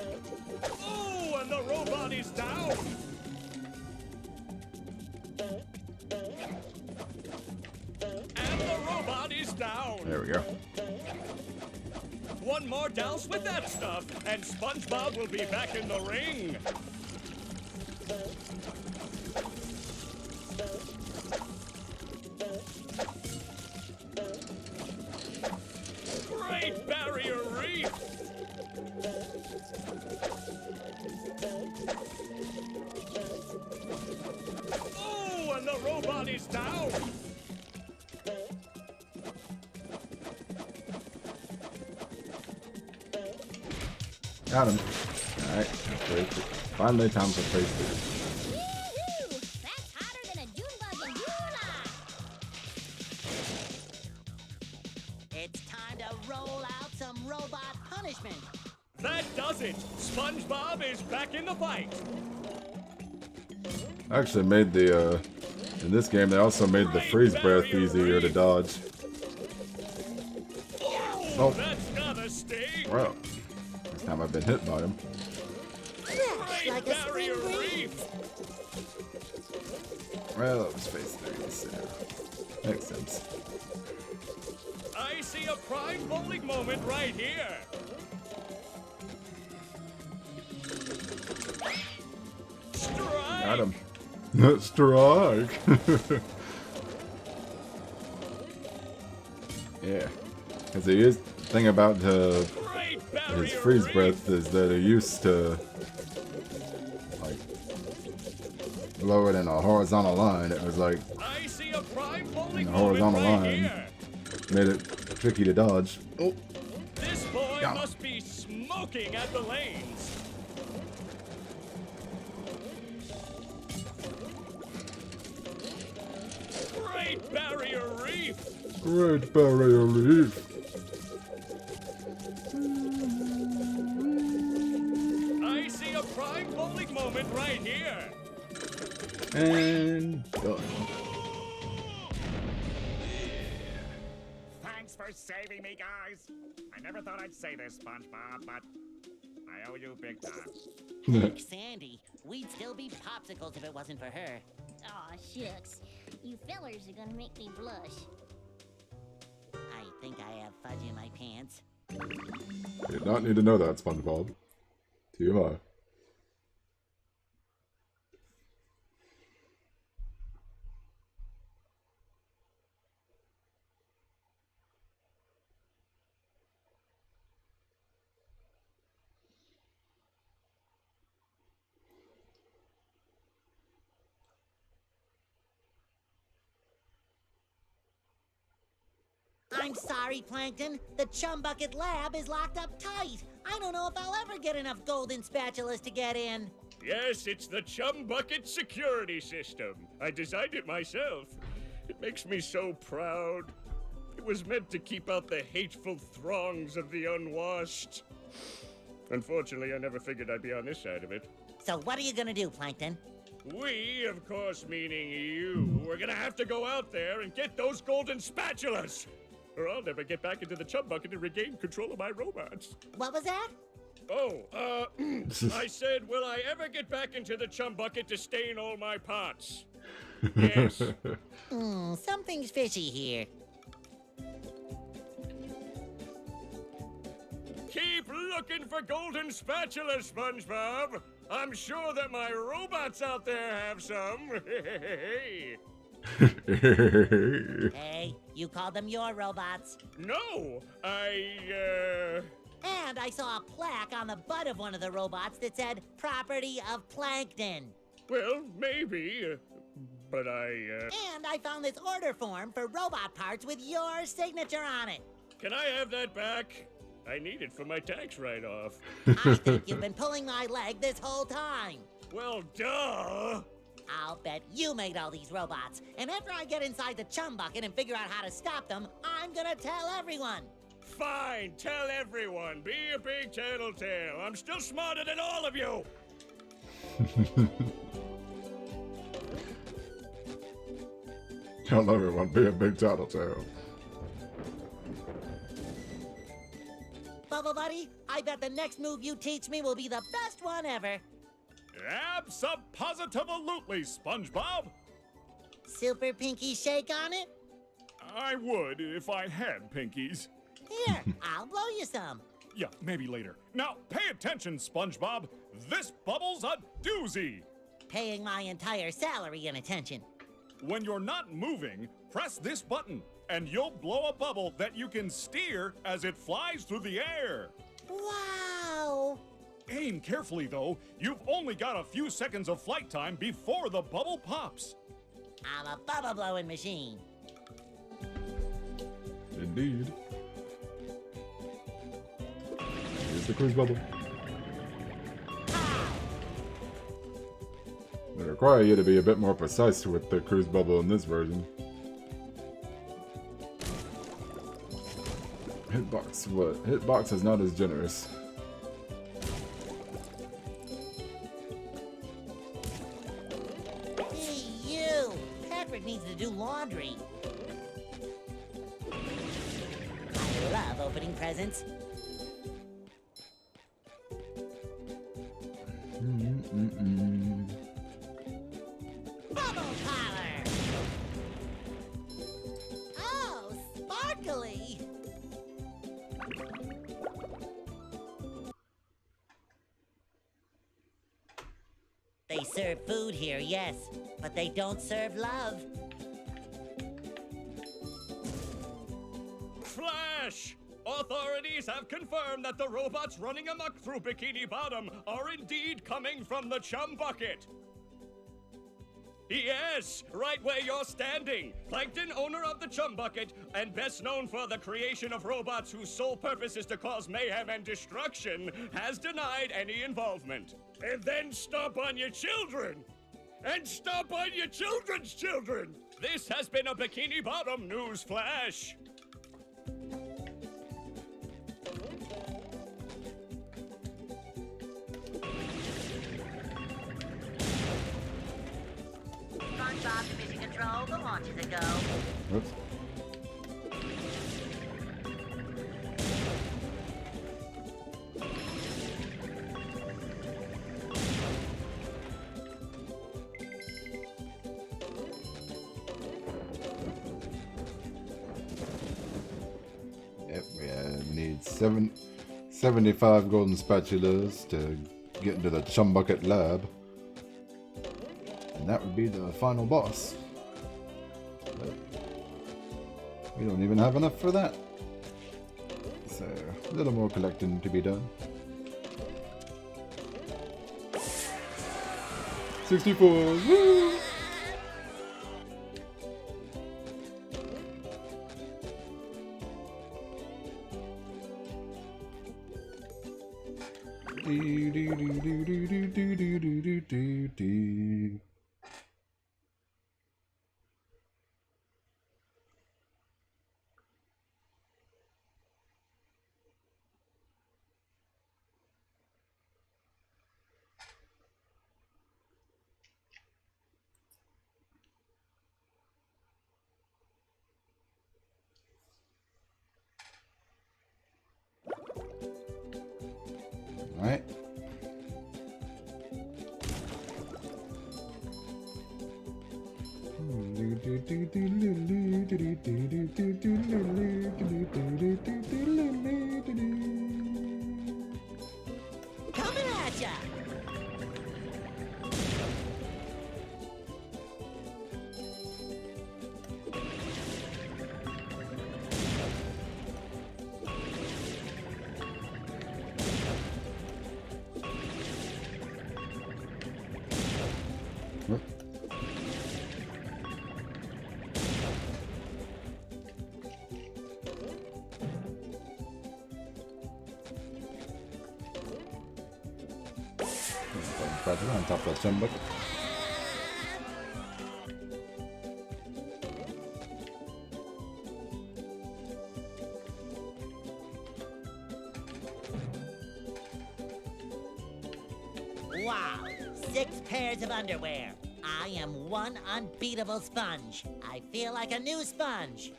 Speaker 4: Oh, and the robot is down! And the robot is down!
Speaker 1: There we go.
Speaker 4: one more douse with that stuff, and SpongeBob will be back in the ring. Great Barrier Reef! Oh, and the robot is down!
Speaker 1: Got him. Alright, finally time for phase 2.
Speaker 2: Woo-hoo! That's hotter than a June bug in July.
Speaker 3: It's time to roll out some robot punishment.
Speaker 4: That does it! SpongeBob is back in the fight!
Speaker 1: I actually made the, in this game they also made the freeze breath easier to dodge.
Speaker 4: Oh, that's gotta sting!
Speaker 1: Well, this time I've been hit by him.
Speaker 3: Fresh like a spring breeze.
Speaker 1: Well, it was phase 3, so makes sense.
Speaker 4: I see a prime bowling moment right here! Strike!
Speaker 1: Got him. Strike! Yeah. Because the thing about his freeze breath is that he used to like blow it in a horizontal line. It was like
Speaker 4: I see a prime bowling
Speaker 1: in a horizontal
Speaker 4: moment right
Speaker 1: line.
Speaker 4: here.
Speaker 1: Made it tricky to dodge. Oh.
Speaker 4: This boy
Speaker 1: Got him.
Speaker 4: must be smoking at the lanes. Great Barrier Reef!
Speaker 1: Great Barrier Reef!
Speaker 4: I see a prime bowling moment right here.
Speaker 1: And done.
Speaker 11: Thanks for saving me, guys. I never thought I'd say this, SpongeBob, but I owe you big time.
Speaker 3: Heck, Sandy, we'd still be popsicles if it wasn't for her.
Speaker 2: Aw, shucks. You fellers are gonna make me blush.
Speaker 3: I think I have fudge in my pants.
Speaker 1: Did not need to know that, SpongeBob. TMI.
Speaker 3: I'm sorry, Plankton. The Chum Bucket Lab is locked up tight. I don't know if I'll ever get enough golden spatulas to get in.
Speaker 4: Yes, it's the Chum Bucket security system. I designed it myself. It makes me so proud. It was meant to keep out the hateful throngs of the unwashed. Unfortunately, I never figured I'd be on this side of it.
Speaker 3: So what are you gonna do, Plankton?
Speaker 4: We, of course meaning you, we're gonna have to go out there and get those golden spatulas! Or I'll never get back into the Chum Bucket and regain control of my robots.
Speaker 3: What was that?
Speaker 4: Oh, I said, will I ever get back into the Chum Bucket to stain all my pots? Yes.
Speaker 3: Something's fishy here.
Speaker 4: Keep looking for golden spatulas, SpongeBob. I'm sure that my robots out there have some.
Speaker 3: Hey, you called them your robots.
Speaker 4: No,
Speaker 3: And I saw a plaque on the butt of one of the robots that said, property of Plankton.
Speaker 4: Well, maybe, but
Speaker 3: And I found this order form for robot parts with your signature on it.
Speaker 4: Can I have that back? I need it for my tax write-off.
Speaker 3: I think you've been pulling my leg this whole time.
Speaker 4: Well, duh!
Speaker 3: I'll bet you made all these robots. And after I get inside the Chum Bucket and figure out how to stop them, I'm gonna tell everyone.
Speaker 4: Fine, tell everyone. Be a big tattletale. I'm still smarter than all of you.
Speaker 1: Tell everyone, be a big tattletale.
Speaker 3: Bubble Buddy, I bet the next move you teach me will be the best one ever.
Speaker 7: Abso-positive-lutely, SpongeBob.
Speaker 3: Super Pinky Shake on it?
Speaker 7: I would if I had pinkies.
Speaker 3: Here, I'll blow you some.
Speaker 15: Yeah, maybe later. Now, pay attention, SpongeBob. This bubble's a doozy.
Speaker 3: Paying my entire salary and attention.
Speaker 15: When you're not moving, press this button, and you'll blow a bubble that you can steer as it flies through the air.
Speaker 3: Wow!
Speaker 15: Aim carefully, though. You've only got a few seconds of flight time before the bubble pops.
Speaker 3: I'm a bubble blowing machine.
Speaker 1: Indeed. Here's the cruise bubble. They require you to be a bit more precise with the cruise bubble in this version. Hitbox, what? Hitbox is not as generous.
Speaker 3: Hey, you! Patrick needs to do laundry. I love opening presents. Bubble power! Oh, sparkly! They serve food here, yes, but they don't serve love.
Speaker 4: Flash! Authorities have confirmed that the robots running amok through Bikini Bottom are indeed coming from the chum bucket. Yes, right where you're standing. Plankton, owner of the chum bucket, and best known for the creation of robots whose sole purpose is to cause mayhem and destruction, has denied any involvement. And then stomp on your children! And stomp on your children's children! This has been a Bikini Bottom news flash.
Speaker 3: SpongeBob to mission control, the launch is a go.
Speaker 1: Whoops. Yep, we need 75 golden spatulas to get into the chum bucket lab. And that would be the final boss. But we don't even have enough for that. So, a little more collecting to be done. 64! Woo! Alright.
Speaker 3: Coming at ya!
Speaker 1: On top of the chum bucket.
Speaker 3: Wow, 6 pairs of underwear. I am one unbeatable sponge. I feel like a new sponge.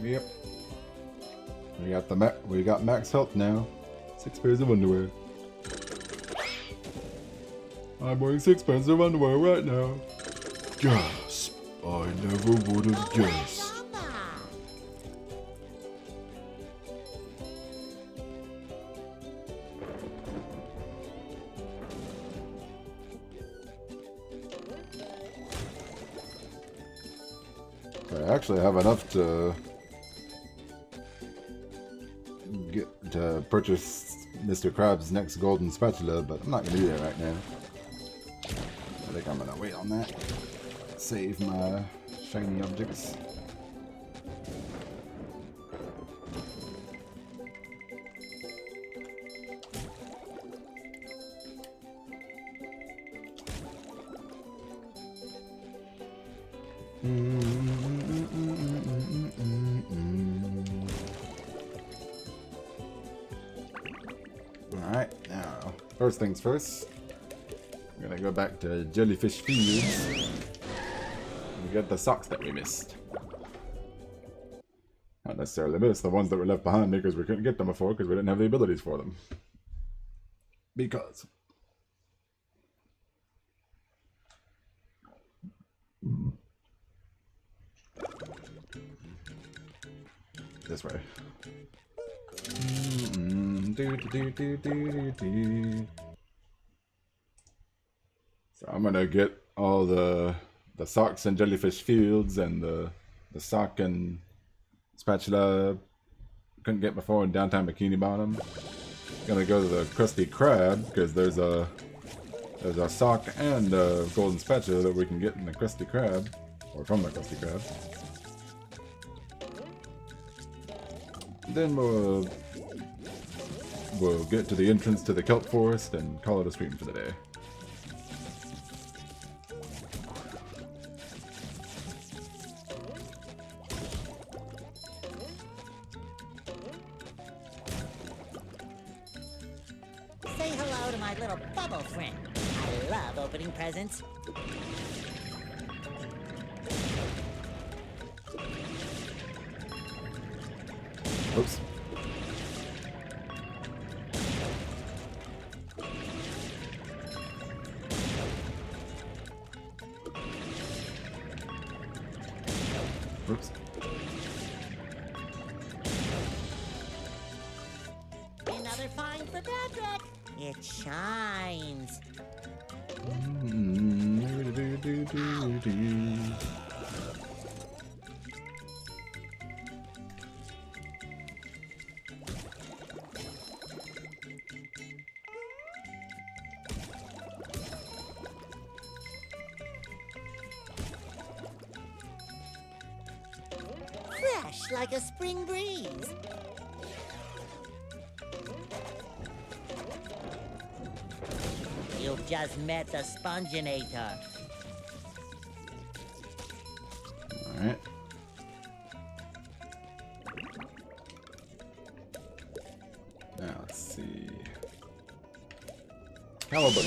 Speaker 1: Yep. We got max health now. 6 pairs of underwear. I'm wearing 6 pairs of underwear right now. Gasp! I never would have guessed. So I actually have enough to purchase Mr. Krabs' next golden spatula, but I'm not gonna do that right now. I think I'm gonna wait on that. Save my shiny objects. Alright, now, first things first, we're gonna go back to Jellyfish Fields and get the socks that we missed. Not necessarily missed, the ones that were left behind because we couldn't get them before because we didn't have the abilities for them. Because. This way. So I'm gonna get all the socks and Jellyfish Fields and the sock and spatula couldn't get before in downtown Bikini Bottom. Gonna go to the Krusty Krab because there's a sock and a golden spatula that we can get in the Krusty Krab, or from the Krusty Krab. Then we'll get to the entrance to the kelp forest and call it a stream for the day.
Speaker 3: Say hello to my little bubble friend. I love opening presents.
Speaker 1: Oops. Oops.
Speaker 3: Another find for Patrick. It shines. Fresh like a spring breeze. You've just met the Sponginator.
Speaker 1: Alright. Now let's see. Halibut.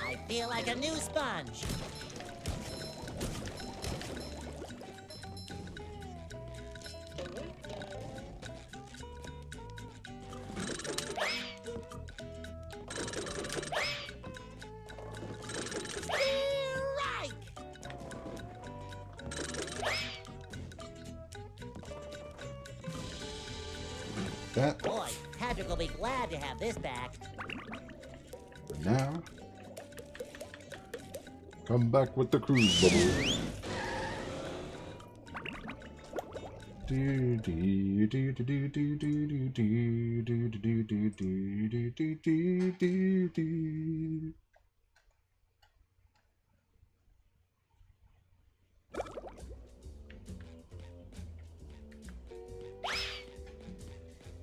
Speaker 3: I feel like a new sponge.
Speaker 1: That.
Speaker 3: Boy, Patrick will be glad to have this back.
Speaker 1: Now, come back with the cruise bubble.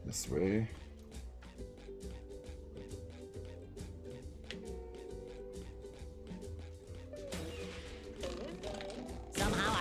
Speaker 1: This way.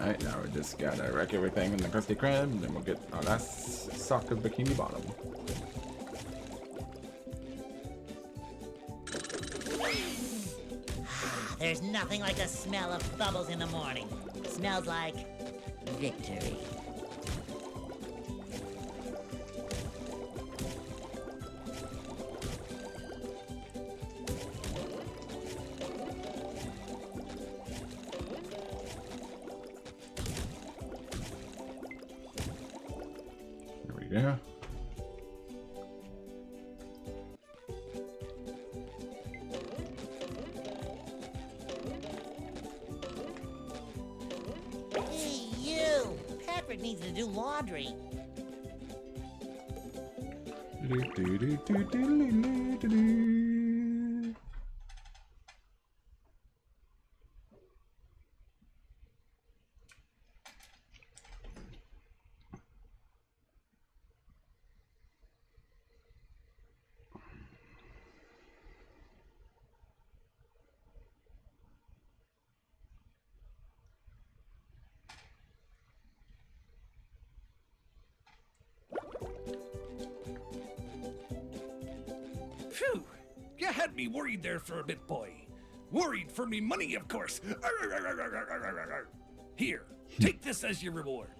Speaker 1: Alright, now we just gotta wreck everything in the Krusty Krab, and then we'll get our last sock of Bikini Bottom.
Speaker 3: There's nothing like the smell of bubbles in the morning. Smells like victory.
Speaker 1: There we go.
Speaker 3: Hey, you! Patrick needs to do laundry.
Speaker 5: Phew! You had me worried there for a bit, boy. Worried for me money, of course. Here, take this as your reward.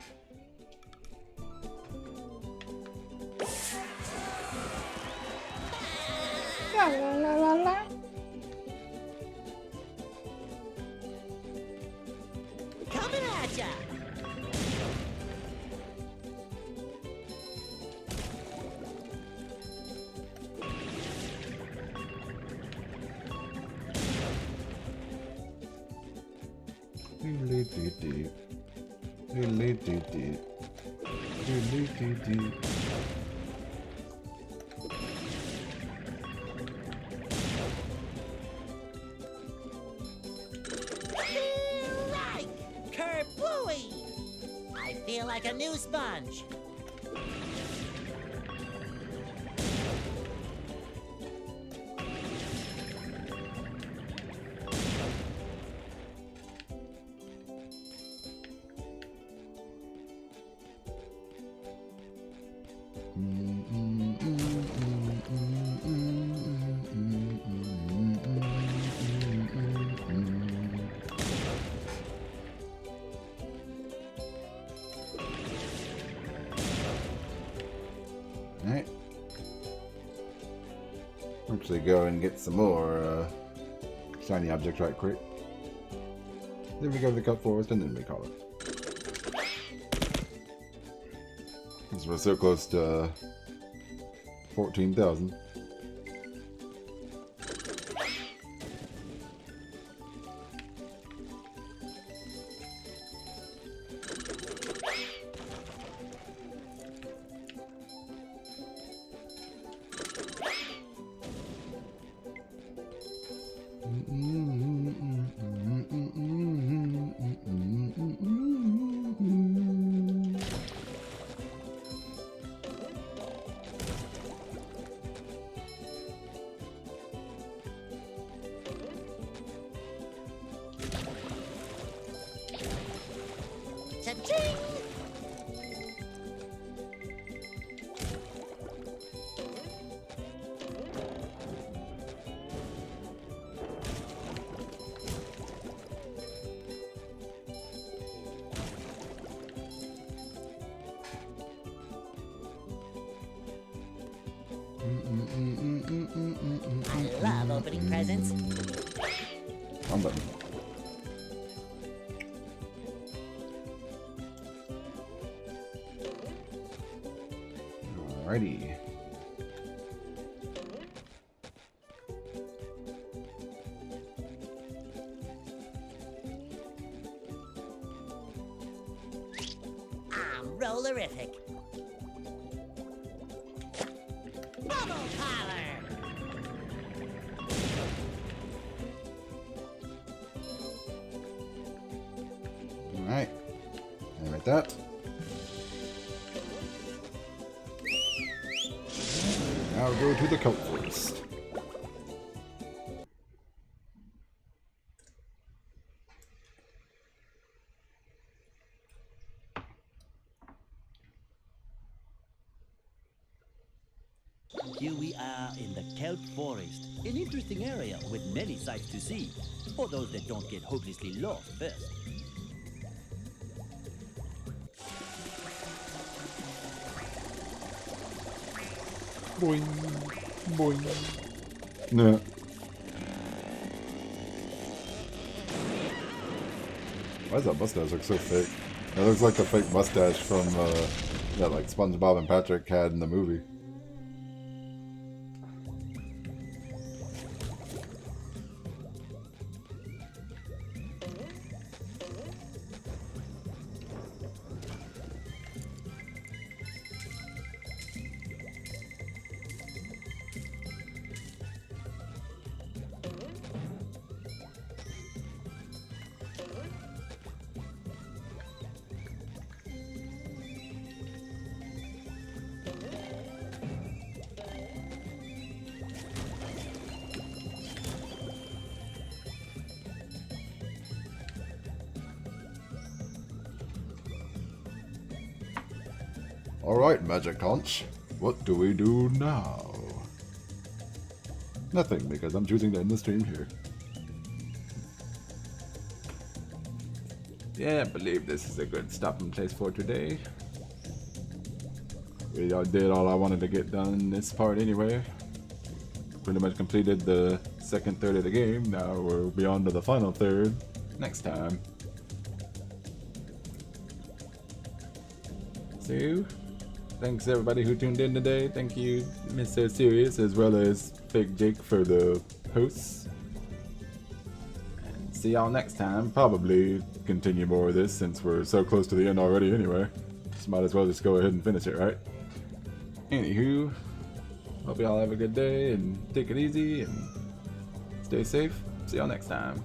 Speaker 2: La la la la la.
Speaker 3: Coming at ya! Right! Kerbooey! I feel like a new sponge.
Speaker 14: Alright. Actually go and get some more shiny objects right quick. Then we go to the Cut Forest and then we call it. Because we're so close to 14,000.
Speaker 3: Cha-ching! I love opening presents.
Speaker 14: One button. Alrighty.
Speaker 3: I'm rollerific.
Speaker 14: that. Now go to the kelp forest.
Speaker 10: Here we are in the kelp forest, an interesting area with many sights to see, for those that don't get hopelessly lost first.
Speaker 1: Boing, boing. No. Why does that mustache look so fake? It looks like the fake mustache from that like SpongeBob and Patrick had in the movie. Alright, Magic Conch. What do we do now? Nothing, because I'm choosing to end the stream here. Yeah, I believe this is a good stopping place for today. We all did all I wanted to get done in this part anyway. Pretty much completed the second third of the game. Now we'll be on to the final third next time. So, thanks everybody who tuned in today. Thank you, Mr. Serious, as well as Fake Jake for the hosts. And see y'all next time. Probably continue more of this since we're so close to the end already anyway. Just might as well just go ahead and finish it, right? Anywho, hope y'all have a good day and take it easy and stay safe. See y'all next time.